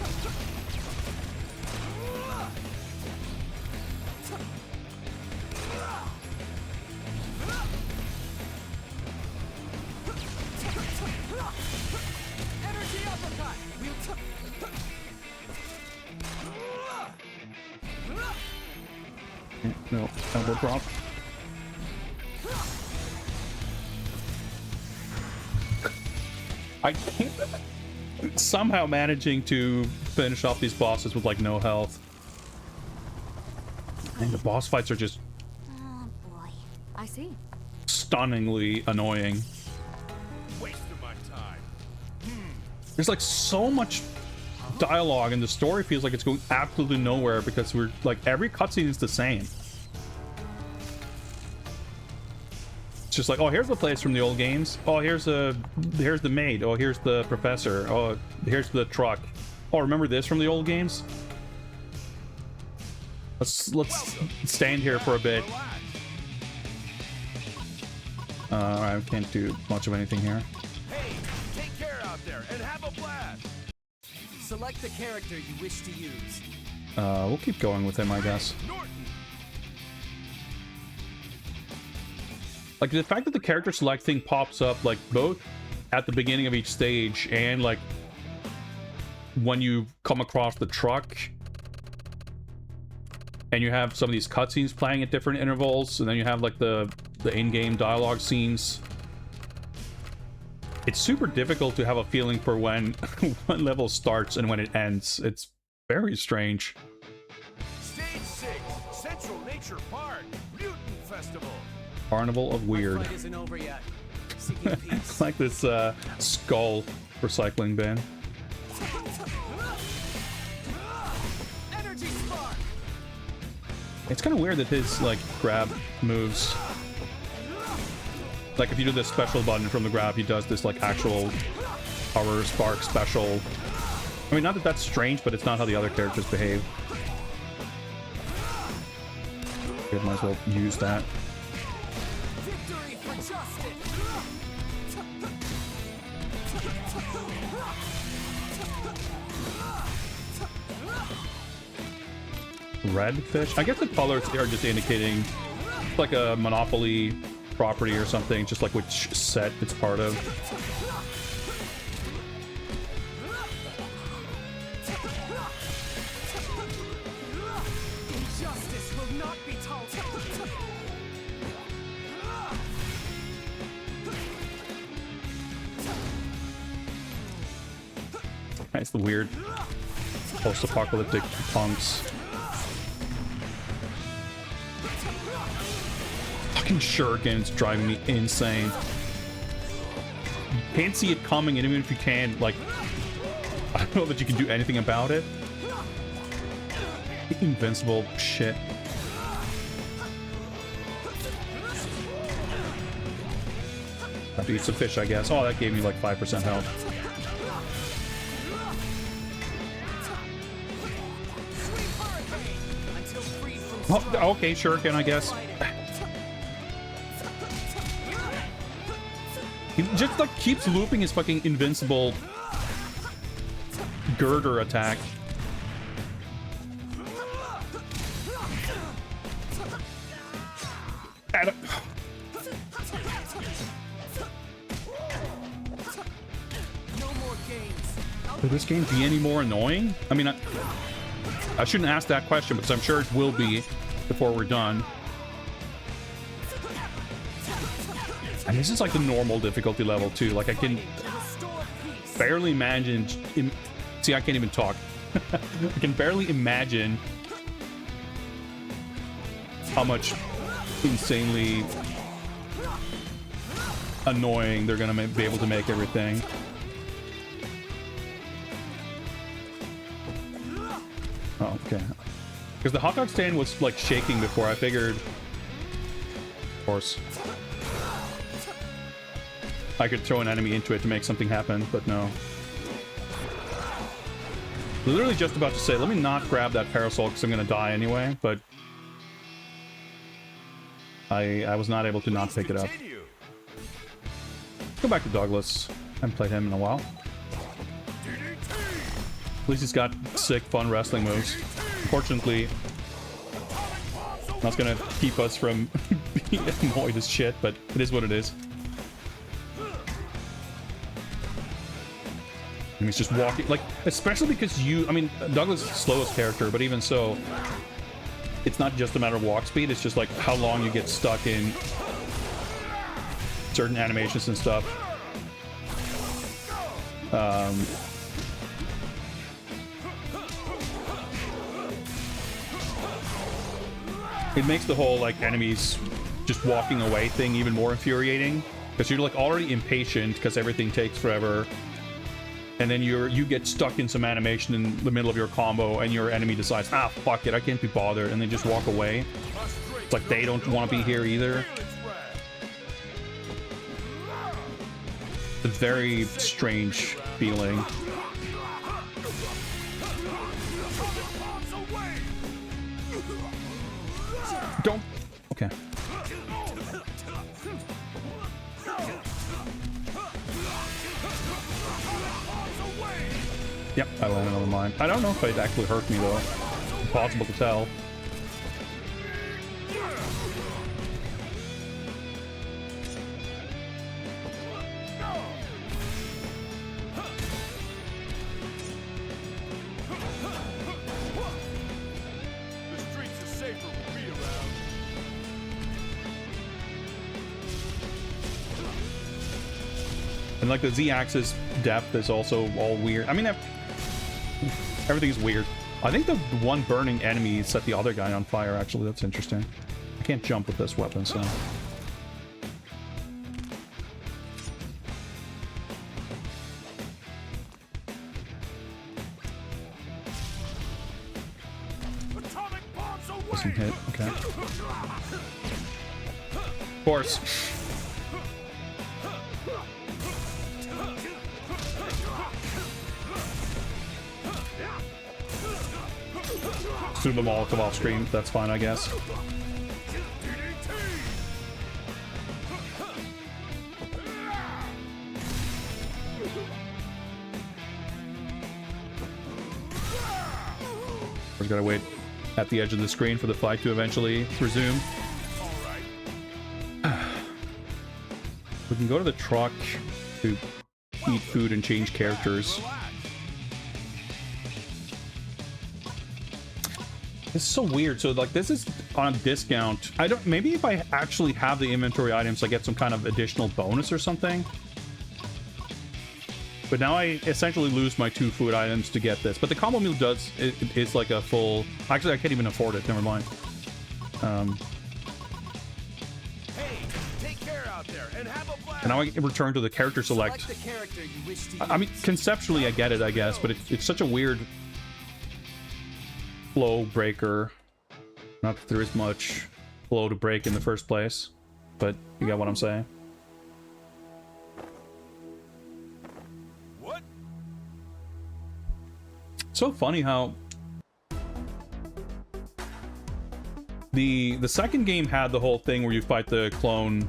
Energy uppercut. No, elbow drop. I can't somehow managing to finish off these bosses with like no health. And the boss fights are just Oh boy. I see. stunningly annoying. Waste of my time. There's like so much dialogue and the story feels like it's going absolutely nowhere because we're like every cutscene is the same. It's just like, oh, here's the place from the old games. Oh, here's the maid. Oh, here's the professor. Oh, here's the truck. Oh, remember this from the old games? Let's stand here for a bit. I can't do much of anything here. Hey, take care out there and have a blast. Select the character you wish to use. We'll keep going with him, I guess. Norton. Like, the fact that the character select thing pops up, like, both at the beginning of each stage and, like, when you come across the truck and you have some of these cutscenes playing at different intervals, and then you have, like, the in-game dialogue scenes. It's super difficult to have a feeling for when one level starts and when it ends. It's very strange. Stage 6, Central Nature Park, Mutant Festival. Carnival of Weird. My fight isn't over yet. Seeking peace. It's like this skull recycling bin. Energy spark. It's kind of weird that his like grab moves, like if you do this special button from the grab, he does this like actual power spark special. I mean, not that that's strange, but it's not how the other characters behave. Okay, might as well use that. Victory for justice. Red fish? I guess the colors are just indicating like a Monopoly property or something, just like which set it's part of. Injustice will not be tolerated. It's the weird post-apocalyptic punks. Fucking shurikens driving me insane. You can't see it coming, and even if you can, like, I don't know that you can do anything about it. Invincible shit. Have to eat some fish, I guess. Oh, that gave me like 5% health. Oh, okay, shuriken, I guess. He just like keeps looping his fucking invincible girder attack. Could this game be any more annoying? I mean, I shouldn't ask that question because I'm sure it will be before we're done. And this is like the normal difficulty level too. Like I can barely imagine. See, I can't even talk. I can barely imagine how much insanely annoying they're gonna be able to make everything. Oh, okay. Because the hot dog stand was like shaking before. I figured, of course, I could throw an enemy into it to make something happen, but no. Literally just about to say, let me not grab that parasol because I'm gonna die anyway, but I was not able to not pick it up. Go back to Douglas. I haven't played him in a while. At least he's got sick, fun wrestling moves. Unfortunately, that's gonna keep us from being annoyed as shit, but it is what it is. And he's just walking, like, especially because I mean, Douglas is the slowest character, but even so, it's not just a matter of walk speed, it's just like how long you get stuck in certain animations and stuff. It makes the whole like enemies just walking away thing even more infuriating because you're like already impatient because everything takes forever, and then you get stuck in some animation in the middle of your combo and your enemy decides, ah, fuck it, I can't be bothered, and they just walk away. It's like they don't want to be here either. It's a very strange feeling. Don't. Okay. Yep, I landed on the mine. I don't know if it actually hurt me though. Impossible to tell. And like the Z-axis depth is also all weird. I mean, everything is weird. I think the one burning enemy set the other guy on fire, actually. That's interesting. I can't jump with this weapon, so... Doesn't hit, okay. Of course. Assume them all come off screen. That's fine, I guess. We've got to wait at the edge of the screen for the fight to eventually resume. We can go to the truck to eat food and change characters. This is so weird. So like this is on a discount. I don't, maybe if I actually have the inventory items, I get some kind of additional bonus or something. But now I essentially lose my 2 food items to get this. But the combo meal does, it's like a full, actually I can't even afford it, never mind. Hey, take care out there and have a blast. And now I return to the character select. The character you wish to I mean, conceptually I get it, I guess, but it's such a weird flow breaker. Not that there is much flow to break in the first place, but you get what I'm saying. What? So funny how the second game had the whole thing where you fight the clone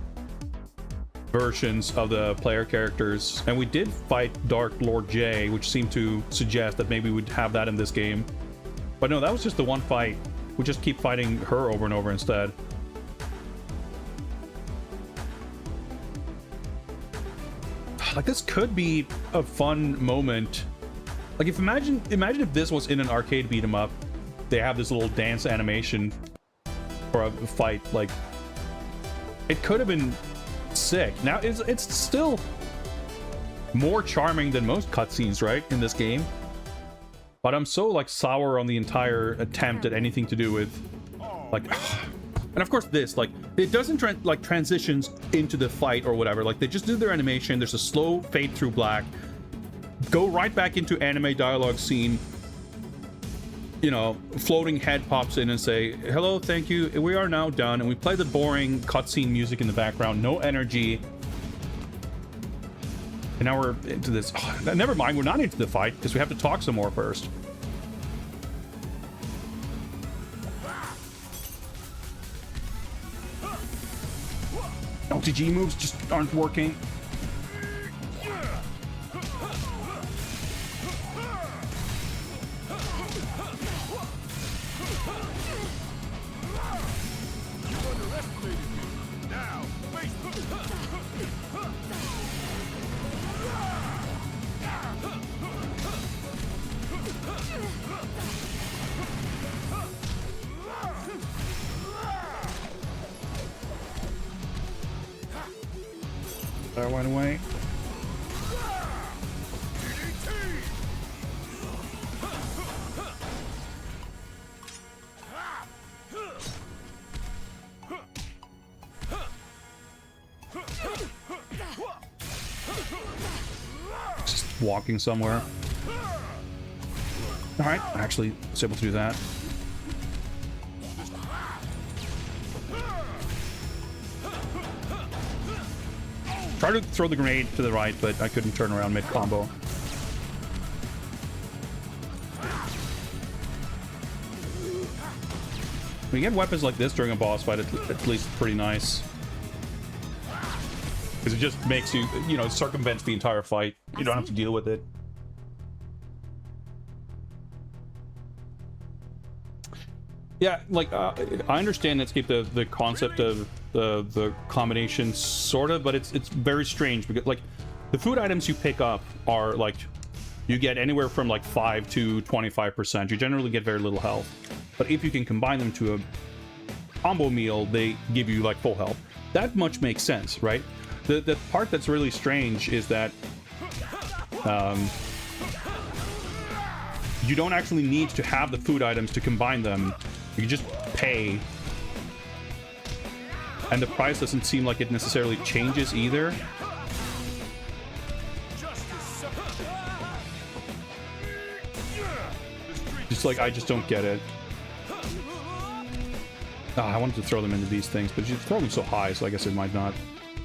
versions of the player characters, and we did fight Dark Lord J, which seemed to suggest that maybe we'd have that in this game. But no, that was just the one fight. We just keep fighting her over and over instead. Like, this could be a fun moment. Like, if imagine if this was in an arcade beat 'em up, they have this little dance animation for a fight. Like, it could have been sick. Now it's still more charming than most cutscenes, right, in this game. But I'm so like sour on the entire attempt at anything to do with like, and of course this, like, it doesn't transitions into the fight or whatever. Like, they just do their animation. There's a slow fade through black, go right back into anime dialogue scene. You know, floating head pops in and say, hello, thank you, we are now done. And we play the boring cutscene music in the background, no energy. And now we're into this. Oh, never mind, we're not into the fight because we have to talk some more first. LTG moves just aren't working. That went away. Just walking somewhere. All right, actually was able to do that. Try to throw the grenade to the right, but I couldn't turn around mid-combo. When you get weapons like this during a boss fight, at least pretty nice. Because it just makes you, you know, circumvents the entire fight. You don't have to deal with it. Yeah, like, I understand Netscape, the concept of the combination, sort of, but it's very strange because, like, the food items you pick up are, like, you get anywhere from, like, 5 to 25%. You generally get very little health. But if you can combine them to a combo meal, they give you, like, full health. That much makes sense, right? The part that's really strange is that you don't actually need to have the food items to combine them. You just pay, and the price doesn't seem like it necessarily changes either. Just like, I just don't get it. I wanted to throw them into these things, but you throw them so high, so I guess it might not.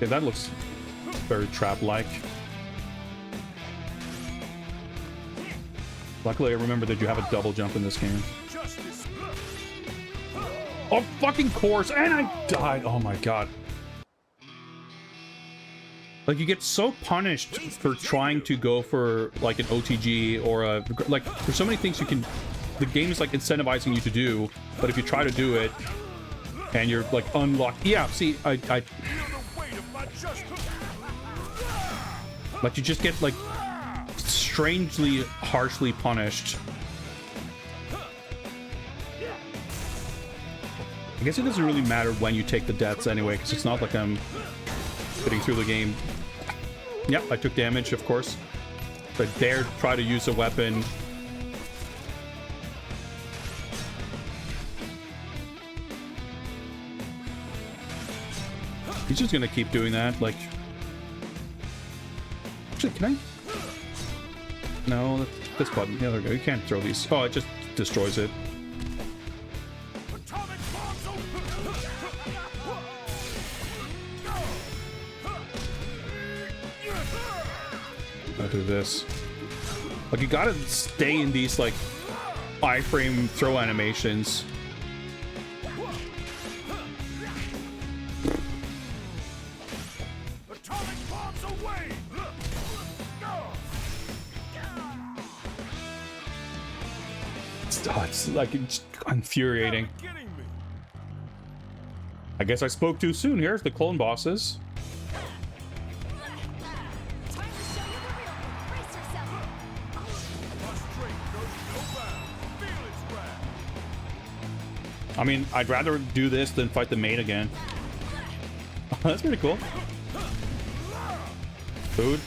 Yeah, that looks very trap-like. Luckily, I remember that you have a double jump in this game. Oh, fucking course, and I died. Oh my god. Like, you get so punished for trying to go for, like, an OTG or a... Like, there's so many things you can... The game is, like, incentivizing you to do, but if you try to do it, and you're, like, unlocked... Yeah, see, I But you just get like strangely harshly punished. I guess it doesn't really matter when you take the deaths anyway, because it's not like I'm getting through the game. Yep, I took damage, of course. I dared try to use a weapon. He's just gonna keep doing that, like... Actually, can I? No, this button. Yeah, there we go. You can't throw these. Oh, it just destroys it. I'll do this. Like, you gotta stay in these, like, iframe throw animations. It's like it's infuriating. I guess I spoke too soon. Here's the clone bosses. Time to show you the real me. Brace yourself. I mean, I'd rather do this than fight the main again. That's pretty cool. Food.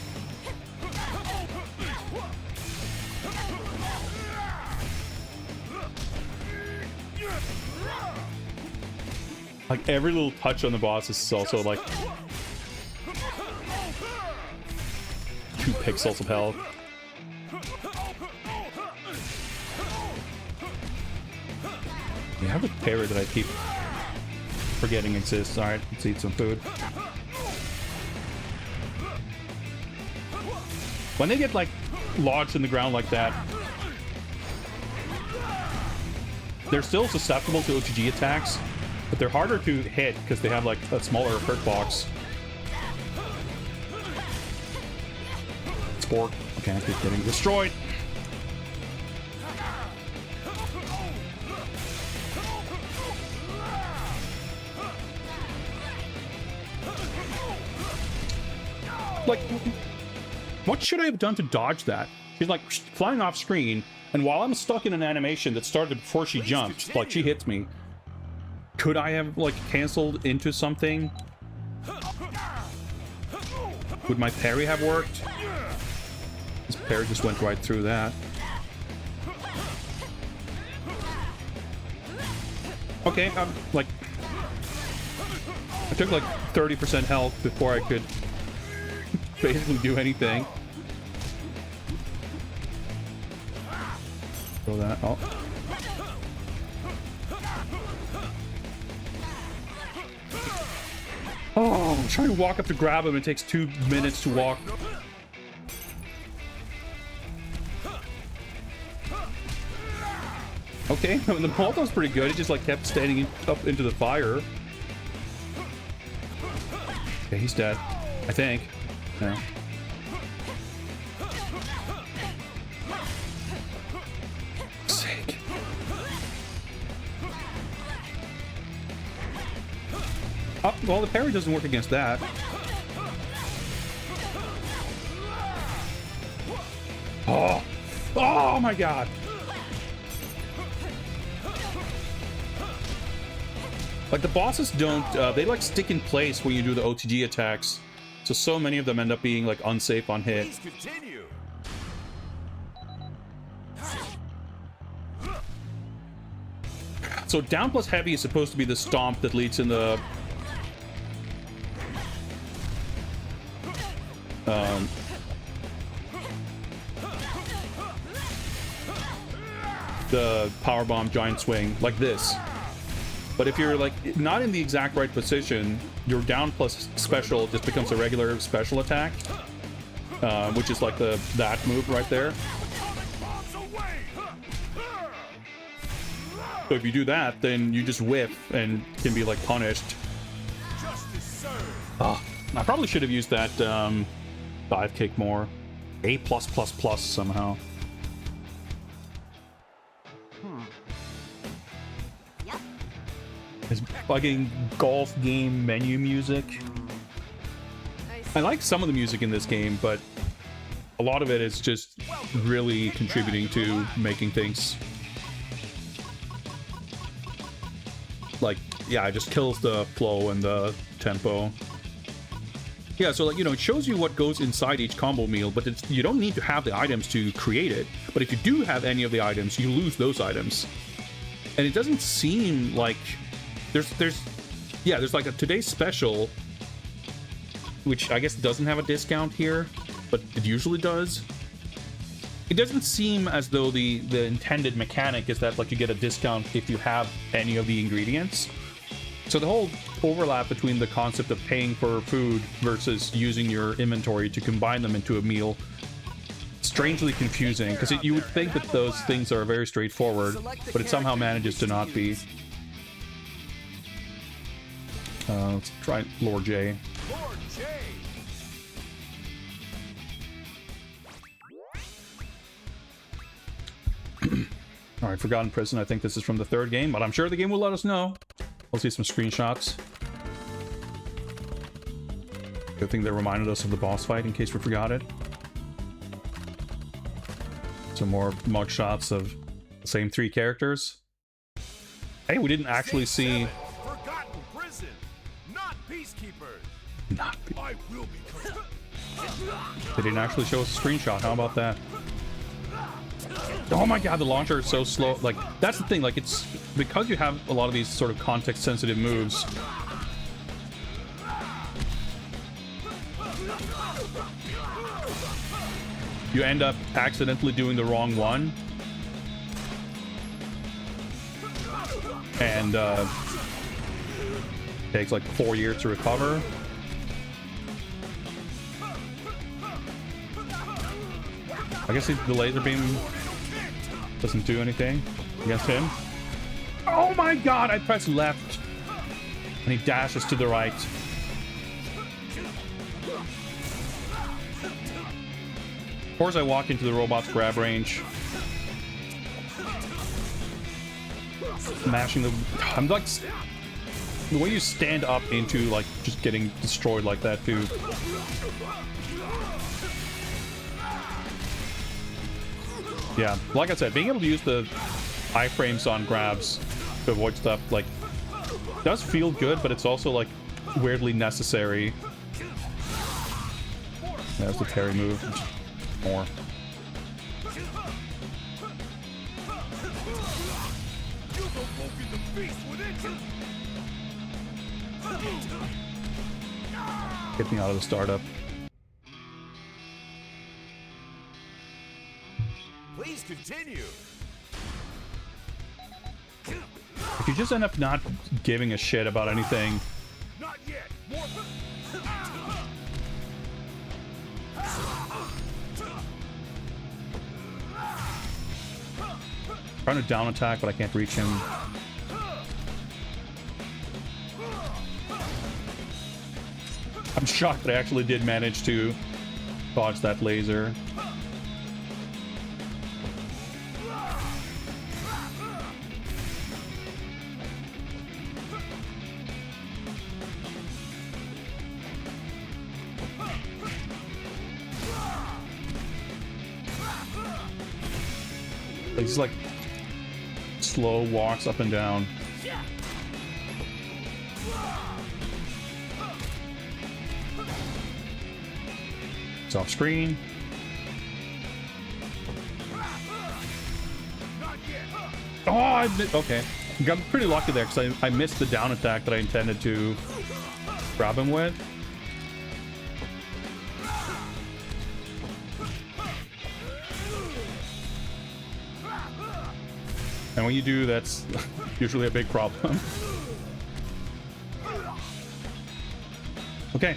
Like, every little touch on the boss is also like 2 pixels of health. We have a parrot that I keep forgetting exists. Alright, let's eat some food. When they get like lodged in the ground like that, they're still susceptible to OTG attacks, but they're harder to hit because they have like a smaller hurt box. Sport. Okay, I keep getting destroyed. Like, what should I have done to dodge that? She's like flying off screen, and while I'm stuck in an animation that started before she jumped, like she hits me, could I have like canceled into something? Would my parry have worked? This parry just went right through that. Okay, I'm like, I took like 30% health before I could basically do anything. Throw that. Oh. Oh, I'm trying to walk up to grab him. It takes 2 minutes to walk. Okay, the Molotov was pretty good. It just like kept standing up into the fire. Okay, he's dead. I think. No. Sake. Oh, well, the parry doesn't work against that. Oh! Oh my god! Like, the bosses don't, they like stick in place when you do the OTG attacks. So many of them end up being like unsafe on hit. Please continue. So down plus heavy is supposed to be the stomp that leads in the powerbomb giant swing like this. But if you're like not in the exact right position, your down plus special just becomes a regular special attack, which is like that move right there. So if you do that, then you just whiff and can be like punished. Oh, I probably should have used that dive kick more. A+++ somehow. It's fucking golf game menu music. I I like some of the music in this game, but a lot of it is just really contributing to making things like, yeah, it just kills the flow and the tempo. Yeah, so like, you know, it shows you what goes inside each combo meal, but you don't need to have the items to create it. But if you do have any of the items, you lose those items. And it doesn't seem like there's like a today's special, which I guess doesn't have a discount here, but it usually does. It doesn't seem as though the intended mechanic is that like you get a discount if you have any of the ingredients. So the whole overlap between the concept of paying for food versus using your inventory to combine them into a meal, strangely confusing, because you would think that those things are very straightforward, but it somehow manages to not be. Let's try Lord J. Lord J. Alright, Forgotten Prison. I think this is from the third game, but I'm sure the game will let us know. We'll see some screenshots. Good thing they reminded us of the boss fight in case we forgot it. Some more mug shots of the same three characters. Hey, we didn't actually see... Forgotten Prison, not peacekeepers. Not... I will become. They didn't actually show us a screenshot. How about that? Oh my god, the launcher is so slow. Like, that's the thing. Like, it's because you have a lot of these sort of context-sensitive moves. You end up accidentally doing the wrong one. And, takes like 4 years to recover. I guess the laser beam doesn't do anything against him. Oh my god, I pressed left. And he dashes to the right. Of course I walk into the robot's grab range. Mashing the... I'm like... The way you stand up into, like, just getting destroyed like that, too. Yeah, like I said, being able to use the iframes on grabs to avoid stuff, like, does feel good, but it's also, like, weirdly necessary. There's the parry move. More. Get me out of the startup. Please continue. If you just end up not giving a shit about anything, Not yet. More. trying to down attack, but I can't reach him. I'm shocked that I actually did manage to dodge that laser. He's like slow walks up and down. It's off screen. Oh, okay. Got pretty lucky there because I missed the down attack that I intended to grab him with. And when you do, that's usually a big problem. Okay.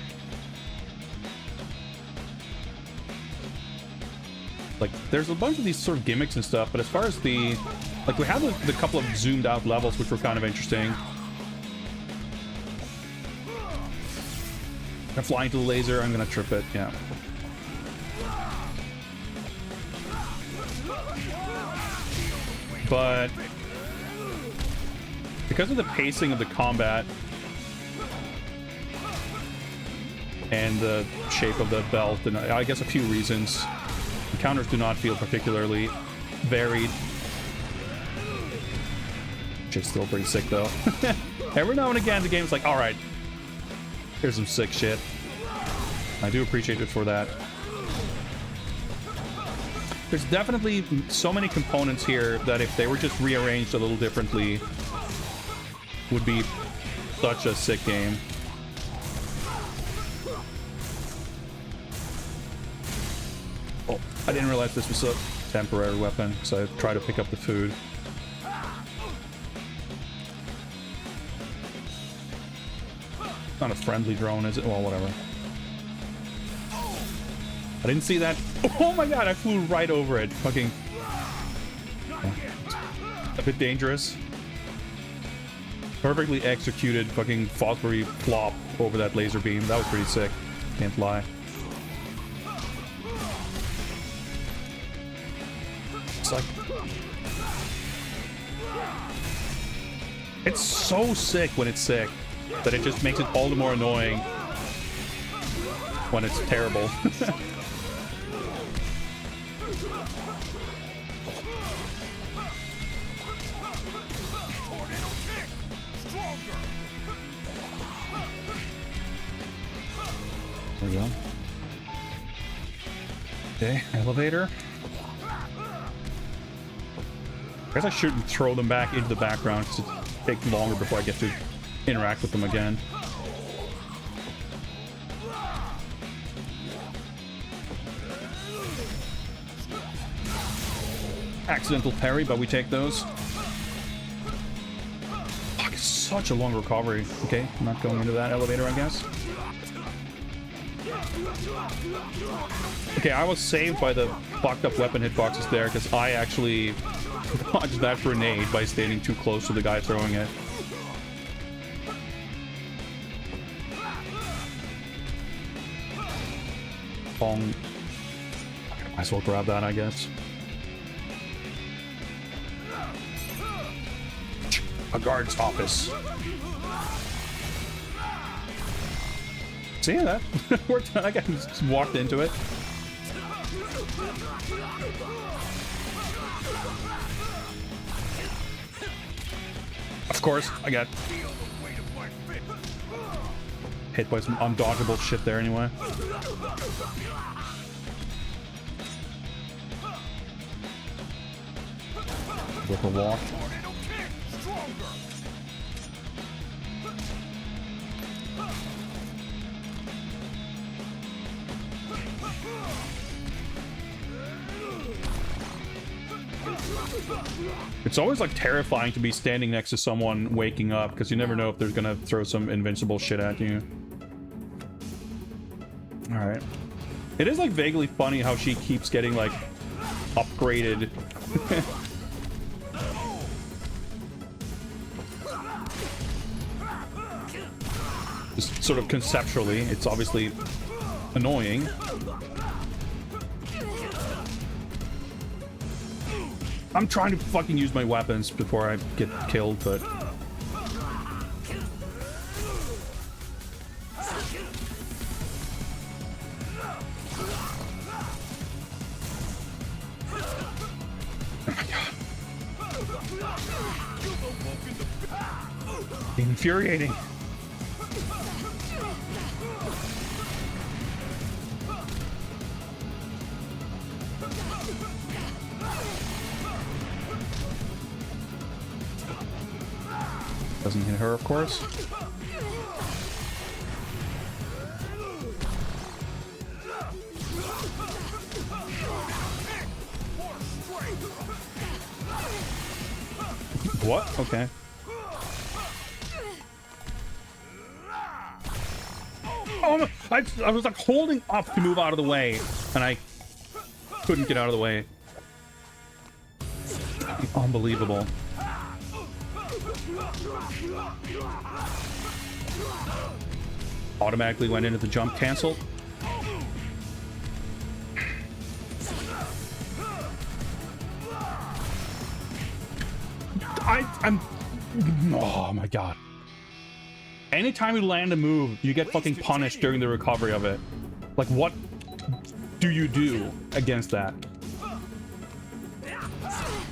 Like, there's a bunch of these sort of gimmicks and stuff, but as far as the... Like, we have the couple of zoomed out levels, which were kind of interesting. I'm flying to the laser, I'm gonna trip it, yeah. But because of the pacing of the combat, and the shape of the belt, and I guess a few reasons. Encounters do not feel particularly varied. Which is still pretty sick, though. Every now and again, the game's like, alright, here's some sick shit. I do appreciate it for that. There's definitely so many components here that if they were just rearranged a little differently, would be such a sick game. Oh, I didn't realize this was a temporary weapon, so I tried to pick up the food. Not a friendly drone, is it? Well, whatever. I didn't see that. Oh my god, I flew right over it. Fucking... a bit dangerous. Perfectly executed fucking phosphor-y flop over that laser beam. That was pretty sick. Can't lie. It's like... it's so sick when it's sick that it just makes it all the more annoying when it's terrible. There we go. Okay, elevator. I guess I shouldn't throw them back into the background because it takes longer before I get to interact with them again. Accidental parry, but we take those. Fuck, it's such a long recovery. Okay, I'm not going into that elevator, I guess. Okay, I was saved by the fucked up weapon hitboxes there because I actually dodged that grenade by standing too close to the guy throwing it. Might as well grab that, I guess. A guard's office. See that? Worked. I just walked into it. Of course, I got hit by some undodgeable shit there anyway. With a walk. It's always like terrifying to be standing next to someone waking up because you never know if they're gonna throw some invincible shit at you. Alright. It is like vaguely funny how she keeps getting like upgraded. Just sort of conceptually, it's obviously annoying. I'm trying to fucking use my weapons before I get killed, but... oh my god. Infuriating. Doesn't hit her, of course. What? Okay. Oh no! I was like holding up to move out of the way, and I couldn't get out of the way. Unbelievable. Automatically went into the jump cancel. I'm... oh my god. anytime you land a move, you get fucking punished during the recovery of it. Like, what do you do against that?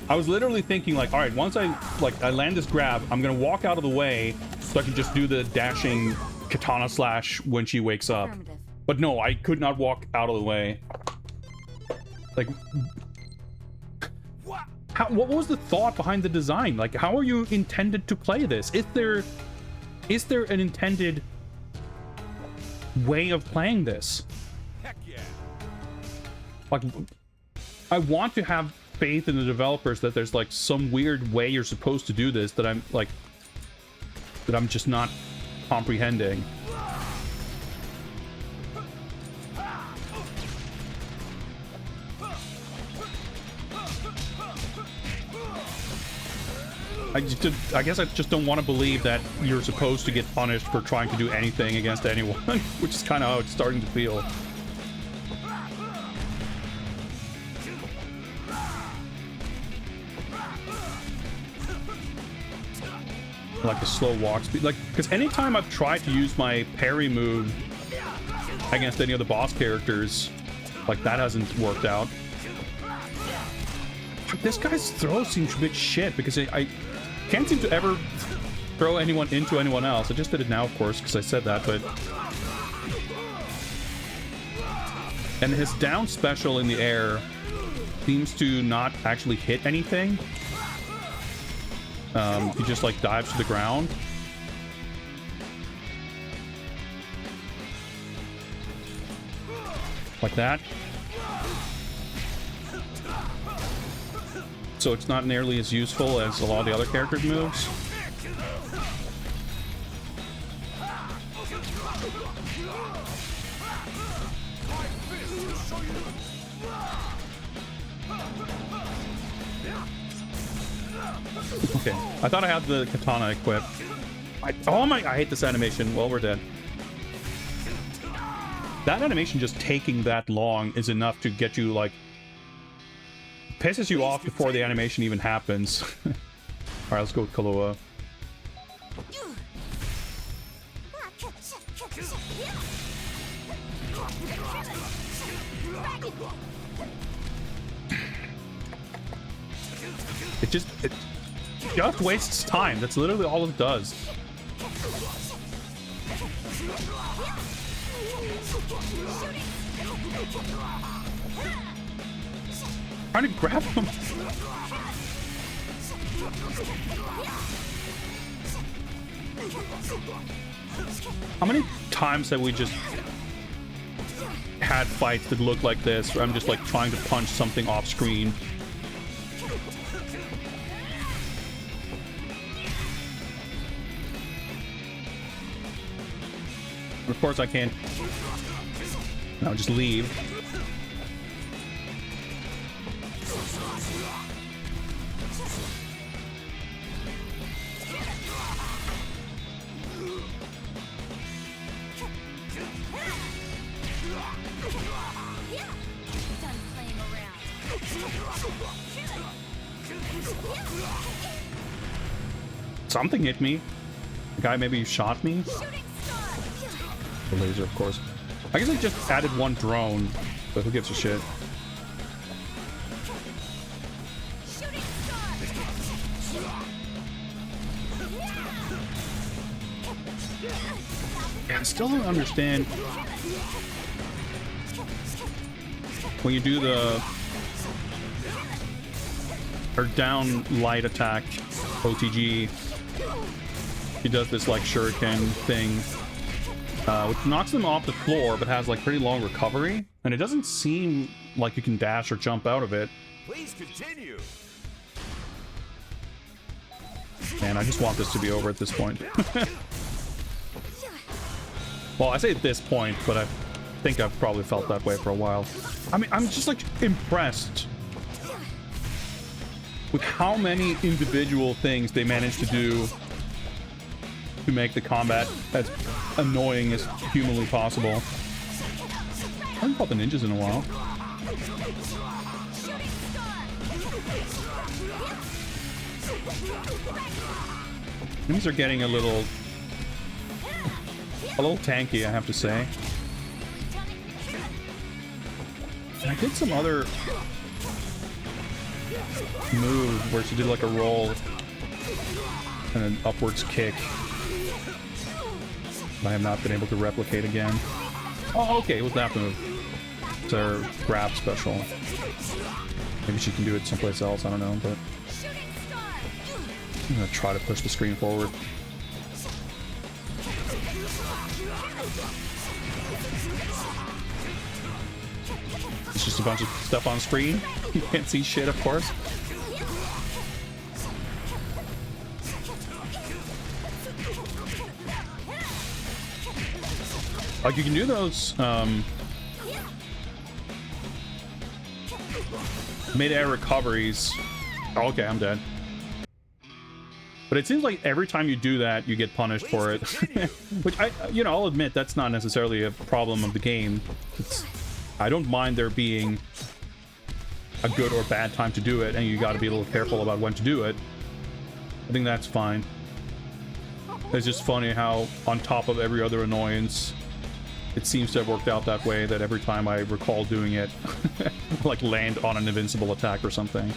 I was literally thinking, like, all right, once I land this grab, I'm gonna walk out of the way so I can just do the dashing katana slash when she wakes up. But no, I could not walk out of the way. Like, what was the thought behind the design? Like, how are you intended to play this? Is there an intended way of playing this? Heck yeah. Like, I want to have faith in the developers that there's like some weird way you're supposed to do this that I'm just not comprehending. I guess I just don't want to believe that you're supposed to get punished for trying to do anything against anyone, which is kind of how it's starting to feel. Like the slow walk speed, like, because anytime I've tried to use my parry move against any of the boss characters, like, that hasn't worked out. This guy's throw seems a bit shit because I can't seem to ever throw anyone into anyone else. I just did it now, of course, because I said that, but... And his down special in the air seems to not actually hit anything. He just, like, dives to the ground. Like that. So it's not nearly as useful as a lot of the other characters' moves. Okay, I thought I had the katana equipped. I hate this animation. Well, we're dead. That animation just taking that long is enough to get you, like, pisses you off before the animation even happens. Alright, let's go with Kahlua. It just wastes time. That's literally all it does. Trying to grab him. How many times have we just had fights that look like this, where I'm just, like, trying to punch something off screen? Of course I can't. No, just leave. Something hit me. The guy maybe shot me. The laser, of course. I guess I just added one drone, but who gives a shit? Yeah, I still don't understand when you do the down light attack OTG. He does this, like, shuriken thing, which knocks them off the floor, but has, like, pretty long recovery. And it doesn't seem like you can dash or jump out of it. Please continue. Man, I just want this to be over at this point. Well, I say at this point, but I think I've probably felt that way for a while. I mean, I'm just, like, impressed with how many individual things they managed to do to make the combat as annoying as humanly possible. I haven't fought the ninjas in a while. Things are getting a little A little tanky, I have to say. And I did some other move where she did like a roll and an upwards kick. I have not been able to replicate again. Oh, okay, it was that move. It's her grab special. Maybe she can do it someplace else, I don't know, but I'm gonna try to push the screen forward. It's just a bunch of stuff on screen. You can't see shit, of course. Like, you can do those, mid-air recoveries. Oh, okay, I'm dead. But it seems like every time you do that, you get punished for it. Which, I'll admit, that's not necessarily a problem of the game. I don't mind there being a good or bad time to do it, and you gotta be a little careful about when to do it. I think that's fine. It's just funny how, on top of every other annoyance, it seems to have worked out that way, that every time I recall doing it, like land on an invincible attack or something.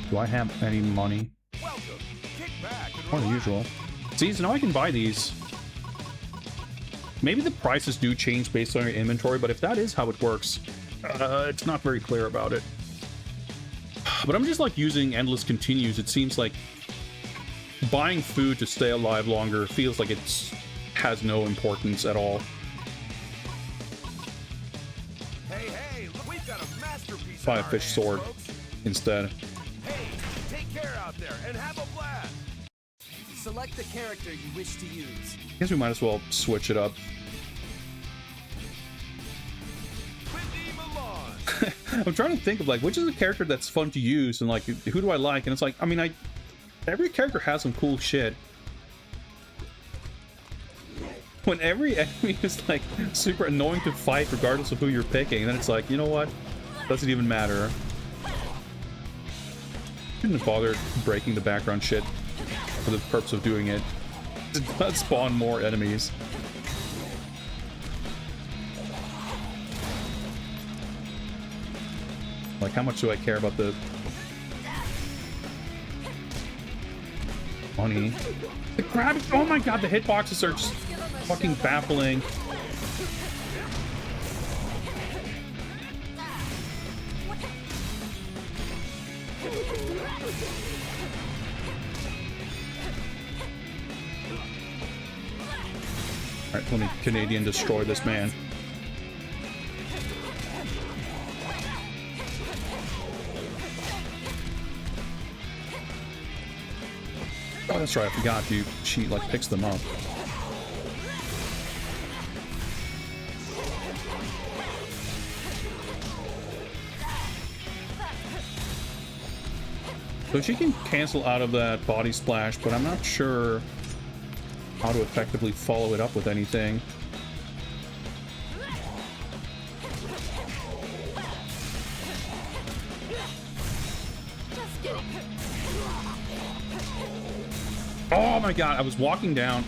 Do I have any money? More than usual. See, so now I can buy these. Maybe the prices do change based on your inventory, but if that is how it works, it's not very clear about it. But I'm just like using endless continues. It seems like buying food to stay alive longer feels like it's has no importance at all. Hey, look, we've got a masterpiece. Buy a fish sword instead. Hey, take care out there and have a blast. Select the character you wish to use. I guess we might as well switch it up. I'm trying to think of like which is a character that's fun to use and like who do I like, and it's like, I mean, every character has some cool shit. When every enemy is like super annoying to fight regardless of who you're picking, then it's like, you know what? Doesn't even matter. Shouldn't have bothered breaking the background shit for the purpose of doing it. It does spawn more enemies. Like, how much do I care about the money? The crab, oh my god, the hitboxes are just fucking baffling. Alright, let me Canadian destroy this man. Oh, that's right, I forgot she like picks them up. So she can cancel out of that body splash, but I'm not sure how to effectively follow it up with anything. Oh my god, I was walking down.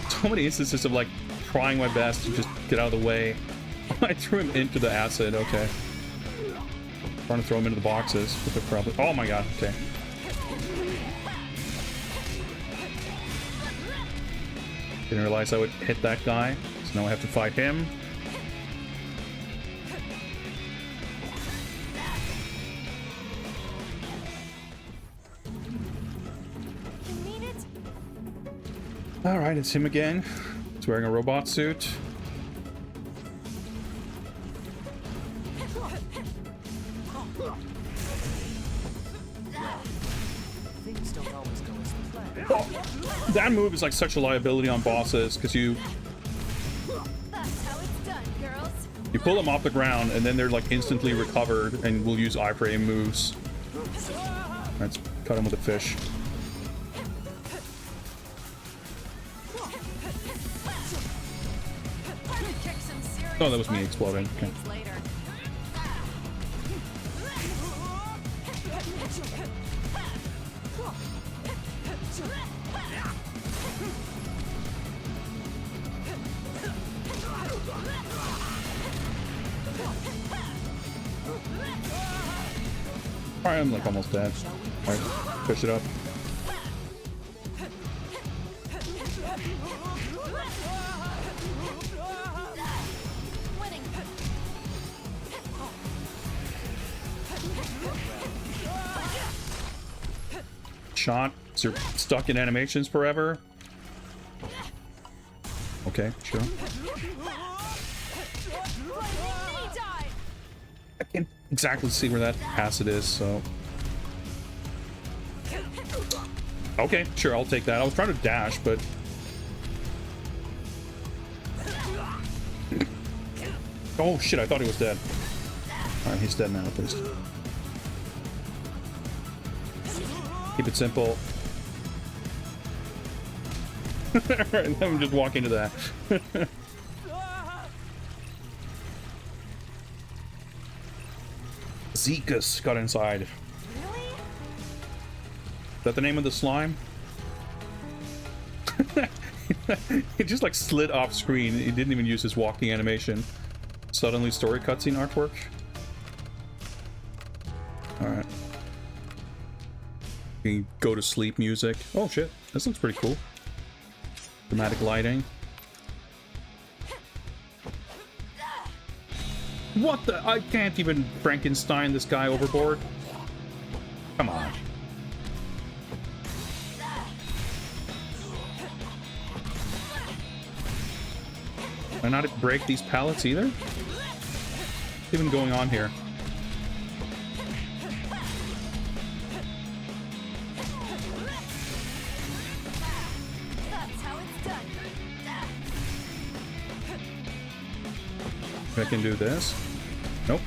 So many instances of like trying my best to just get out of the way. I threw him into the acid, okay. Trying to throw him into the boxes, but they're probably... Oh my god, okay. Didn't realize I would hit that guy, so now I have to fight him. Alright, it's him again. He's wearing a robot suit. Oh, that move is like such a liability on bosses because you pull them off the ground and then they're like instantly recovered and will use iframe moves. Let's cut him with a fish. Oh, that was me exploding. Okay. Alright, I'm like almost dead. Alright, push it up. Winning. Shot. So you're stuck in animations forever. Okay, sure. I can't exactly see where that acid is, so. Okay, sure, I'll take that. I was trying to dash, but. Oh shit, I thought he was dead. Alright, he's dead now at least. Keep it simple. Alright, I'm just walking to that. Zekas got inside. Is that the name of the slime? It just like slid off screen. He didn't even use his walking animation. Suddenly story cutscene artwork. Alright. Go to sleep music. Oh shit, this looks pretty cool. Dramatic lighting. What the? I can't even Frankenstein this guy overboard. Come on. Can I not break these pallets either? What's even going on here? That's how it's done. I can do this. Nope.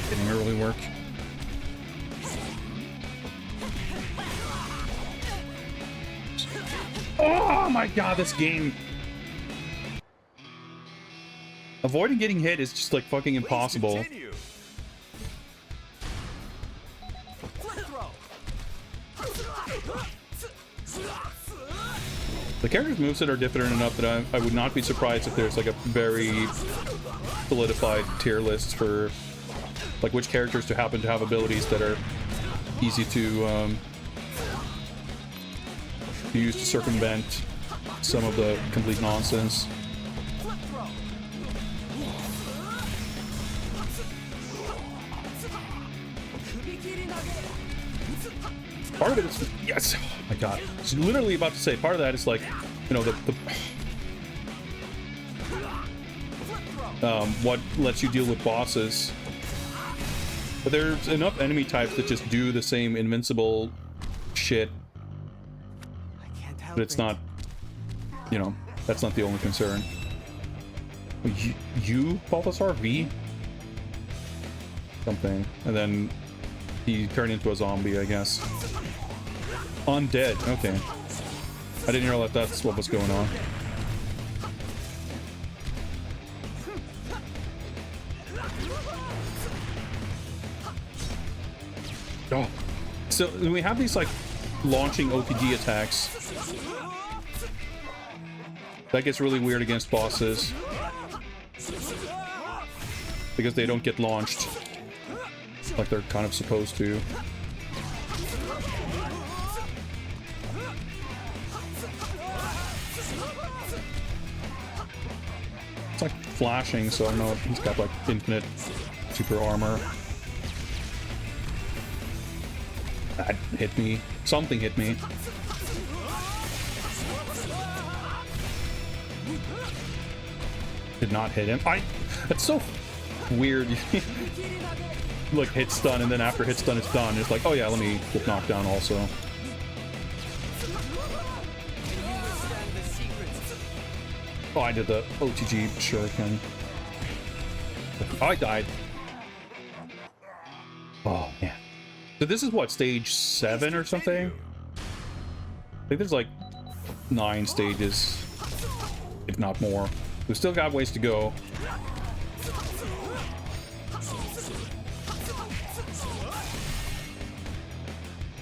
Didn't really work. Oh my god, this game. Avoiding getting hit is just like fucking impossible. Continue. The characters' moveset are different enough that I would not be surprised if there's like a very solidified tier list for like which characters to happen to have abilities that are easy to use to circumvent some of the complete nonsense. Part of it is, yes, oh my god. I was literally about to say, part of that is like, you know, what lets you deal with bosses. But there's enough enemy types that just do the same invincible shit. But it's not, you know, that's not the only concern. You Balthasar V? Something. And then he turned into a zombie, I guess. Undead, okay. I didn't realize that's what was going on. Oh. So we have these like launching OPG attacks. That gets really weird against bosses. Because they don't get launched like they're kind of supposed to. It's like flashing, so I know he's got like infinite super armor. That hit me. Something hit me. Did not hit him. That's so weird. Like hit stun, and then after hit stun it's done. It's like, oh yeah, let me get knocked down also. Oh, I did the OTG shuriken. Oh, I died. Oh man. So this is what, stage 7 or something? I think there's like 9 stages, if not more. We've still got ways to go.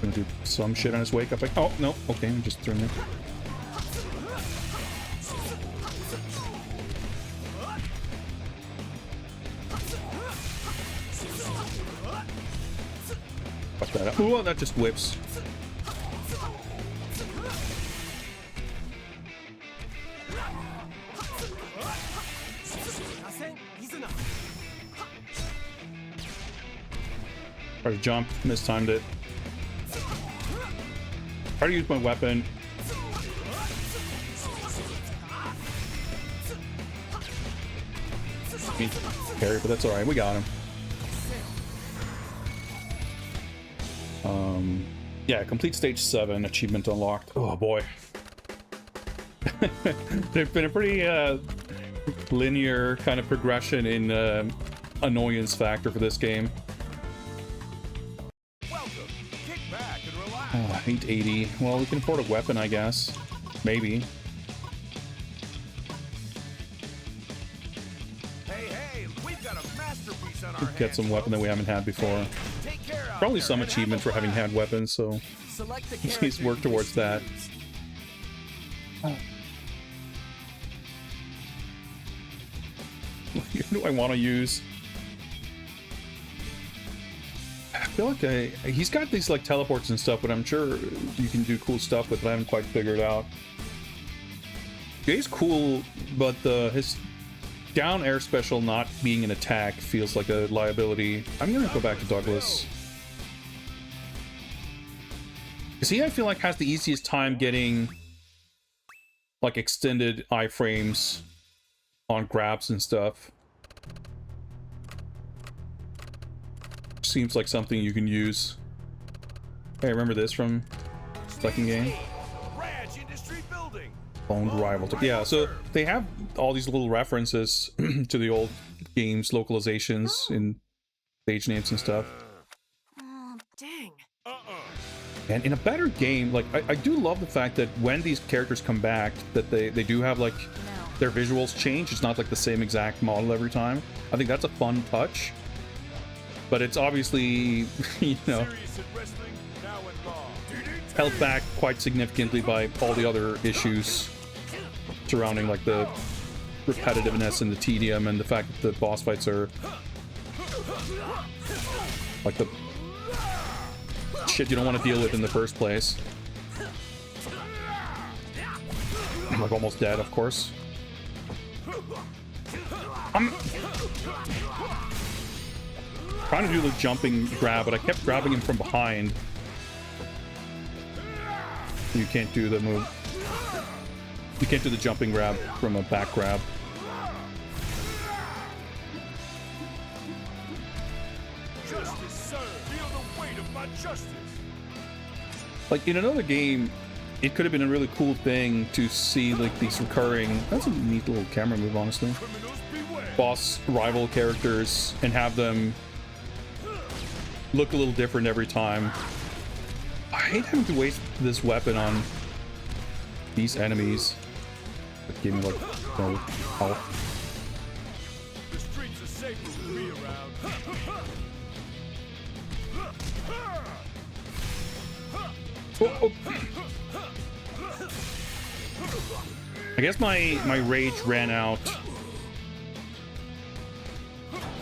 Gonna do some shit on his wake up. Like, oh no, okay, I'm just throwing it. that. Ooh, that just whips. Tried to jump, mistimed it. Try to use my weapon. Parry, but that's alright, we got him. Yeah, complete stage 7, achievement unlocked. Oh boy. There's been a pretty linear kind of progression in annoyance factor for this game. Welcome. Kick back and relax. 880. Well, we can afford a weapon, I guess. Maybe. Hey, we've got a masterpiece on our hands. Get some weapon that we haven't had before. Take care out Probably there some and have achievement a for having blast. had weapons, so Select the please character work you towards wish that. to use. Who do I want to use? I feel like he's got these like teleports and stuff, but I'm sure you can do cool stuff with it. I haven't quite figured out. He's cool, but his down air special not being an attack feels like a liability. I'm gonna go back to Douglas. Because he, I feel like, has the easiest time getting like extended iframes on grabs and stuff. Seems like something you can use. Hey, remember this from second game? Ranch Industry Building. Cloned rival. Yeah, so they have all these little references to the old games, localizations in stage names and stuff. Oh, dang. And in a better game, like I do love the fact that when these characters come back, that they do have like their visuals change. It's not like the same exact model every time. I think that's a fun touch. But it's obviously, you know, Serious in wrestling, now involved. held back quite significantly by all the other issues surrounding like the repetitiveness and the tedium and the fact that the boss fights are like the shit you don't want to deal with in the first place. I'm like almost dead, of course. I'm trying to do the jumping grab, but I kept grabbing him from behind. You can't do the move. You can't do the jumping grab from a back grab. Justice, sir. Feel the weight of my justice. Like in another game, it could have been a really cool thing to see like these recurring. That's a neat little camera move, honestly. Criminals beware. Boss rival characters and have them look a little different every time. I hate having to waste this weapon on these enemies. That gave me like no health. The streets are safer with me around. Oh, oh. I guess my rage ran out,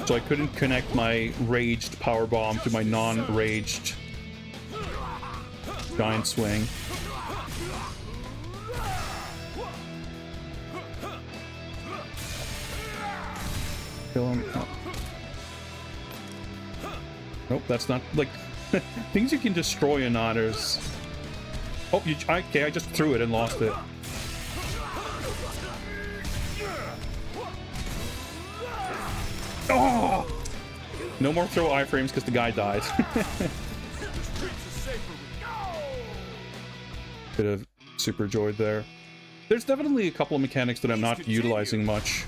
so I couldn't connect my raged power bomb to my non-raged giant swing. Kill him. Oh. Nope, that's not like things you can destroy and not as. Oh, okay, I just threw it and lost it. Oh! No more throw iframes because the guy died. Bit of super joyed there. There's definitely a couple of mechanics that I'm not utilizing much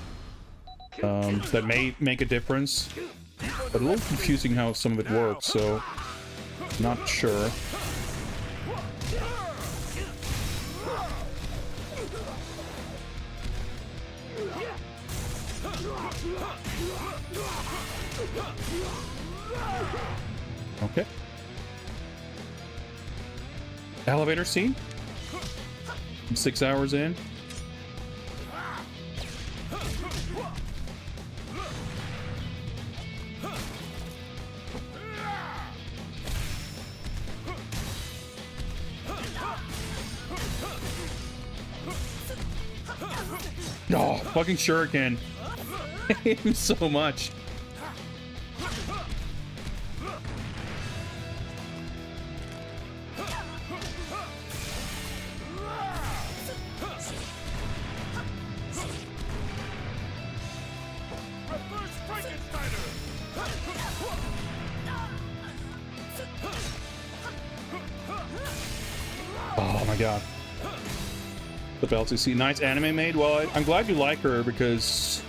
that may make a difference, but a little confusing how some of it works, so not sure. Okay. Elevator scene. I'm 6 hours in. Oh, fucking shuriken. I hate him so much. Reverse Frankensteiner! Oh my god. The belts you see. Nice anime made. Well, I'm glad you like her because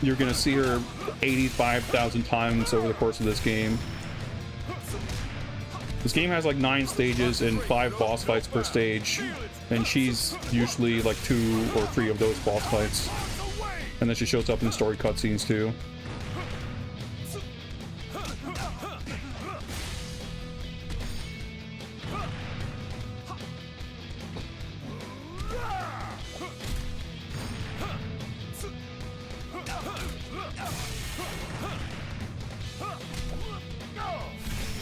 you're gonna see her 85,000 times over the course of this game. This game has like 9 stages and 5 boss fights per stage, and she's usually like 2 or 3 of those boss fights. And then she shows up in the story cutscenes too.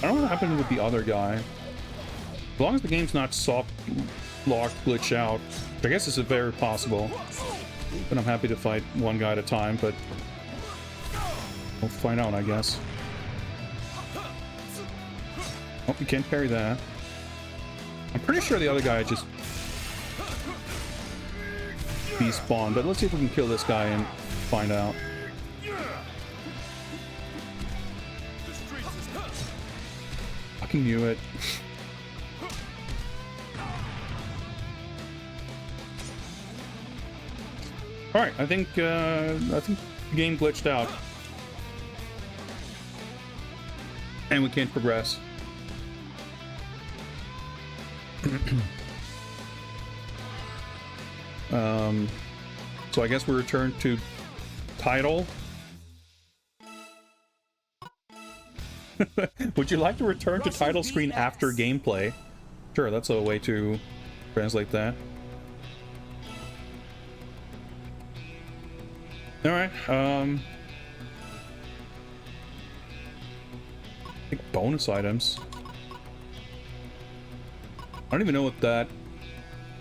I don't know what happened with the other guy. As long as the game's not soft locked, glitch out, I guess it's very possible. But I'm happy to fight one guy at a time, but we'll find out, I guess. Oh, you can't parry that. I'm pretty sure the other guy just despawned, but let's see if we can kill this guy and find out. Fucking knew it. All right, I think the game glitched out, and we can't progress. So I guess we return to title. Would you like to return to title screen after gameplay? Sure, that's a way to translate that. All right. I think bonus items. I don't even know what that.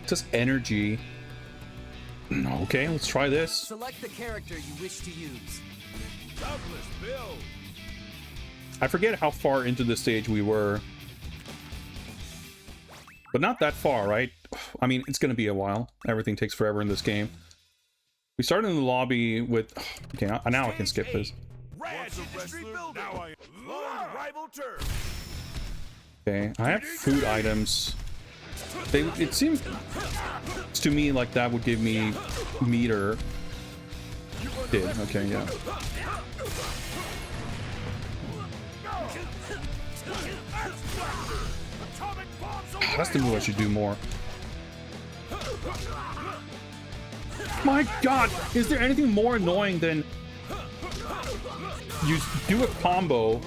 It says energy. Okay, let's try this. Select the character you wish to use. Douglas, Bill! I forget how far into the stage we were. But not that far, right? I mean, it's gonna be a while. Everything takes forever in this game. We started in the lobby with... Okay, now I can skip this. Rad Industry Building! Now I am rival turf! Okay, I have food items. It seems to me like that would give me meter. Did, okay, yeah. That's the move I should do more. My god, is there anything more annoying than you do a combo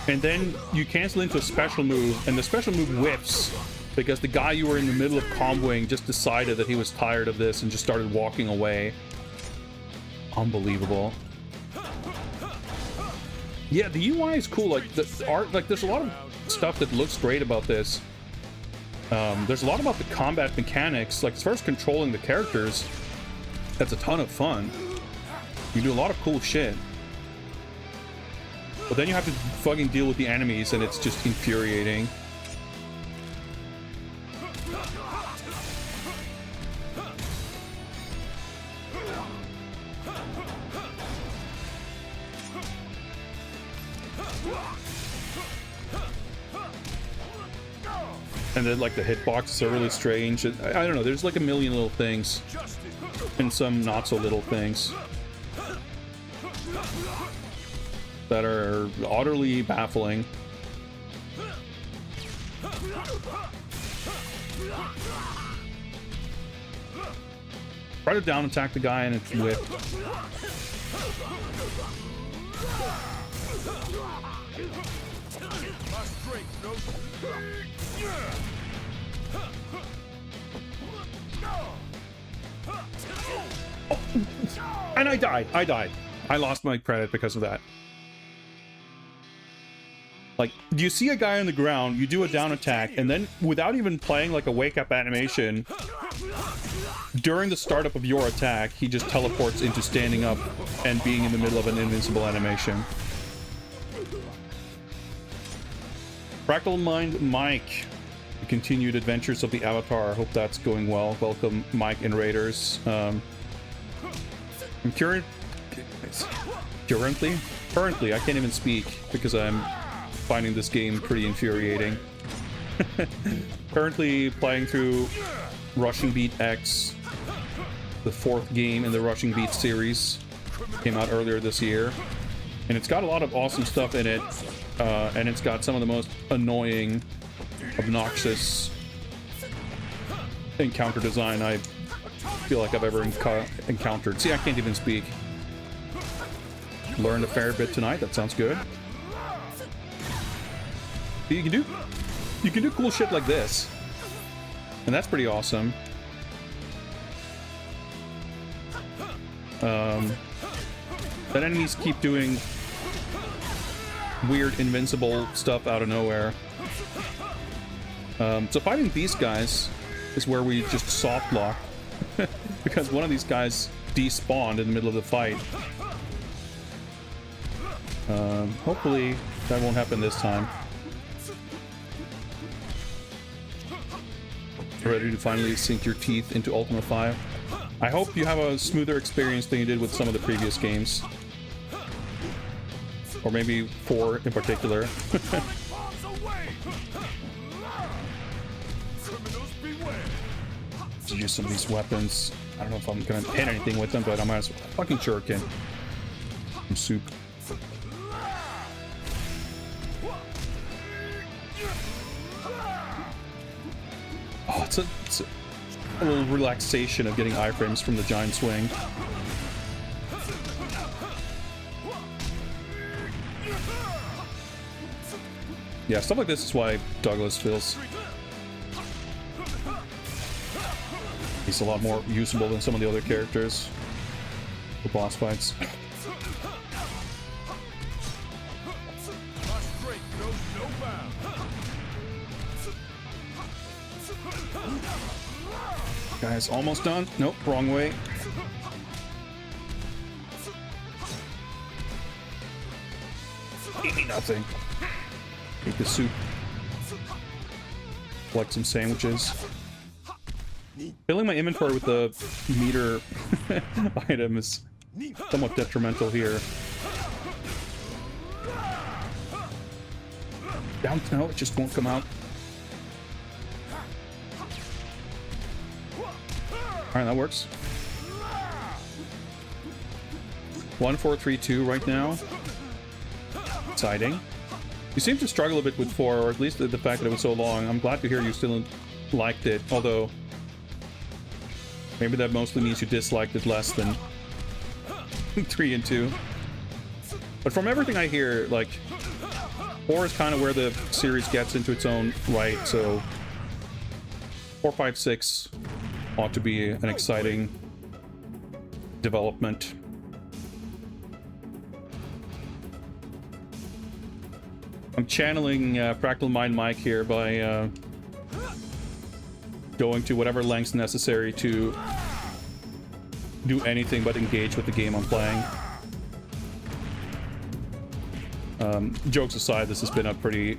and then you cancel into a special move and the special move whiffs because the guy you were in the middle of comboing just decided that he was tired of this and just started walking away. Unbelievable. Yeah, the UI is cool. Like the art, like there's a lot of stuff that looks great about this. There's a lot about the combat mechanics. Like as far as controlling the characters, that's a ton of fun. You do a lot of cool shit. But then you have to fucking deal with the enemies and it's just infuriating. And then like the hitboxes are really strange. I don't know, there's like a million little things. And some not so little things. That are utterly baffling. Try to down attack the guy and it's whip. And I died. I lost my credit because of that. Like, you see a guy on the ground, you do a down attack, and then without even playing like a wake-up animation, during the startup of your attack, he just teleports into standing up and being in the middle of an invincible animation. Fractal Mind Mike, the continued adventures of the Avatar. Hope that's going well. Welcome, Mike and Raiders. I'm currently, I can't even speak because I'm finding this game pretty infuriating. Currently playing through Rushing Beat X, the 4th game in the Rushing Beat series. Came out earlier this year, and it's got a lot of awesome stuff in it, and it's got some of the most annoying, obnoxious encounter design I feel like I've ever encountered. See, I can't even speak. Learned a fair bit tonight. That sounds good. You can do cool shit like this, and that's pretty awesome. But enemies keep doing weird invincible stuff out of nowhere. So fighting these guys is where we just soft lock because one of these guys despawned in the middle of the fight. Hopefully that won't happen this time. Ready to finally sink your teeth into Ultima 5? I hope you have a smoother experience than you did with some of the previous games. Or maybe 4 in particular. To use some of these weapons. I don't know if I'm gonna hit anything with them, but I might as well. Fucking shuriken. Some soup. Oh, it's a little relaxation of getting iframes from the giant swing. Yeah, stuff like this is why Douglas feels he's a lot more usable than some of the other characters for boss fights. Guys, almost done. Nope, wrong way. Eat nothing. Eat the soup. Collect some sandwiches. Filling my inventory with the meter item is somewhat detrimental here. Down, no, it just won't come out. Alright, that works. 1, 4, 3, 2 right now. Exciting. You seem to struggle a bit with 4, or at least the fact that it was so long. I'm glad to hear you still liked it, although maybe that mostly means you disliked it less than 3 and 2. But from everything I hear, like, 4 is kind of where the series gets into its own right, so 4, 5, 6 ought to be an exciting development. I'm channeling Fractal Mind Mike here by going to whatever lengths necessary to do anything but engage with the game I'm playing. Jokes aside, this has been a pretty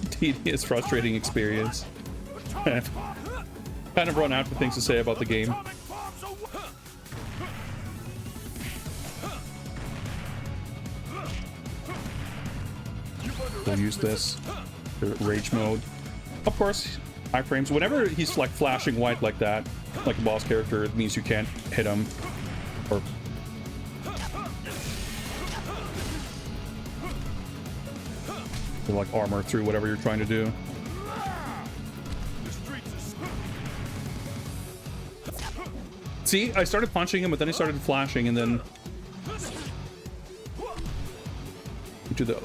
tedious, frustrating experience. Kind of run out of things to say about the game. We'll use this for rage mode. Of course, iframes. Whenever he's like flashing white like that, like a boss character, it means you can't hit him or like armor through whatever you're trying to do. See, I started punching him, but then he started flashing, and then do the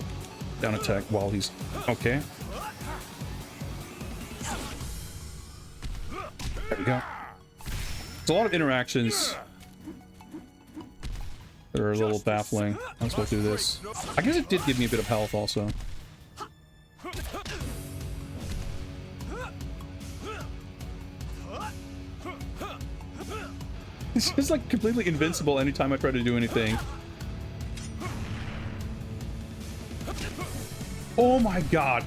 down attack while he's okay. There we go. It's a lot of interactions that are a little baffling. Might as well do this. I guess it did give me a bit of health also. It's just like completely invincible anytime I try to do anything. Oh my god.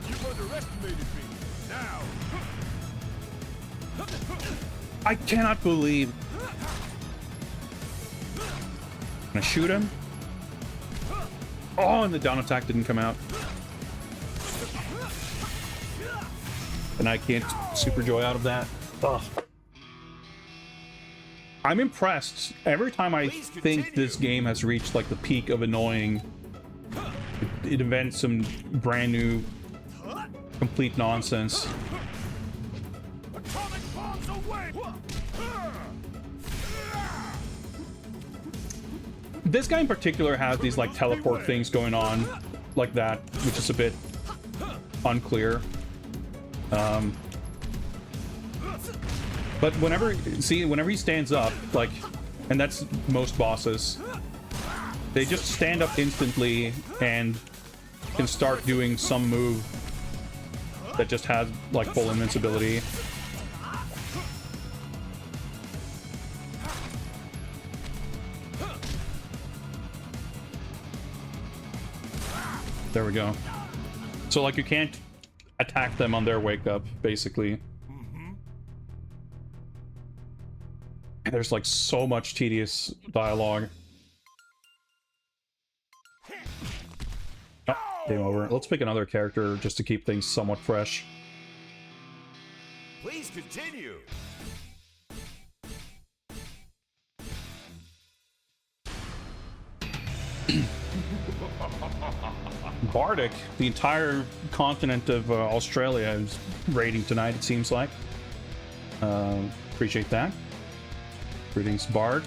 You've underestimated me. Now. I cannot believe. Can I shoot him? Oh, and the down attack didn't come out. And I can't super joy out of that. Ugh. I'm impressed. Every time I think this game has reached like the peak of annoying, it invents some brand new, complete nonsense. Atomic bombs away. This guy in particular has these like teleport things going on like that, which is a bit unclear. But whenever he stands up, like, and that's most bosses, they just stand up instantly and can start doing some move that just has like full invincibility. There we go. So like you can't attack them on their wake up, basically. And there's like so much tedious dialogue. Oh, game over. Let's pick another character just to keep things somewhat fresh. Please continue. Bardic, the entire continent of Australia is raiding tonight, it seems like. Appreciate that. Greetings, Bard.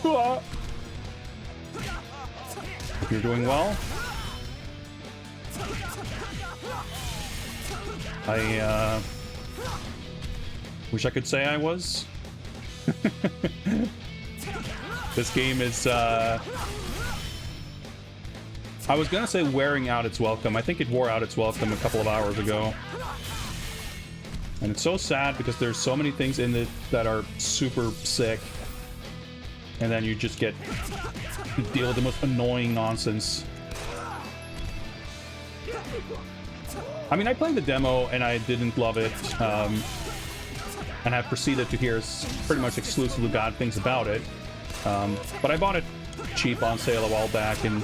Hope you're doing well. I wish I could say I was. This game is I was gonna say wearing out its welcome. I think it wore out its welcome a couple of hours ago. And it's so sad because there's so many things in it that are super sick. And then you just get to deal with the most annoying nonsense. I mean, I played the demo and I didn't love it. And I've proceeded to hear pretty much exclusively bad things about it. But I bought it cheap on sale a while back, and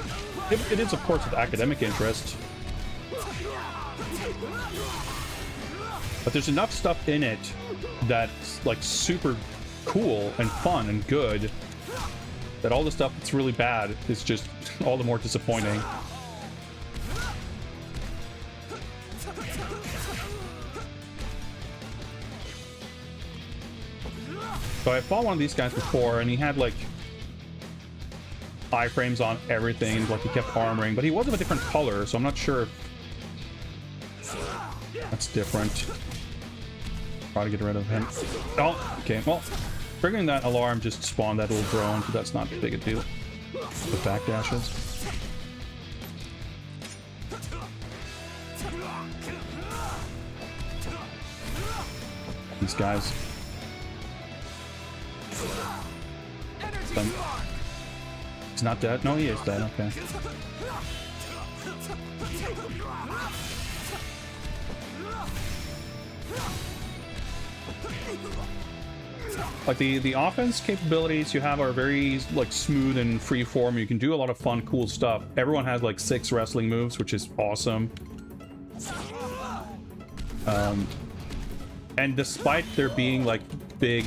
it is, of course, of academic interest. But there's enough stuff in it that's like super cool and fun and good that all the stuff that's really bad is just all the more disappointing. So I fought one of these guys before, and he had like iframes on everything, like he kept armoring, but he was of a different color, so I'm not sure if that's different. Try to get rid of him. Oh, okay, well, triggering that alarm just spawned that little drone, so that's not big a deal. The backdashes. These guys. He's not dead? No, he is dead, okay. Like the offense capabilities you have are very like smooth and free form. You can do a lot of fun, cool stuff. Everyone has like 6 wrestling moves, which is awesome. And despite there being like big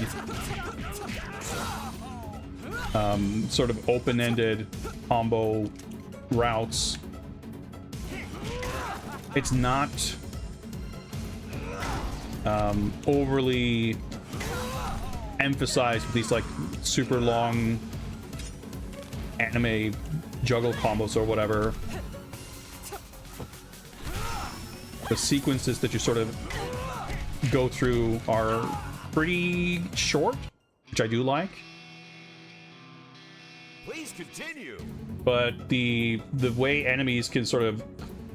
sort of open-ended combo routes, it's not overly emphasized with these like super long anime juggle combos or whatever. The sequences that you sort of go through are pretty short, which I do like. Please continue. But the way enemies can sort of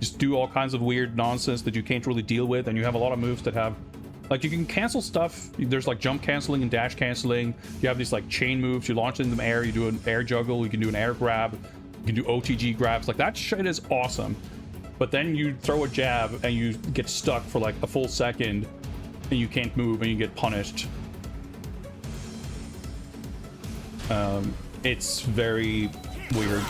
just do all kinds of weird nonsense that you can't really deal with, and you have a lot of moves that have Like, you can cancel stuff. There's like jump canceling and dash canceling. You have these like chain moves. You launch in the air. You do an air juggle. You can do an air grab. You can do OTG grabs. Like, that shit is awesome. But then you throw a jab and you get stuck for like a full second and you can't move and you get punished. It's very weird.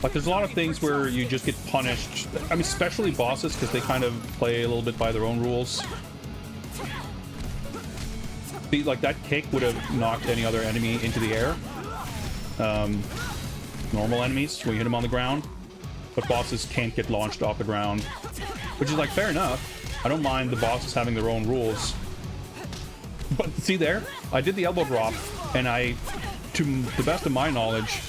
Like, there's a lot of things where you just get punished. I mean, especially bosses, because they kind of play a little bit by their own rules. See, like, that kick would have knocked any other enemy into the air. Normal enemies, when you hit them on the ground. But bosses can't get launched off the ground. Which is, like, fair enough. I don't mind the bosses having their own rules. But, see there? I did the elbow drop, and I, to the best of my knowledge,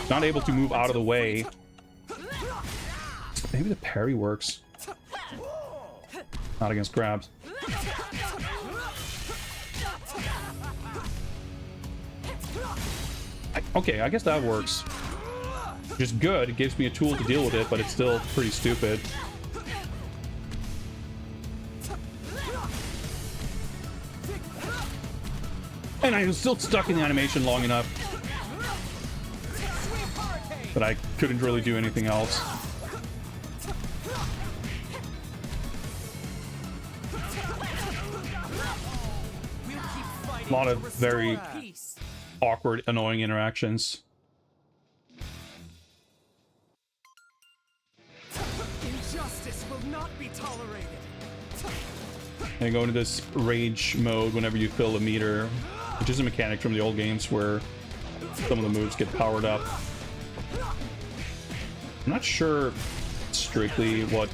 not able to move out of the way. Maybe the parry works. Not against grabs. Okay, I guess that works. Which is good. It gives me a tool to deal with it, but it's still pretty stupid. And I was still stuck in the animation long enough that I couldn't really do anything else. A lot of very awkward, annoying interactions. Injustice will not be tolerated. And go into this rage mode whenever you fill a meter, which is a mechanic from the old games where some of the moves get powered up. I'm not sure strictly what,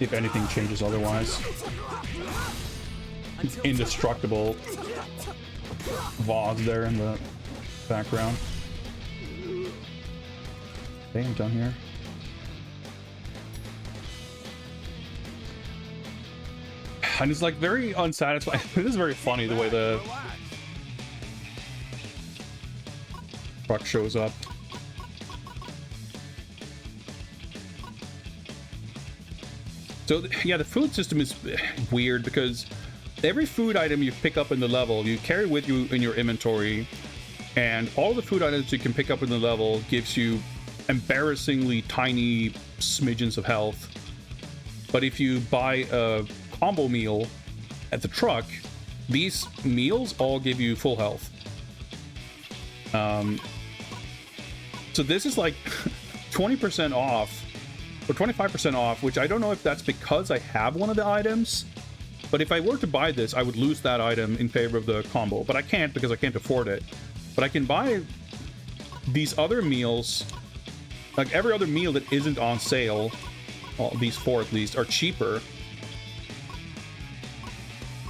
if anything, changes otherwise. Indestructible Vaz there in the background. Okay, I'm done here. And it's like very unsatisfying. It is very funny the way the truck shows up. So yeah, the food system is weird because every food item you pick up in the level, you carry with you in your inventory, and all the food items you can pick up in the level gives you embarrassingly tiny smidgens of health. But if you buy a combo meal at the truck, these meals all give you full health. So this is like 20% off or 25% off, which I don't know if that's because I have one of the items, but if I were to buy this, I would lose that item in favor of the combo, but I can't because I can't afford it. But I can buy these other meals, like every other meal that isn't on sale, well, these four at least, are cheaper.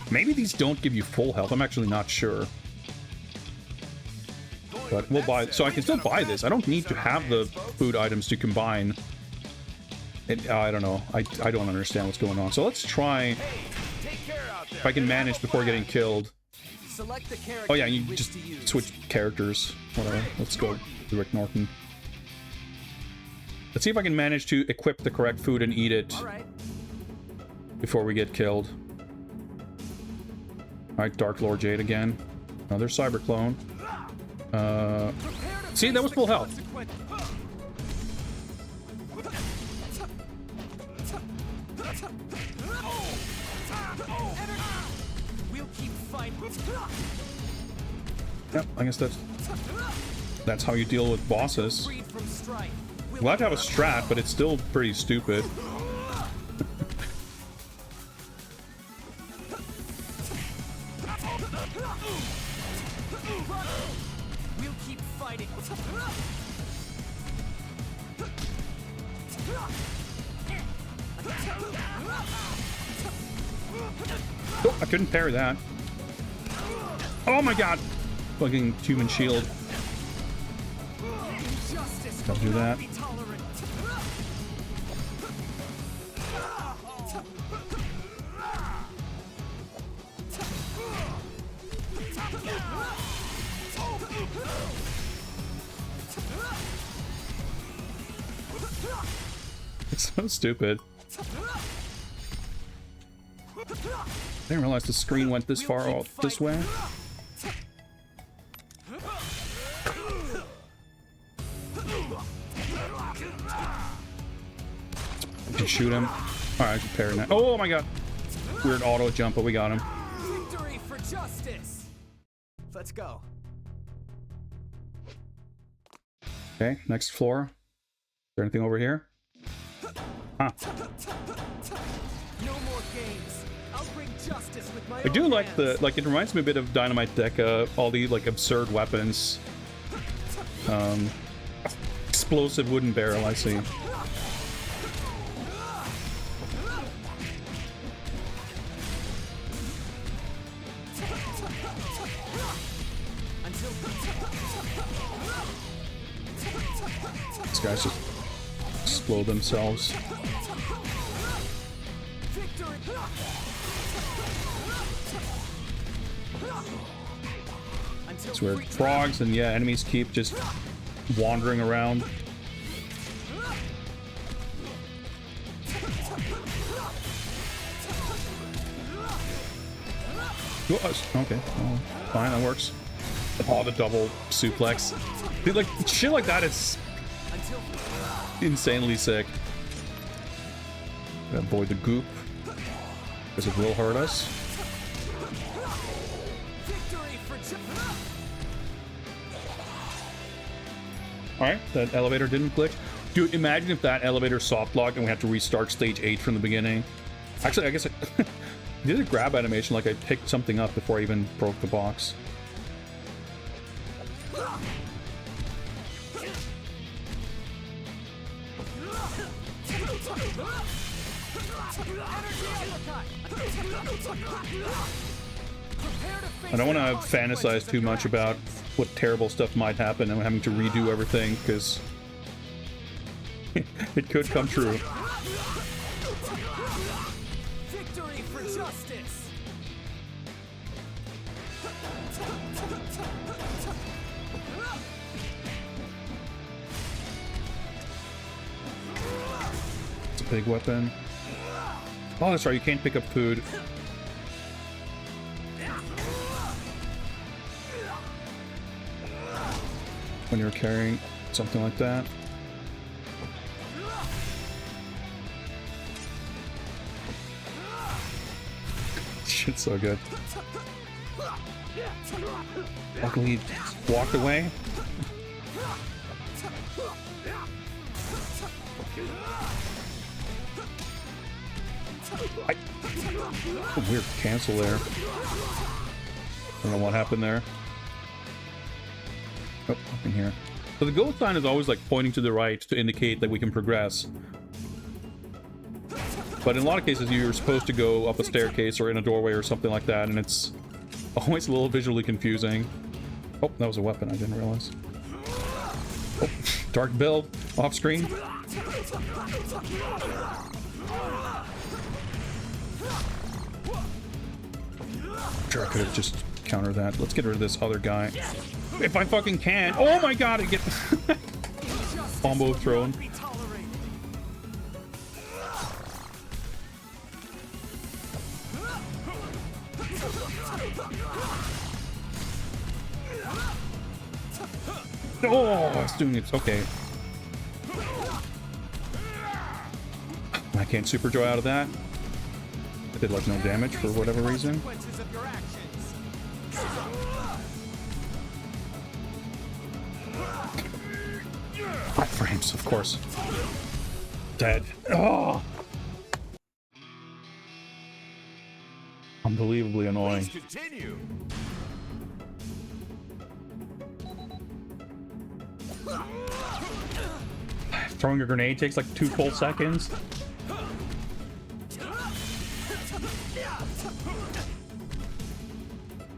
Maybe these don't give you full health, I'm actually not sure. But we'll buy, so I can still buy this. I don't need to have the food items to combine. I don't know. I don't understand what's going on. So let's try if I can manage before getting killed. Oh yeah, you just switch characters. Whatever. Let's go to Rick Norton. Let's see if I can manage to equip the correct food and eat it before we get killed. Alright, Dark Lord Jade again. Another cyber clone. See, that was full health. Yep, I guess that's how you deal with bosses. Glad to have a strat, but it's still pretty stupid. We'll keep fighting. Oh, I couldn't parry that. Oh my god! Fucking human shield. Don't do that. It's so stupid. I didn't realize the screen went this far out this way. I can shoot him. Alright, I can parry now. Oh my god! Weird auto jump, but we got him. Victory for justice. Let's go. Okay, next floor. Is there anything over here? Huh. No more games. I'll bring justice with my I do own like hands. the, it reminds me a bit of Dynamite Deca, all the, like, absurd weapons. Explosive wooden barrel, I see. These guys just explode themselves. It's weird. Frogs and yeah, enemies keep just wandering around. Okay, oh, fine, that works. Oh, the double suplex. Dude, like, shit like that is insanely sick. Avoid the goop, because it will hurt us. Alright, that elevator didn't click. Dude, imagine if that elevator soft locked and we had to restart stage 8 from the beginning. Actually, I guess I did a grab animation like I picked something up before I even broke the box. I don't want to fantasize too much about what terrible stuff might happen and having to redo everything, because it could come true. Victory for justice. It's a big weapon. Oh, that's right, you can't pick up food. When you're carrying something like that. Shit's so good. Luckily, he walked away. A weird cancel there. I don't know what happened there. Oh, up in here. So the go sign is always like pointing to the right to indicate that we can progress. But in a lot of cases, you're supposed to go up a staircase or in a doorway or something like that, and it's always a little visually confusing. Oh, that was a weapon, I didn't realize. Oh, dark build, off screen. Sure, I could have just countered that. Let's get rid of this other guy. If I fucking can. Oh my god, I get combo thrown. Oh, it's doing it. Okay. I can't super joy out of that. I did like no damage for whatever reason. 5 frames, of course. Dead. Oh! Unbelievably annoying. Please continue. Throwing a grenade takes like 2 full seconds.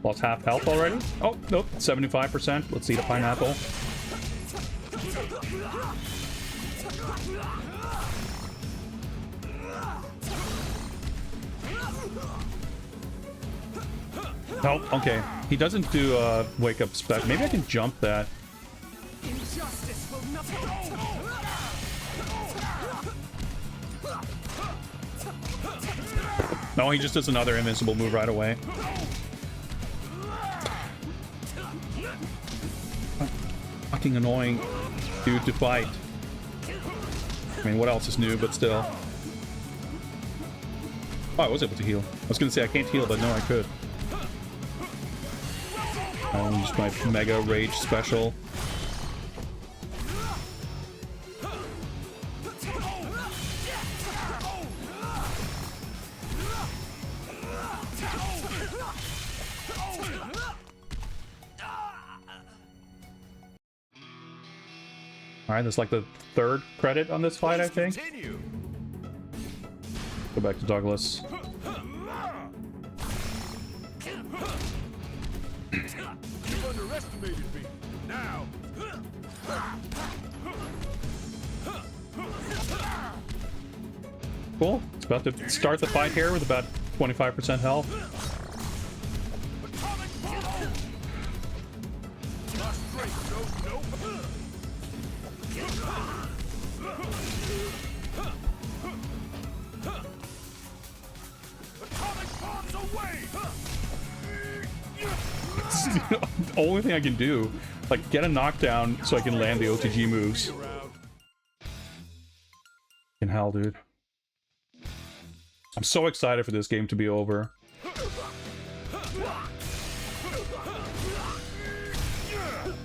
Lost half health already? Oh, nope, 75%. Let's eat a pineapple. Nope, okay. He doesn't do wake up spec. Maybe I can jump that. No, he just does another invincible move right away. Fucking annoying dude to fight. I mean, what else is new, but still. Oh, I was able to heal. I was gonna say I can't heal, but no, I could. Just my Mega Rage special. Alright, that's like the third credit on this fight, I think. Continue. Go back to Douglas. You've underestimated me. Now. Cool. It's about to start the fight here with about 25% health. Atomic bomb. My strength knows no. Atomic bombs away. The only thing I can do, like, get a knockdown so I can land the OTG moves. In hell, dude. I'm so excited for this game to be over.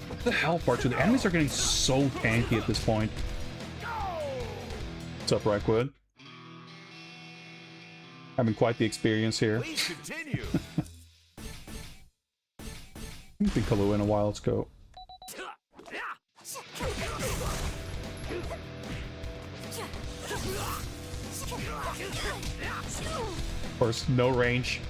What the hell, part 2? The enemies are getting so tanky at this point. What's up, Raikwood? Having quite the experience here. Please continue. I haven't been Kahlua in a while. Let's go. Of course, no range.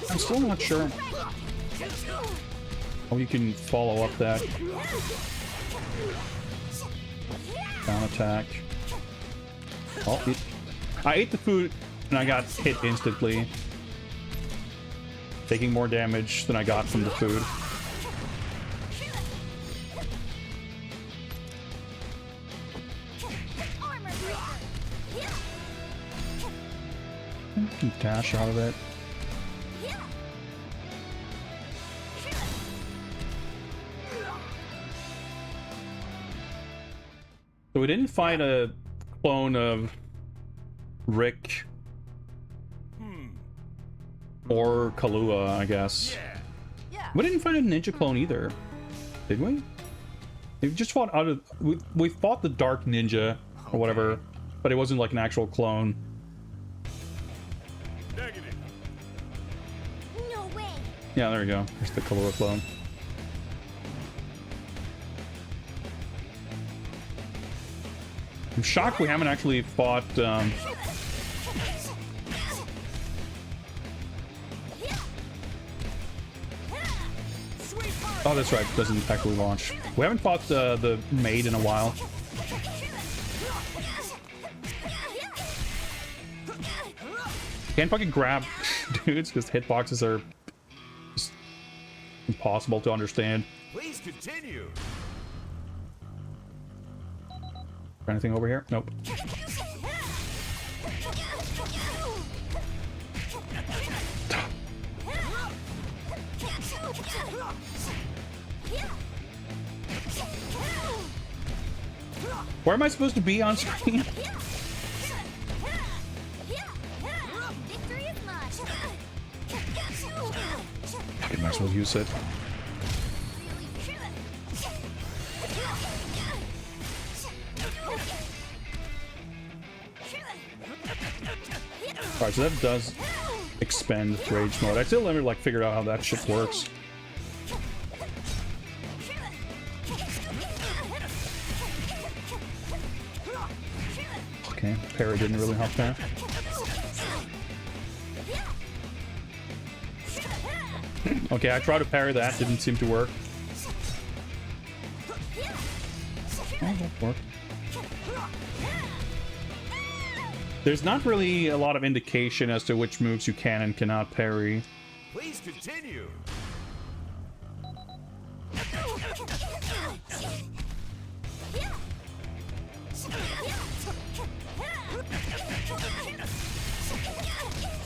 I'm still not sure how you can follow up that down attack. Oh, I ate the food and I got hit instantly, taking more damage than I got from the food. You can dash out of it. So we didn't find a clone of Rick or Kahlua, I guess. Yeah. We didn't find a ninja clone either, did we? We just fought out of... We fought the Dark Ninja, or whatever, but it wasn't like an actual clone. Negative. No way. Yeah, there we go. There's the Kahlua clone. I'm shocked we haven't actually fought... Oh, that's right. It doesn't actually launch. We haven't fought the maid in a while. Can't fucking grab dudes because hitboxes are just impossible to understand. Please continue. Anything over here? Nope. Where am I supposed to be on screen? Victory is mine. Fucking might as well use it. Alright, so that does expend rage mode. I still never like figured out how that shit works. Okay, parry didn't really help there. Okay, I tried to parry that, didn't seem to work. Oh, that worked. There's not really a lot of indication as to which moves you can and cannot parry. Please continue.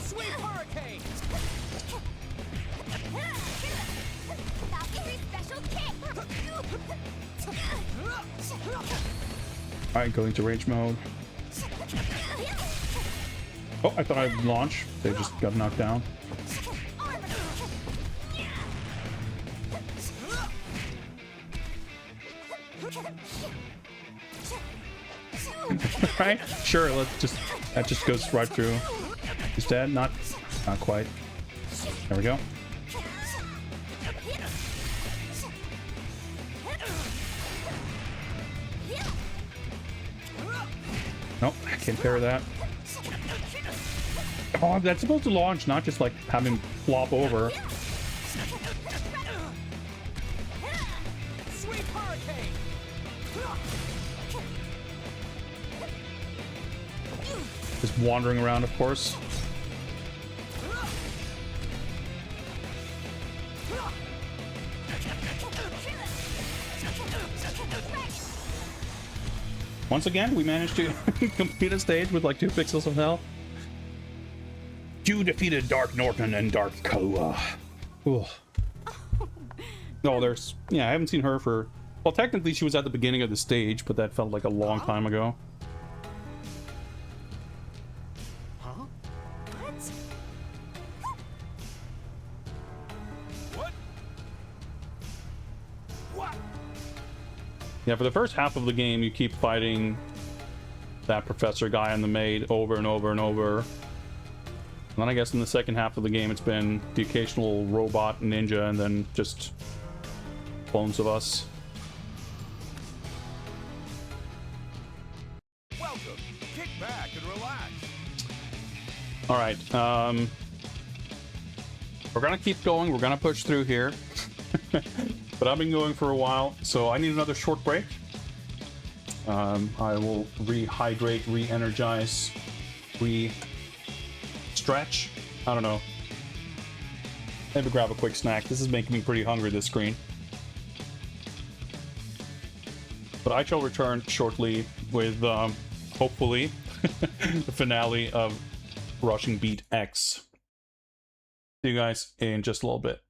Sweep hurricane! Valkyrie special kick. Alright, going to range mode. Oh, I thought I'd launch. They just got knocked down. Right? Sure, let's just... That just goes right through. He's dead? Not quite. There we go. Nope, I can't parry that. Oh, that's supposed to launch, not just like have him flop over. Sweep hurricane! Just wandering around, of course. Once again, we managed to complete a stage with like 2 pixels of health. You defeated Dark Norton and Dark Koa. Oh, there's... Yeah, I haven't seen her for... Well, technically she was at the beginning of the stage, but that felt like a long time ago. What? Yeah, for the first half of the game, you keep fighting that professor guy and the maid over and over and over. And then I guess in the second half of the game, it's been the occasional robot ninja and then just clones of us. Welcome. Kick back and relax. All right, we're gonna keep going. We're gonna push through here. But I've been going for a while, so I need another short break. I will rehydrate, re-energize, re-stretch. I don't know. Maybe grab a quick snack. This is making me pretty hungry, this screen. But I shall return shortly with, hopefully, the finale of Rushing Beat X. See you guys in just a little bit.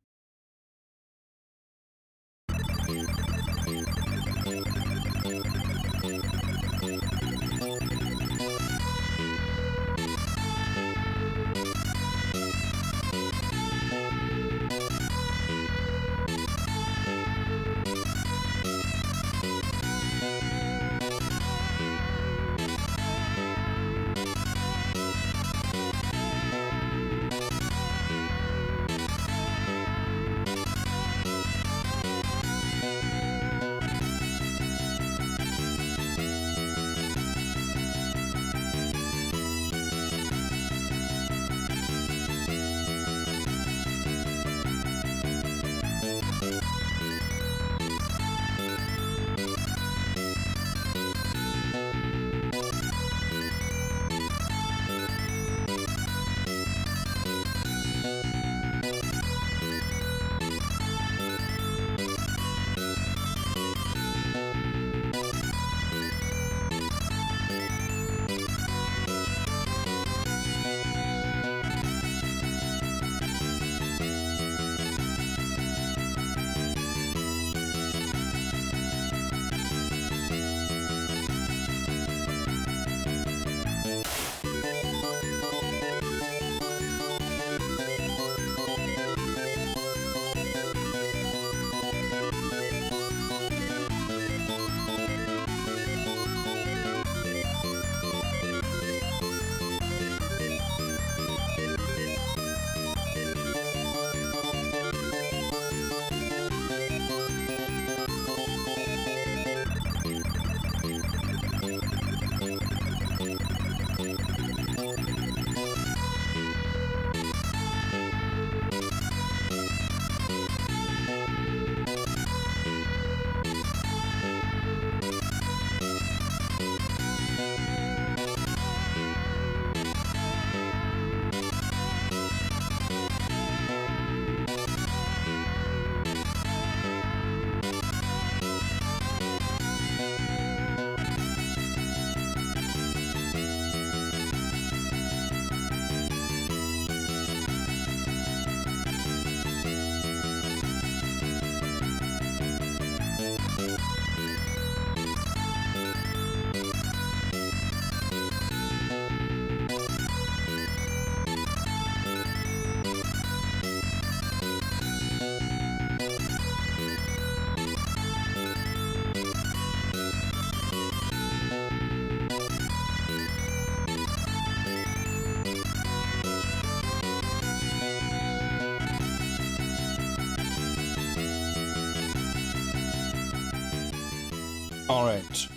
Alright,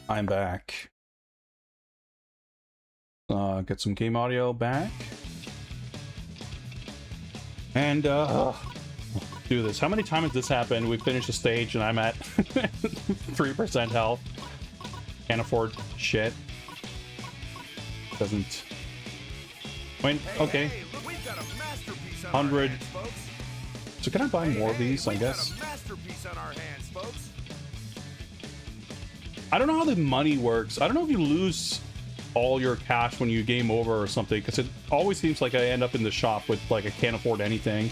I'm back. Get some game audio back. And, do this. How many times has this happened? We finished a stage and I'm at 3% health. Can't afford shit. Doesn't... I mean, okay. Hey, look, we've got a masterpiece on 100. our hands, folks. So can I buy more of these, I We've got guess? a masterpiece on our hands, folks. I don't know how the money works. I don't know if you lose all your cash when you game over or something, because it always seems like I end up in the shop with, like, I can't afford anything.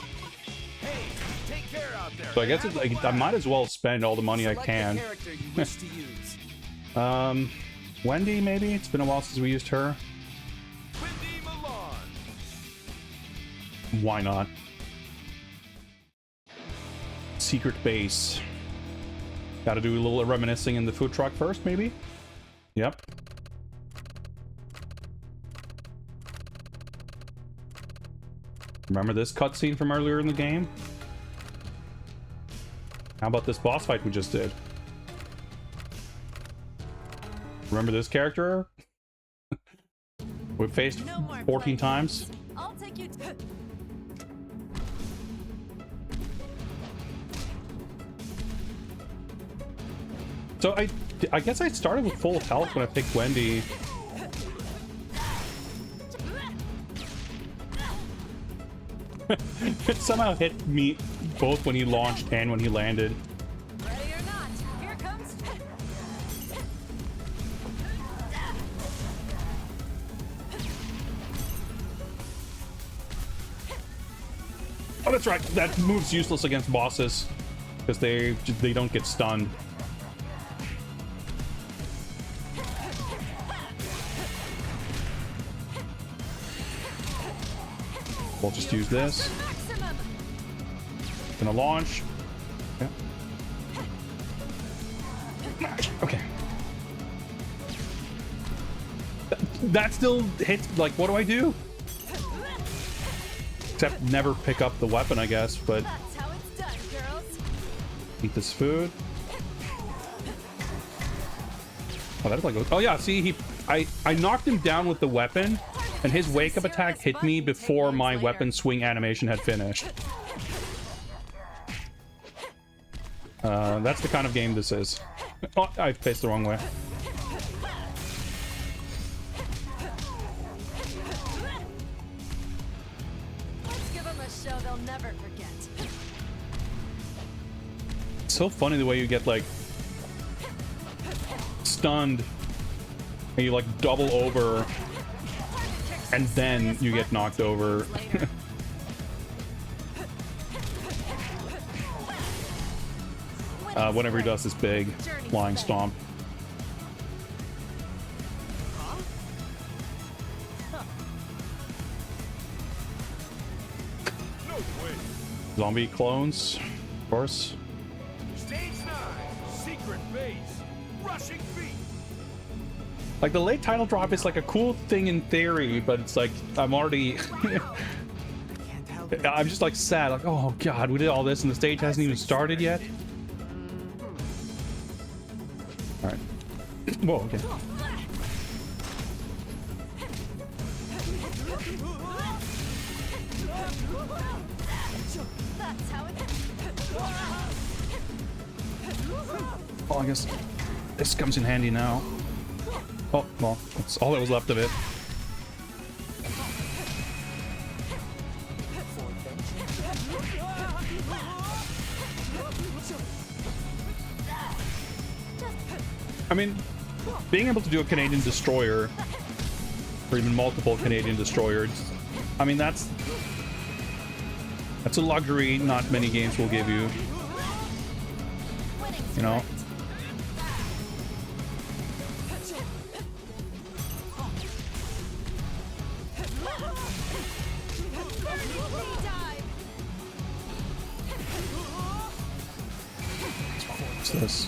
Hey, take care out there. So I guess and it's, have a like, I might as well spend all the money I Select can. the character you wish to use. Wendy, maybe? It's been a while since we used her. Wendy Milan. Why not? Secret base. Gotta do a little reminiscing in the food truck first, maybe? Yep. Remember this cutscene from earlier in the game? How about this boss fight we just did? Remember this character? We've faced No more 14 playing times. games. I'll take you to... So I guess I started with full health when I picked Wendy. It somehow hit me both when he launched and when he landed. Ready or not, here comes... Oh, that's right. That move's useless against bosses because they don't get stunned. We'll just use this. Maximum. Gonna launch. Yeah. Okay. That still hits. Like, what do I do? Except never pick up the weapon, I guess. But That's how it's done, girls. eat this food. Oh, that's like. Oh yeah. See, I knocked him down with the weapon, and his wake up attack hit me before my weapon swing animation had finished. That's the kind of game this is. Oh, I faced the wrong way. Let's give them a show they'll never forget. It's so funny the way you get like stunned and you like double over and then you get knocked over. Whenever he does this big flying stomp. No way. Zombie clones, of course. Stage 9. Secret base. Rushing feet. Like the late title drop is like a cool thing in theory, but it's like I'm already Can't help it. I'm just like sad, like, oh god, we did all this and the stage hasn't even started yet. Alright. Whoa, okay. That's how it's... Well, I guess this comes in handy now. Oh, well, that's all that was left of it. I mean, being able to do a Canadian destroyer, or even multiple Canadian destroyers, I mean, that's a luxury not many games will give you, you know? What's this?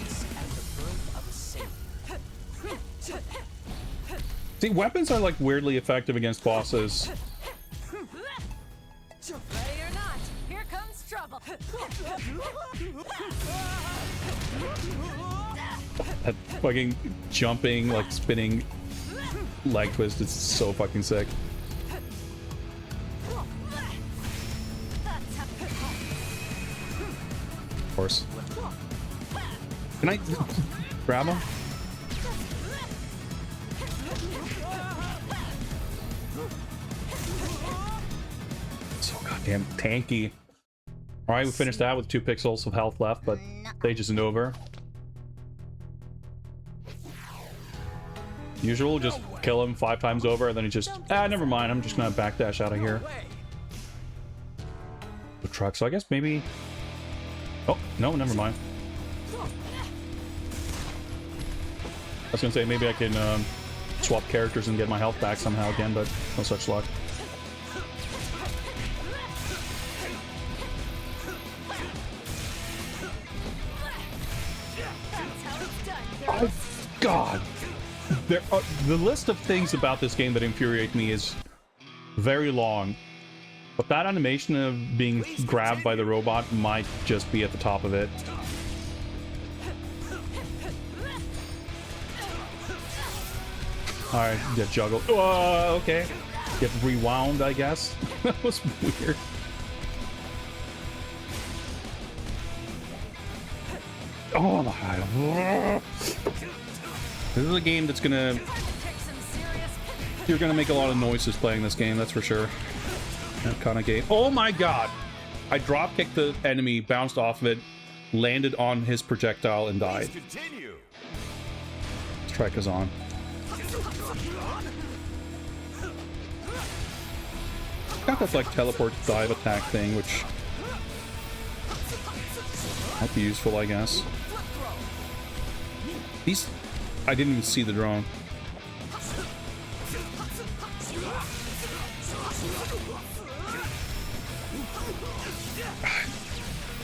See, weapons are like weirdly effective against bosses. Ready or not, here comes trouble. That fucking jumping, like spinning leg twist is so fucking sick. Of course. Can I grab him? So goddamn tanky. Alright, we finished that with 2 pixels of health left, but stage isn't over. Usual, just kill him 5 times over, and then he just, never mind, I'm just gonna backdash out of here. The truck, so I guess maybe... Oh, no, never mind. I was gonna say, maybe I can swap characters and get my health back somehow again, but no such luck. Oh, God! The list of things about this game that infuriate me is very long. But that animation of being grabbed by the robot might just be at the top of it. Alright, get juggled. Oh, okay. Get rewound, I guess. That was weird. Oh my god. This is a game that's gonna... You're gonna make a lot of noises playing this game, that's for sure. That kind of game. Oh my god! I drop kicked the enemy, bounced off of it, landed on his projectile, and died. Strike is on. Got that like teleport dive attack thing, which might be useful, I guess. These... I didn't even see the drone.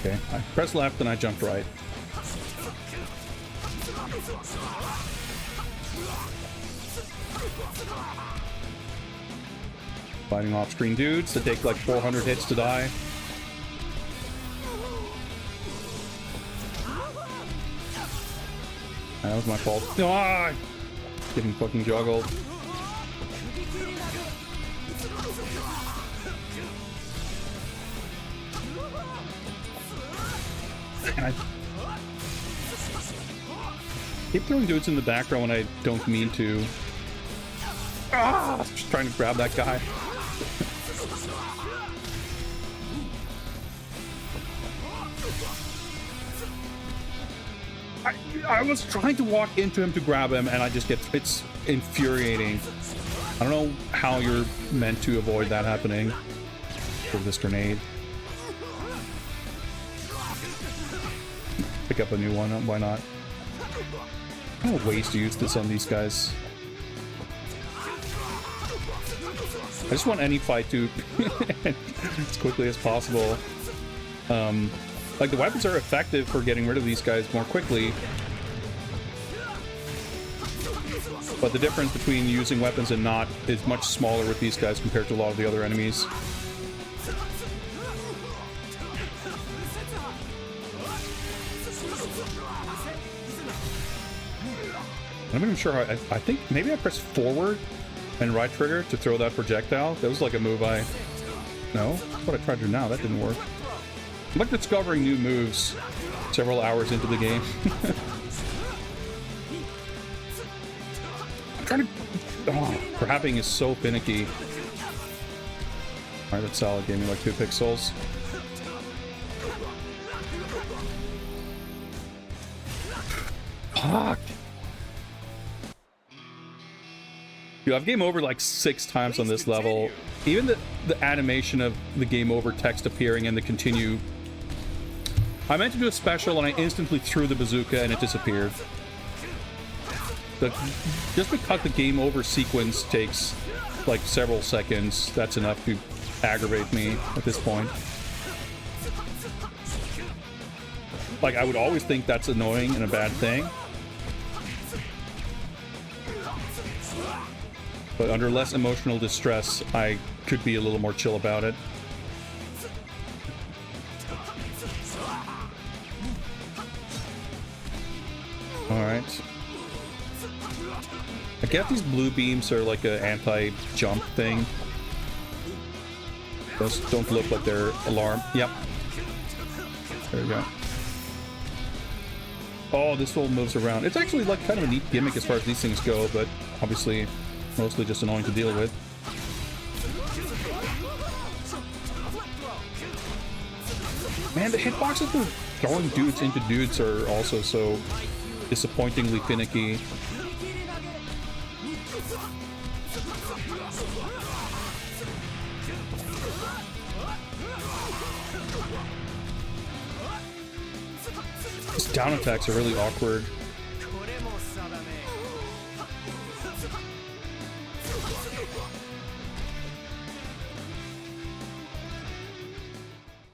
Okay, I pressed left and I jumped right. Fighting off-screen dudes that take like 400 hits to die. That was my fault. Ah! Getting fucking juggled. And I keep throwing dudes in the background when I don't mean to. Ah! Just trying to grab that guy. I was trying to walk into him to grab him, and I just get... It's infuriating. I don't know how you're meant to avoid that happening with this grenade. Pick up a new one, why not? No ways to use this on these guys. I just want any fight to end as quickly as possible. Like, the weapons are effective for getting rid of these guys more quickly. But the difference between using weapons and not is much smaller with these guys compared to a lot of the other enemies. I'm not even sure how I think maybe I pressed forward and right trigger to throw that projectile. That was like a move I... No? That's what I tried to do now. That didn't work. I'm like discovering new moves several hours into the game. I'm trying to... Oh, grabbing is so finicky. Alright, that's solid. Gave me like 2 pixels. Fuck! Dude, I've game over like 6 times on this level. Even the animation of the game over text appearing and the continue... I meant to do a special and I instantly threw the bazooka and it disappeared. But just because the game over sequence takes like several seconds, that's enough to aggravate me at this point. Like, I would always think that's annoying and a bad thing. But under less emotional distress, I could be a little more chill about it. Alright. I guess these blue beams are like an anti-jump thing. Those don't look like they're alarm. Yep. There we go. Oh, this all moves around. It's actually like kind of a neat gimmick as far as these things go, but obviously mostly just annoying to deal with. Man, the hitboxes for throwing dudes into dudes are also so disappointingly finicky. These down attacks are really awkward.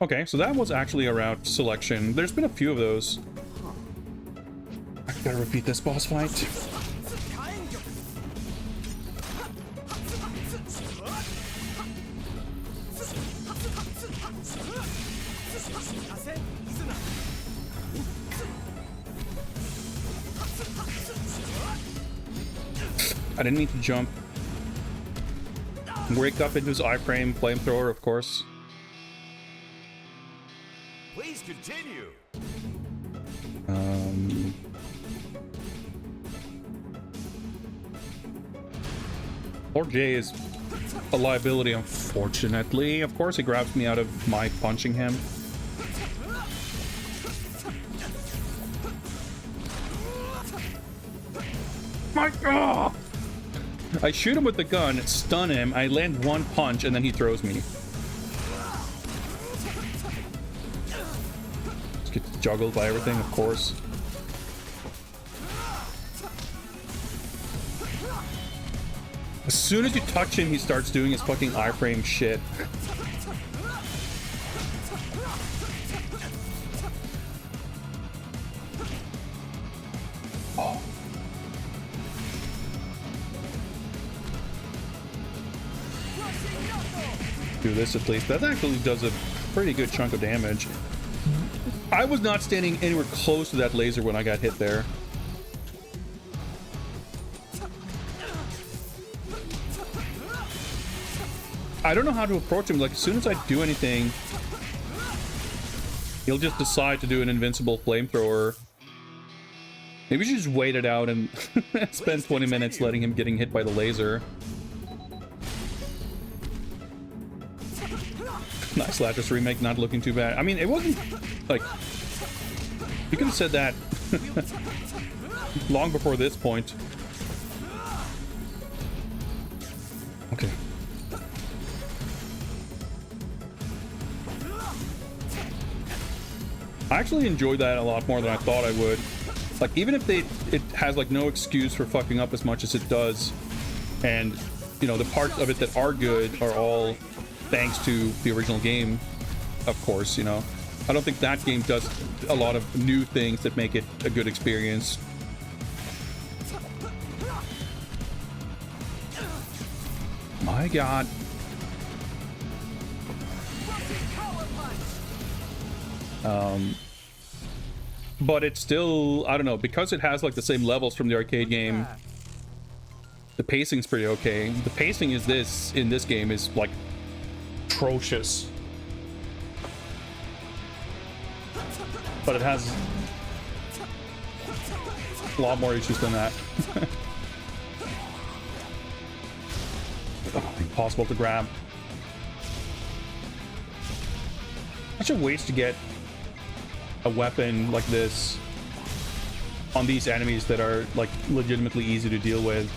Okay, so that was actually a route selection. There's been a few of those. I gotta repeat this boss fight. I didn't need to jump. Wake up into his iframe flamethrower, of course. Please continue. Lord J is a liability, unfortunately. Of course, he grabs me out of my punching him. My God! I shoot him with the gun, stun him, I land one punch, and then he throws me. Just gets juggled by everything, of course. As soon as you touch him, he starts doing his fucking iframe shit. Oh. Do this at least. That actually does a pretty good chunk of damage. I was not standing anywhere close to that laser when I got hit there. I don't know how to approach him. Like, as soon as I do anything, he'll just decide to do an invincible flamethrower. Maybe we should just wait it out and spend 20 minutes letting him getting hit by the laser. Nice Lattice remake, not looking too bad. I mean, it wasn't like, you could have said that long before this point. Okay. I actually enjoyed that a lot more than I thought I would. Like, even if it has like no excuse for fucking up as much as it does, and you know, the parts of it that are good are all thanks to the original game, of course, you know. I don't think that game does a lot of new things that make it a good experience. My God. But it's still, I don't know, because it has like the same levels from the arcade game, the pacing's pretty okay. The pacing is in this game is like atrocious. But it has a lot more issues than that. Impossible to grab. Such a waste to get a weapon like this on these enemies that are like legitimately easy to deal with.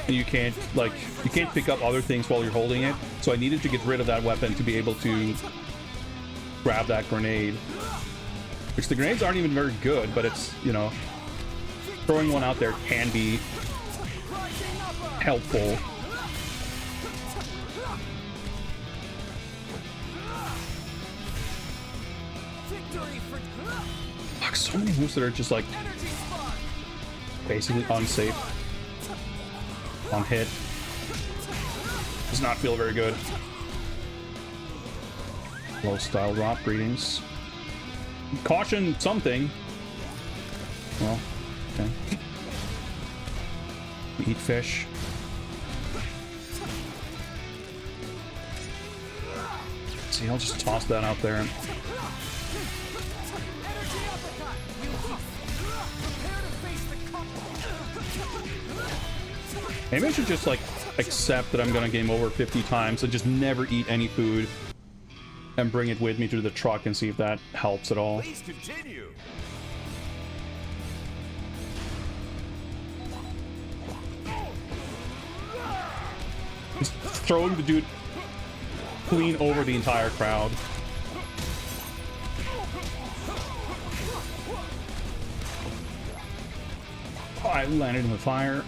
And you can't pick up other things while you're holding it, so I needed to get rid of that weapon to be able to grab that grenade, which the grenades aren't even very good, but it's, you know, throwing one out there can be helpful. Fuck, so many moves that are just like basically unsafe on hit. Does not feel very good. Low style drop, greetings. Caution something. Well, okay. Eat fish. See, I'll just toss that out there. Energy uppercut! You keep. Prepare to face the combo. Maybe I should just like accept that I'm gonna game over 50 times and just never eat any food and bring it with me to the truck and see if that helps at all. Please continue. Just throwing the dude clean over the entire crowd. Oh, I landed in the fire.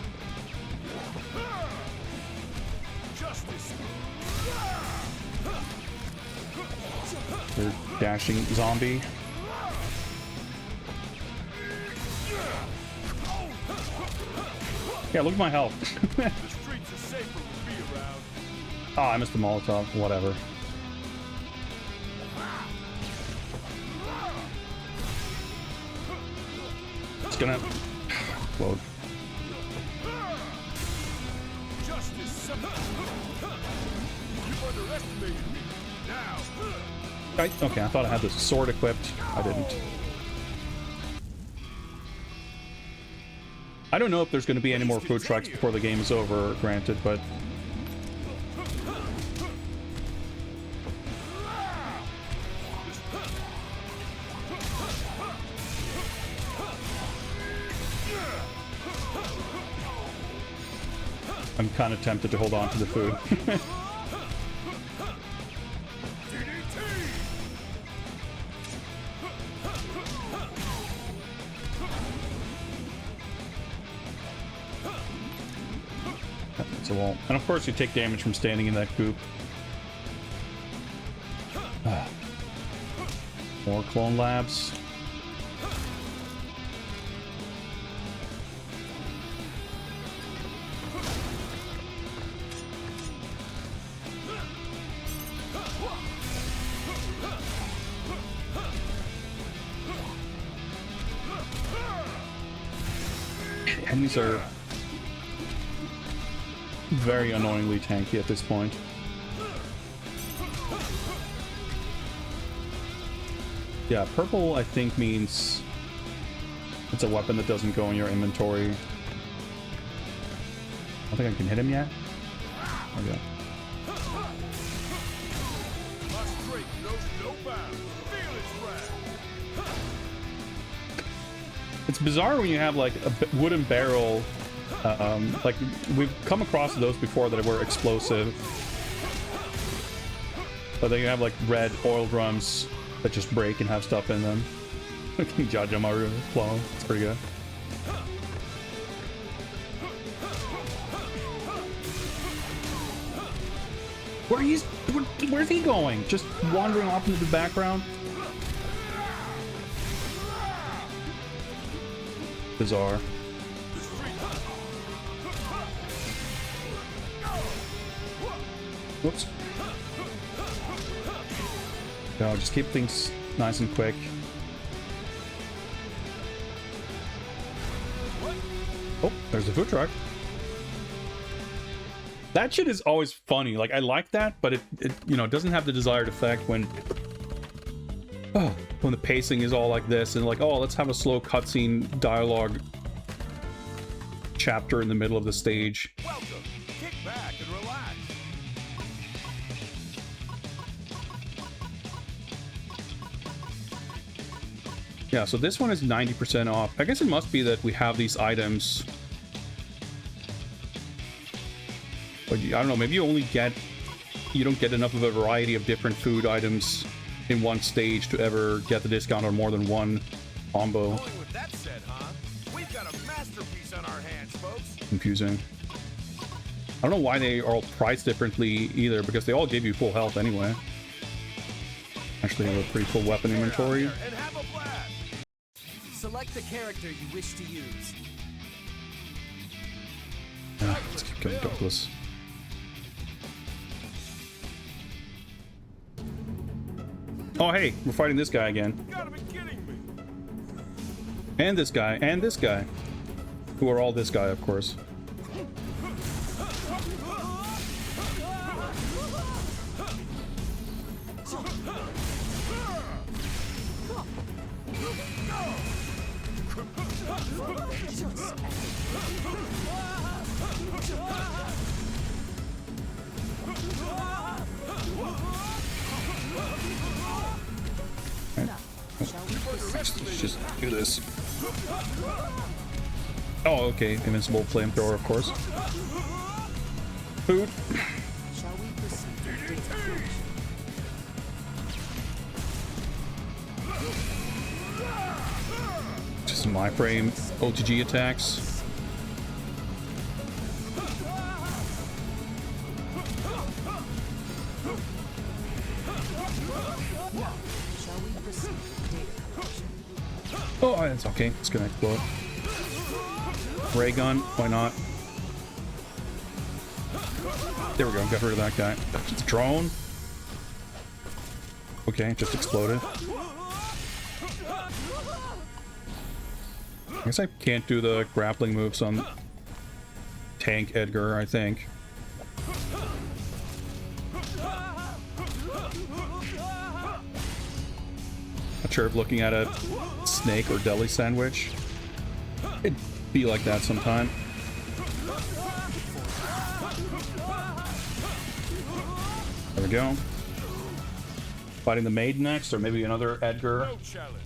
Justice. They're dashing zombie. Yeah, look at my health. The streets are safer with me around. Oh, I missed the Molotov. Whatever. It's gonna explode. Justice. You underestimated me. Now. Okay, I thought I had the sword equipped. I didn't. I don't know if there's going to be any more food trucks before the game is over, granted, but... I'm kind of tempted to hold on to the food. It's a wall. And of course you take damage from standing in that goop. More clone labs. Enemies are very annoyingly tanky at this point. Yeah, purple I think means it's a weapon that doesn't go in your inventory. I don't think I can hit him yet. Okay. My strength knows no bounds. Feel its wrath. It's bizarre when you have like a wooden barrel. Like we've come across those before that were explosive, but then you have like red oil drums that just break and have stuff in them. Jaja Maru flow. It's pretty good. Where's he going? Just wandering off into the background? Bizarre. Whoops. No, just keep things nice and quick. Oh, there's a food truck. That shit is always funny. Like, I like that, but it you know, doesn't have the desired effect when the pacing is all like this and like, oh, let's have a slow cutscene dialogue chapter in the middle of the stage. Welcome. Kick back and relax. Yeah, so this one is 90% off. I guess it must be that we have these items. But I don't know, maybe you don't get enough of a variety of different food items in one stage to ever get the discount on more than one combo. Going with that said, huh? We've got a masterpiece on our hands, folks. Confusing. I don't know why they are all priced differently either, because they all give you full health anyway. Actually have a pretty full weapon inventory. And have a blast. Select the character you wish to use. Let's keep going, Douglas. Oh, hey, we're fighting this guy again. You gotta be kidding me. And this guy, and this guy. Who are all this guy, of course. Let's just do this. Oh, okay. Invincible flamethrower, of course. Food. Shall we proceed? Just my frame OTG attacks. Shall we proceed? Data collection. Oh, it's okay. It's gonna explode. Ray gun, why not? There we go. Got rid of that guy. It's a drone. Okay, just exploded. I guess I can't do the grappling moves on Tank Edgar, I think. Not sure if looking at a snake or deli sandwich, it'd be like that sometime. There we go. Fighting the maid next, or maybe another Edgar. No challenge.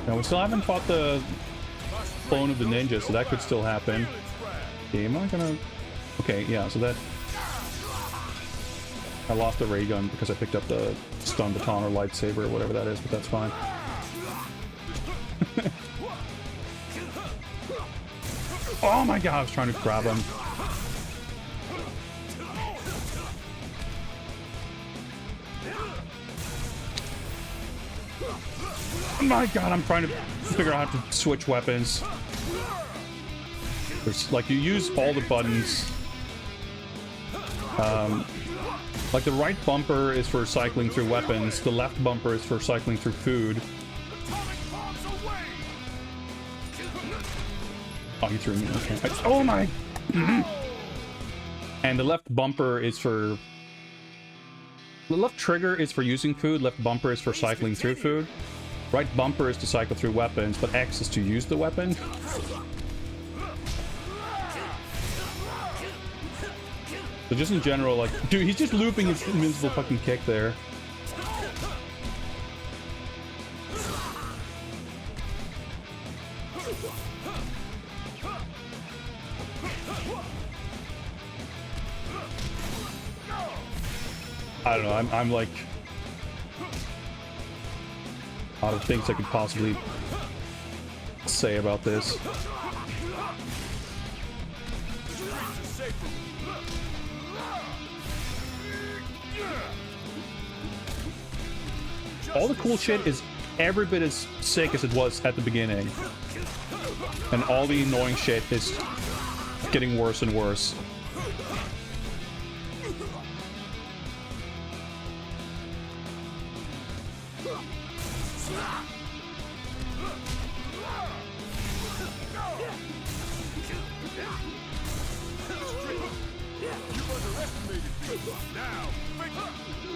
Now, we still haven't fought the clone of the ninja, so that could still happen. Okay, am I gonna... Okay, yeah, so that... I lost the ray gun because I picked up the stun baton or lightsaber or whatever that is, but that's fine. Oh my god, I was trying to grab him. Oh my god, I'm trying to figure out how to switch weapons. There's, like, you use all the buttons. Like, the right bumper is for cycling through weapons, the left bumper is for cycling through food. Oh, he threw me. Okay. Oh my! And the left bumper is for... The left trigger is for using food, left bumper is for cycling through food. Right bumper is to cycle through weapons, but X is to use the weapon. So just in general, like... Dude, he's just looping his invincible fucking kick there. I don't know, I'm like... out of things I could possibly say about this. All the cool shit is every bit as sick as it was at the beginning. And all the annoying shit is getting worse and worse.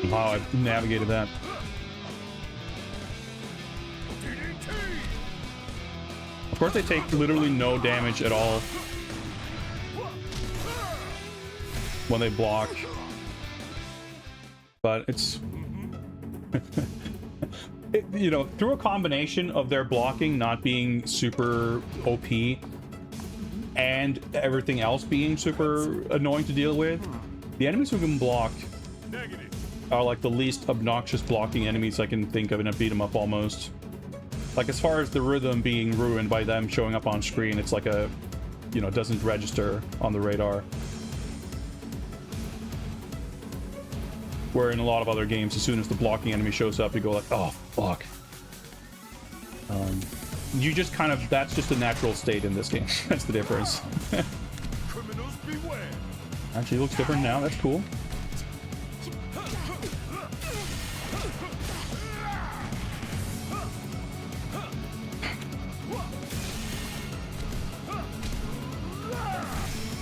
Wow, I've navigated that. Of course, they take literally no damage at all when they block. But it's... you know, through a combination of their blocking not being super OP and everything else being super annoying to deal with, the enemies who can block are like the least obnoxious blocking enemies I can think of in a beat 'em up almost. Like, as far as the rhythm being ruined by them showing up on screen, it's like a, you know, doesn't register on the radar. Where in a lot of other games, as soon as the blocking enemy shows up, you go like, oh, fuck. You just kind of, that's just a natural state in this game. That's the difference. Criminals beware. Actually looks different now, that's cool.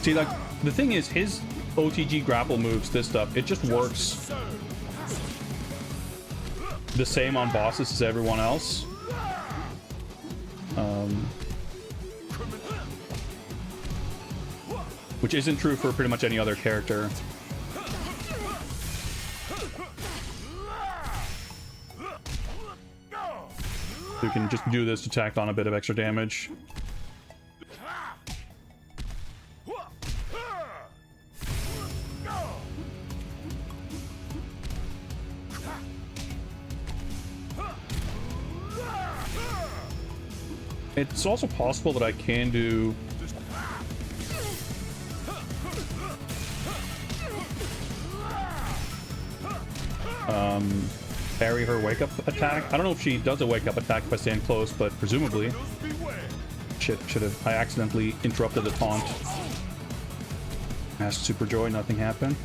See, like, the thing is, his OTG grapple moves, this stuff, it just works the same on bosses as everyone else. Which isn't true for pretty much any other character. You can just do this to tack on a bit of extra damage. It's also possible that I can do parry her wake up attack. I don't know if she does a wake up attack if I stand close, but presumably. Shit, should have. I accidentally interrupted the taunt. Asked Super Joy, nothing happened.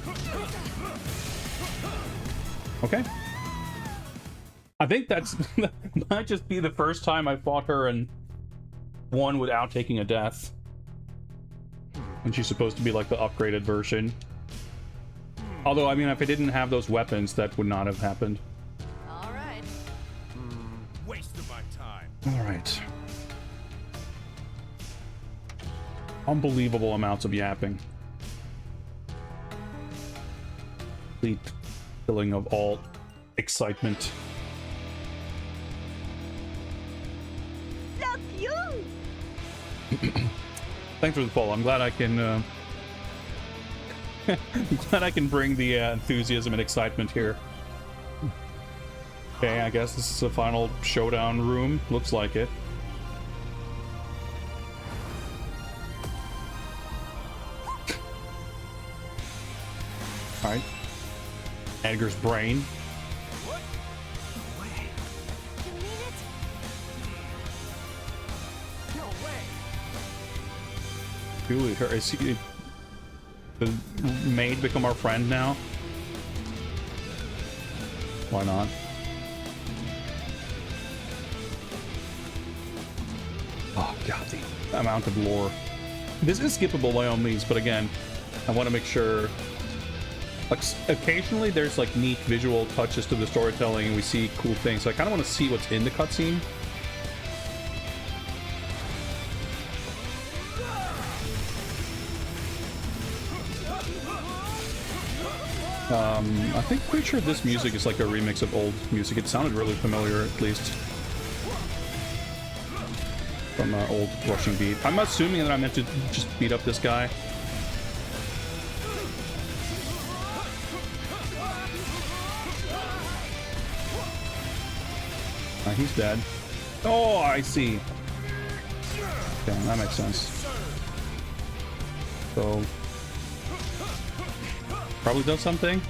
Okay. I think that's might just be the first time I fought her and won without taking a death. And she's supposed to be like the upgraded version. Although, I mean, if I didn't have those weapons, that would not have happened. All right. Waste of my time. All right. Unbelievable amounts of yapping. Complete killing of all excitement. Love you. Thanks for the follow. I'm glad I can. I'm glad I can bring the enthusiasm and excitement here. Okay, I guess this is the final showdown room. Looks like it. All right. Edgar's brain. What? You mean it? No way. Ooh, her, is he, the maid become our friend now? Why not? Oh god, the amount of lore. This is skippable by all means, but again, I want to make sure. Like, occasionally there's like neat visual touches to the storytelling and we see cool things, so I kind of want to see what's in the cutscene. I think pretty sure this music is like a remix of old music. It sounded really familiar, at least from old rushing beat. I'm assuming that I meant to just beat up this guy. He's dead. Oh, I see. Okay, that makes sense. So, probably does something.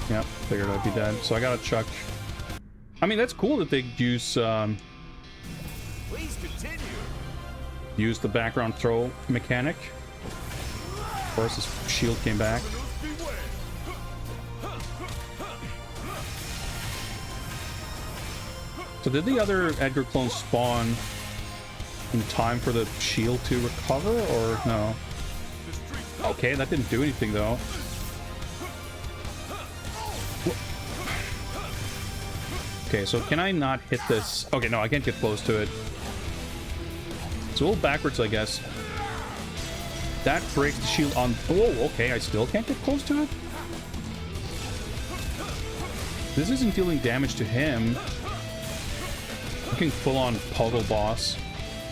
Yep, figured I'd be dead. So I gotta chuck. I mean, that's cool that they use Please continue. use the background throw mechanic. Of course, his shield came back. Beware. So did the other Edgar clones spawn in time for the shield to recover, or no? Okay, that didn't do anything though. Okay, so can I not hit this? Okay, no, I can't get close to it. It's a little backwards, I guess. That breaks the shield on... Oh, okay, I still can't get close to it? This isn't dealing damage to him. Looking full-on puzzle boss.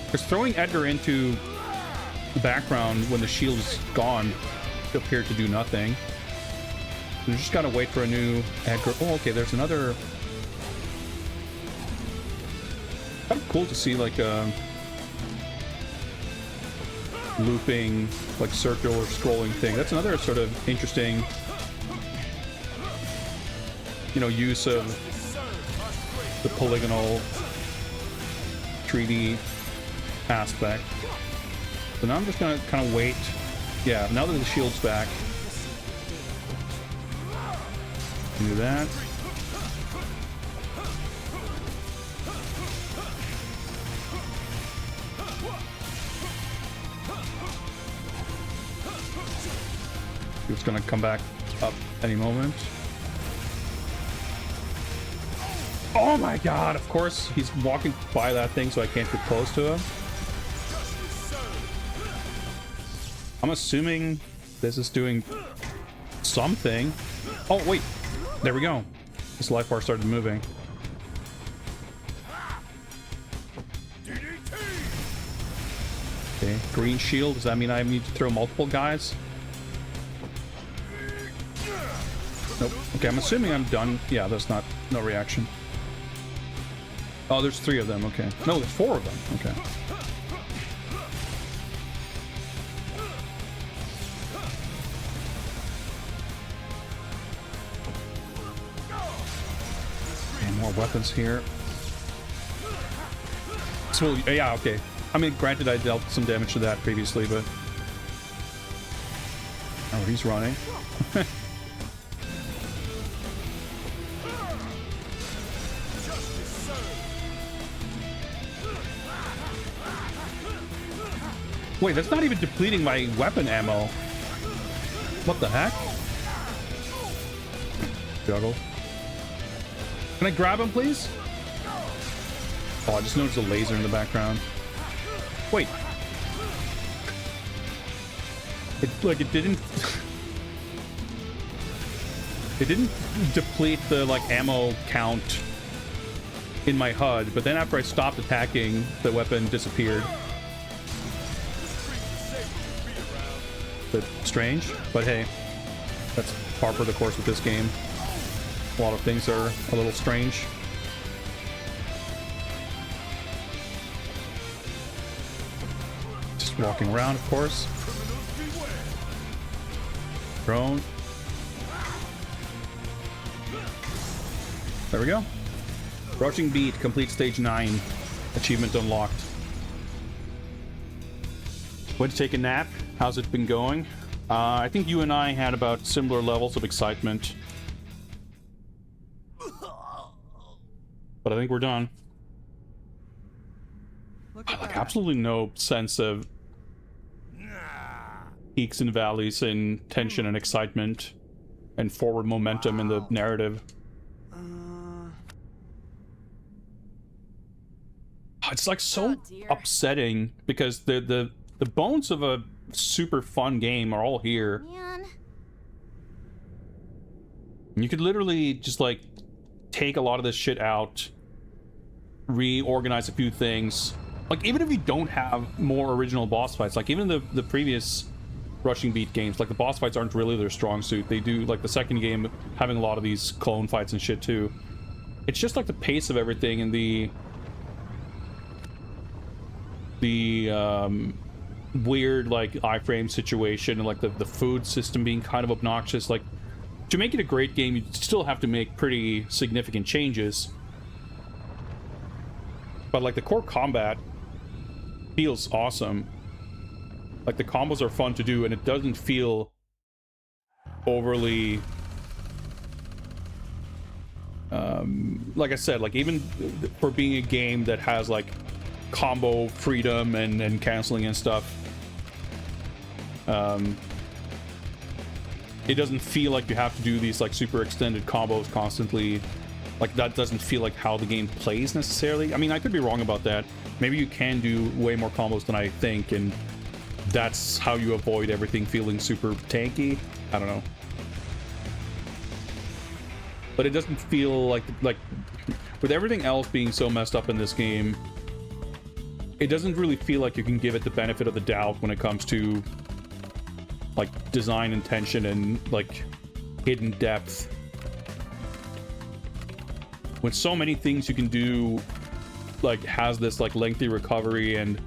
Because throwing Edgar into the background when the shield is gone appeared to do nothing. You just gotta wait for a new Edgar. Oh, okay, there's another... Kind of cool to see, like, looping, like, circular scrolling thing. That's another sort of interesting, you know, use of the polygonal 3D aspect. So now I'm just gonna kind of wait. Yeah, now that the shield's back. Do that. It's gonna come back up any moment. Oh my god, of course he's walking by that thing so I can't get close to him. I'm assuming this is doing something. Oh wait, there we go. This life bar started moving. Okay, green shield, does that mean I need to throw multiple guys? Nope. Okay, I'm assuming I'm done. Yeah, that's not, no reaction. Oh, there's 3 of them, okay. No, there's 4 of them, okay. And more weapons here. So, yeah, okay. I mean, granted, I dealt some damage to that previously, but... Oh, he's running. Wait, that's not even depleting my weapon ammo. What the heck? Juggle. Can I grab him, please? Oh, I just noticed a laser in the background. Wait. It didn't... It didn't deplete the, like, ammo count in my HUD, but then after I stopped attacking, the weapon disappeared. Bit strange, but hey, that's par for the course with this game. A lot of things are a little strange. Just walking around, of course. Drone. There we go. Rushing beat, complete stage 9. Achievement unlocked. Went to take a nap. How's it been going? I think you and I had about similar levels of excitement. But I think we're done. Like absolutely no sense of peaks and valleys in tension and excitement and forward momentum in the narrative. It's like so upsetting because the bones of a super fun game are all here. Man. And you could literally just like take a lot of this shit out, reorganize a few things. Like even if you don't have more original boss fights, like even the previous rushing beat games, like the boss fights aren't really their strong suit. They do, like the second game having a lot of these clone fights and shit too. It's just like the pace of everything and the weird like iframe situation and like the food system being kind of obnoxious. Like to make it a great game, you still have to make pretty significant changes, but like the core combat feels awesome. Like the combos are fun to do and it doesn't feel overly like I said, like even for being a game that has like combo freedom and canceling and stuff, it doesn't feel like you have to do these like super extended combos constantly. Like that doesn't feel like how the game plays necessarily. I mean, I could be wrong about that. Maybe you can do way more combos than I think, and that's how you avoid everything feeling super tanky. I don't know. But it doesn't feel like with everything else being so messed up in this game, it doesn't really feel like you can give it the benefit of the doubt when it comes to like design intention and like hidden depth. When so many things you can do like has this like lengthy recovery, and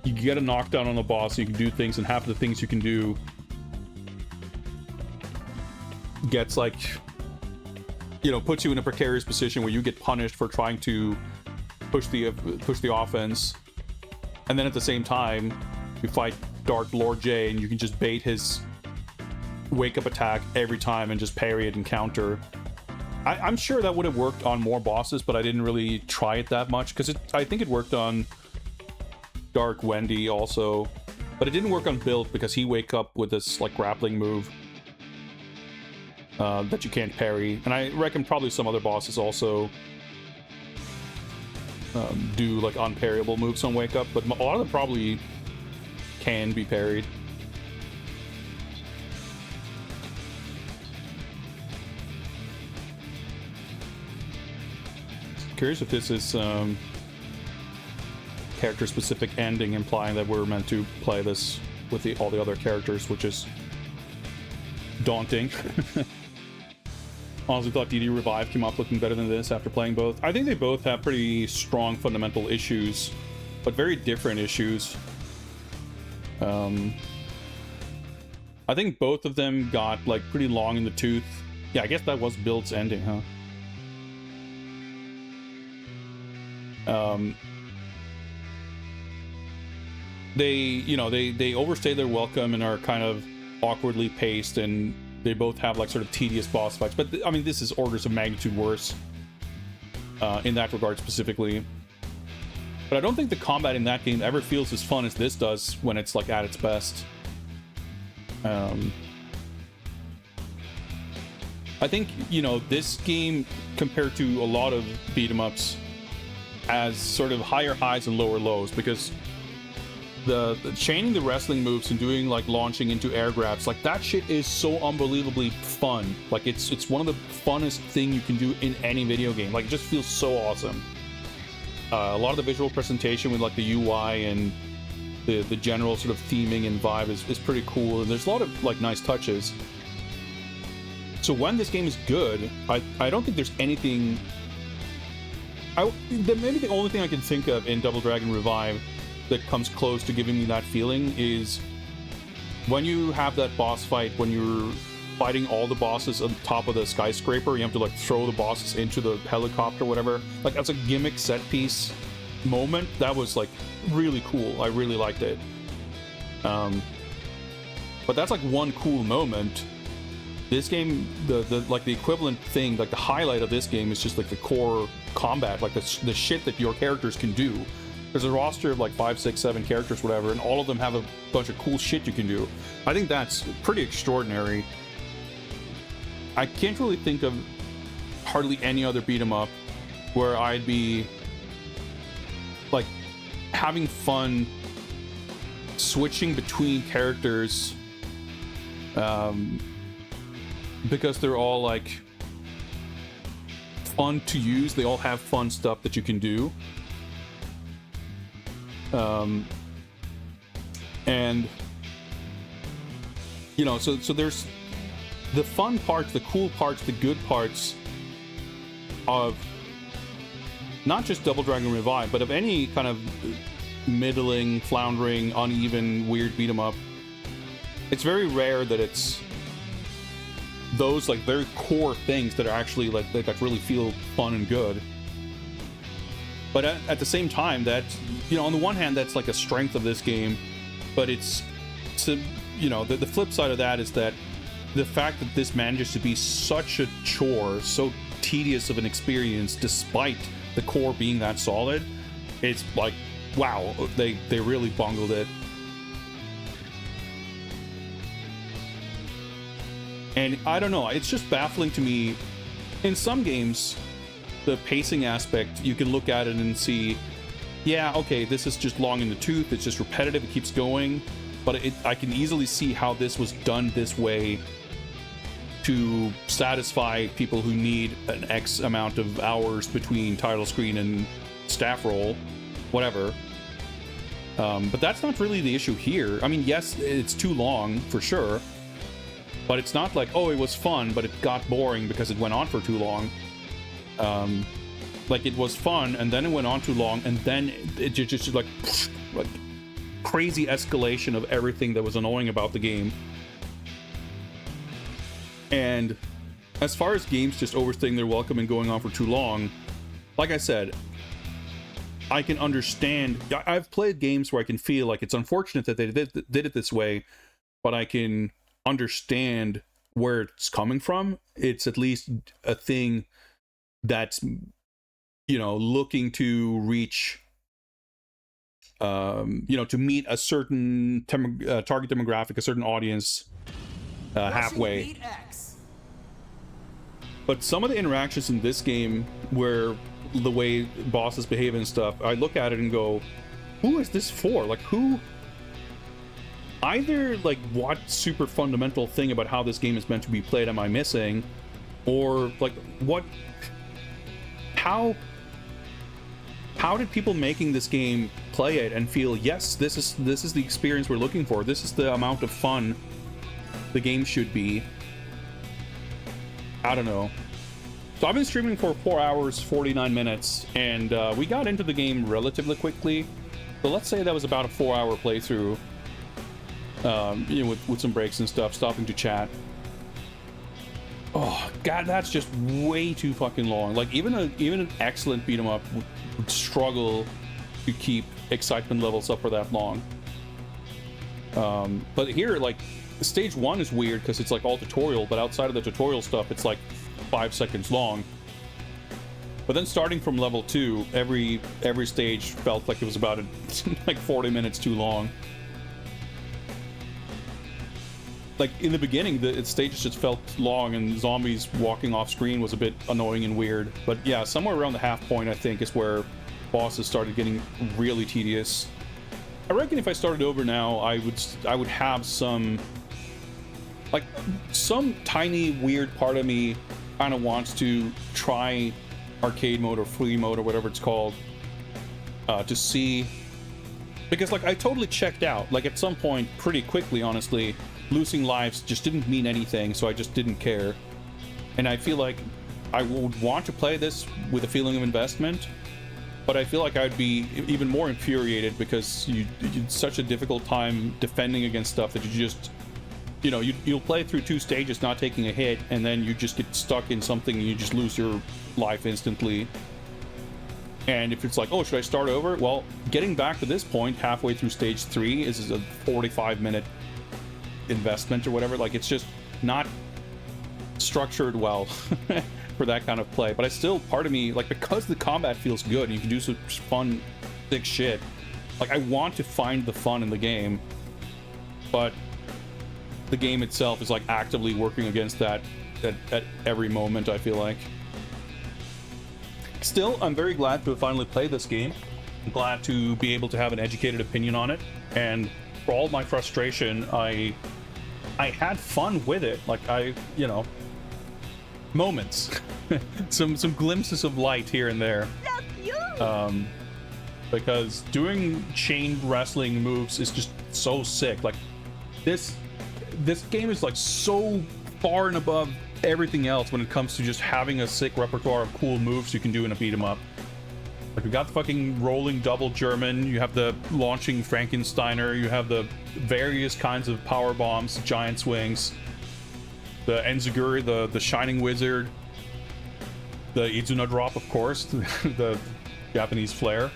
you get a knockdown on the boss, you can do things, and half of the things you can do gets like you know, puts you in a precarious position where you get punished for trying to push the offense, and then at the same time you fight Dark Lord J and you can just bait his wake up attack every time and just parry it and counter. I'm sure that would have worked on more bosses, but I didn't really try it that much because I think it worked on Dark Wendy also, but it didn't work on Build because he wake up with this like grappling move that you can't parry, and I reckon probably some other bosses also do like unparryable moves on wake up, but a lot of them probably can be parried. Curious if this is character specific ending, implying that we're meant to play this with all the other characters, which is daunting. Honestly thought DD Revive came up looking better than this after playing both. I think they both have pretty strong fundamental issues, but very different issues. I think both of them got like pretty long in the tooth. Yeah, I guess that was Build's ending, huh? They overstay their welcome and are kind of awkwardly paced, and they both have like sort of tedious boss fights, but I mean this is orders of magnitude worse in that regard specifically. But I don't think the combat in that game ever feels as fun as this does when it's like at its best. I think, you know, this game compared to a lot of beat 'em ups has sort of higher highs and lower lows, because the chaining the wrestling moves and doing like launching into air grabs, like that shit is so unbelievably fun. Like it's one of the funnest thing you can do in any video game. Like it just feels so awesome. A lot of the visual presentation with like the UI and the general sort of theming and vibe is pretty cool, and there's a lot of like nice touches. So when this game is good, I don't think there's anything. Maybe the only thing I can think of in Double Dragon Revive that comes close to giving me that feeling is when you have that boss fight, when you're fighting all the bosses on top of the skyscraper, you have to like throw the bosses into the helicopter or whatever. Like that's a gimmick set piece moment that was like really cool. I really liked it. But that's like one cool moment. This game, the like the equivalent thing, like the highlight of this game is just like the core combat, like the shit that your characters can do. There's a roster of like 5, 6, 7 characters, whatever, and all of them have a bunch of cool shit you can do. I think that's pretty extraordinary. I can't really think of hardly any other beat 'em up where I'd be like having fun switching between characters because they're all like fun to use. They all have fun stuff that you can do. And you know, so there's the fun parts, the cool parts, the good parts of not just Double Dragon Revive, but of any kind of middling, floundering, uneven, weird beat 'em up. It's very rare that it's those like very core things that are actually like that really feel fun and good. But at the same time, that, you know, on the one hand, that's like a strength of this game, but it's you know, the flip side of that is that the fact that this manages to be such a chore, so tedious of an experience, despite the core being that solid, it's like, wow, they really bungled it. And I don't know, it's just baffling to me. In some games, the pacing aspect, you can look at it and see, yeah, okay, this is just long in the tooth, it's just repetitive, it keeps going, but I can easily see how this was done this way to satisfy people who need an X amount of hours between title screen and staff roll, whatever. But that's not really the issue here. I mean, yes, it's too long, for sure, but it's not like, oh, it was fun, but it got boring because it went on for too long. Like, it was fun, and then it went on too long, and then it just like crazy escalation of everything that was annoying about the game. And as far as games just overstaying their welcome and going on for too long, like I said, I can understand. I've played games where I can feel like it's unfortunate that they did it this way, but I can understand where it's coming from. It's at least a thing that's, you know, looking to reach, you know, to meet a certain target demographic, a certain audience halfway. Rushing beat X. But some of the interactions in this game, where the way bosses behave and stuff, I look at it and go, who is this for? Like, who? Either, like, what super fundamental thing about how this game is meant to be played am I missing? Or, like, what? How did people making this game play it and feel, yes, this is the experience we're looking for. This is the amount of fun the game should be. I don't know. So I've been streaming for 4 hours, 49 minutes, and we got into the game relatively quickly. So let's say that was about a 4-hour playthrough, you know, with some breaks and stuff, stopping to chat. Oh god, that's just way too fucking long. Like even an excellent beat 'em up would struggle to keep excitement levels up for that long. But here, like, stage 1 is weird because it's like all tutorial, but outside of the tutorial stuff, it's like 5 seconds long. But then starting from level 2, every stage felt like it was about like 40 minutes too long. Like in the beginning, the stages just felt long, and zombies walking off screen was a bit annoying and weird. But yeah, somewhere around the half point, I think, is where bosses started getting really tedious. I reckon if I started over now, I would have some, like, some tiny weird part of me kind of wants to try arcade mode or free mode or whatever it's called, to see, because like I totally checked out. Like at some point, pretty quickly, honestly, losing lives just didn't mean anything, so I just didn't care. And I feel like I would want to play this with a feeling of investment, but I feel like I'd be even more infuriated because it's such a difficult time defending against stuff that you just, you know, you'll play through 2 stages not taking a hit, and then you just get stuck in something and you just lose your life instantly. And if it's like, oh, should I start over? Well, getting back to this point halfway through stage 3 is a 45-minute investment or whatever. Like, it's just not structured well for that kind of play. But I still, part of me, like, because the combat feels good and you can do some fun, thick shit, like, I want to find the fun in the game, but the game itself is like actively working against that at every moment, I feel like. Still, I'm very glad to have finally played this game. I'm glad to be able to have an educated opinion on it, and for all my frustration, I had fun with it. Like, you know, moments, some glimpses of light here and there. Because doing chain wrestling moves is just so sick. Like, this game is like so far and above everything else when it comes to just having a sick repertoire of cool moves you can do in a beat 'em up. Like, we got the fucking rolling double German, you have the launching Frankensteiner, you have the various kinds of power bombs, giant swings, the Enziguri, the shining wizard, the Izuna drop, of course, the Japanese flare.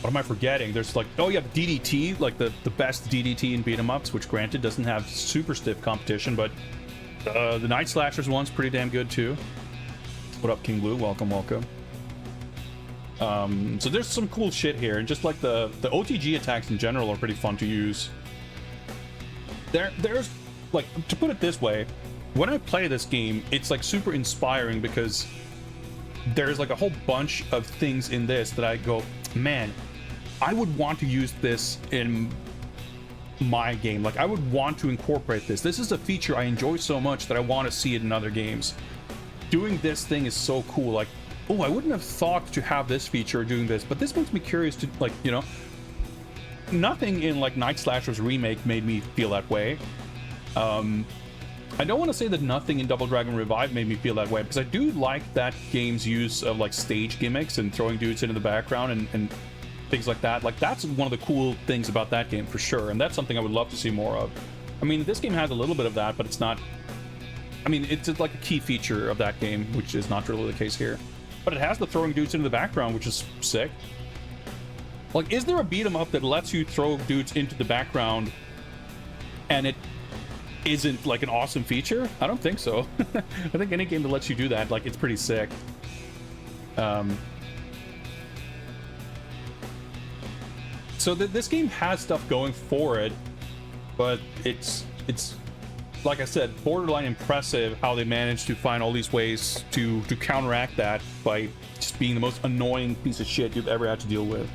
What am I forgetting? There's like, oh yeah, the DDT, like the best DDT in beat 'em ups, which granted doesn't have super stiff competition, but the Night Slashers one's pretty damn good too. What up, King Blue? Welcome, welcome. So there's some cool shit here, and just like the OTG attacks in general are pretty fun to use. There's like, to put it this way, when I play this game, it's like super inspiring because there's like a whole bunch of things in this that I go, man, I would want to use this in my game. Like, I would want to incorporate this. This is a feature I enjoy so much that I want to see it in other games. Doing this thing is so cool. Like, oh, I wouldn't have thought to have this feature doing this, but this makes me curious to, like, you know, nothing in like Night Slashers Remake made me feel that way. I don't want to say that nothing in Double Dragon Revive made me feel that way, because I do like that game's use of like stage gimmicks and throwing dudes into the background and things like that. Like, that's one of the cool things about that game for sure, and that's something I would love to see more of. I mean, this game has a little bit of that, but it's not I mean, it's like a key feature of that game, which is not really the case here. But it has the throwing dudes into the background, which is sick. Like, is there a beat 'em up that lets you throw dudes into the background and it isn't like an awesome feature? I don't think so. I think any game that lets you do that, like, it's pretty sick. So this game has stuff going for it, but it's like I said, borderline impressive how they managed to find all these ways to counteract that by just being the most annoying piece of shit you've ever had to deal with.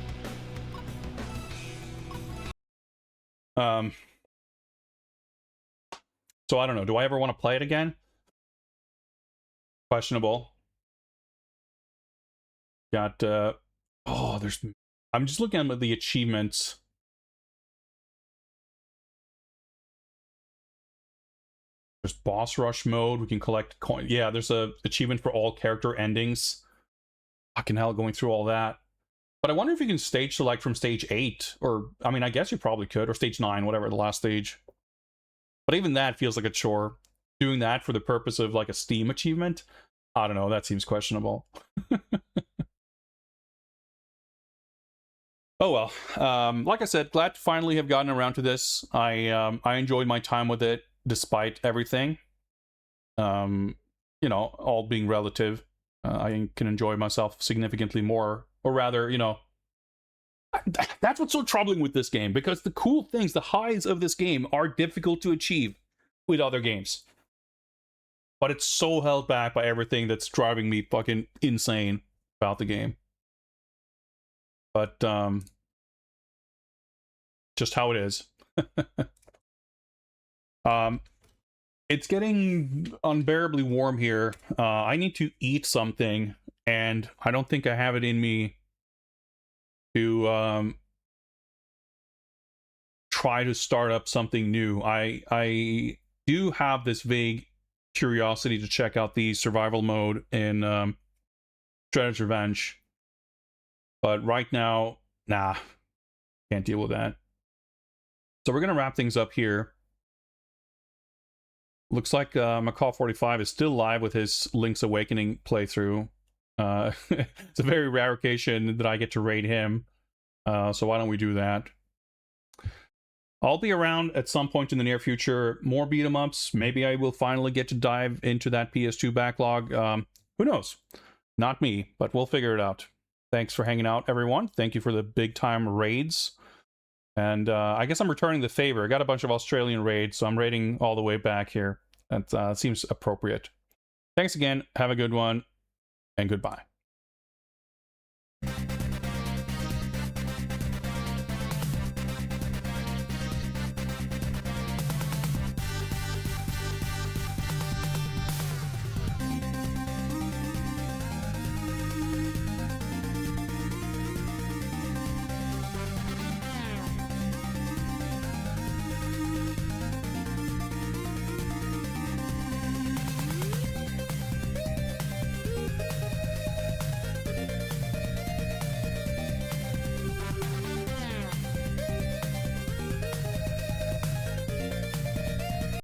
So I don't know. Do I ever want to play it again? Questionable. Got oh, I'm just looking at the achievements. There's boss rush mode. We can collect coin. Yeah, there's a achievement for all character endings. Fucking hell, going through all that. But I wonder if you can stage select from stage 8, or I mean, I guess you probably could, or stage 9, whatever, the last stage. But even that feels like a chore. Doing that for the purpose of like a Steam achievement, I don't know. That seems questionable. Oh well. Like I said, glad to finally have gotten around to this. I enjoyed my time with it, despite everything. You know, all being relative. I can enjoy myself significantly more, or rather, you know, that's what's so troubling with this game, because the cool things, the highs of this game are difficult to achieve with other games. But it's so held back by everything that's driving me fucking insane about the game. But, just how it is. It's getting unbearably warm here. I need to eat something, and I don't think I have it in me to try to start up something new. I do have this vague curiosity to check out the survival mode in Shredder's Revenge, but right now, nah, can't deal with that. So we're gonna wrap things up here. Looks like Macaw45 is still live with his Link's Awakening playthrough. It's a very rare occasion that I get to raid him, so why don't we do that? I'll be around at some point in the near future. More beat 'em ups. Maybe I will finally get to dive into that PS2 backlog. Who knows? Not me, but we'll figure it out. Thanks for hanging out, everyone. Thank you for the big time raids. And I guess I'm returning the favor. I got a bunch of Australian raids, so I'm raiding all the way back here. That seems appropriate. Thanks again. Have a good one, and goodbye.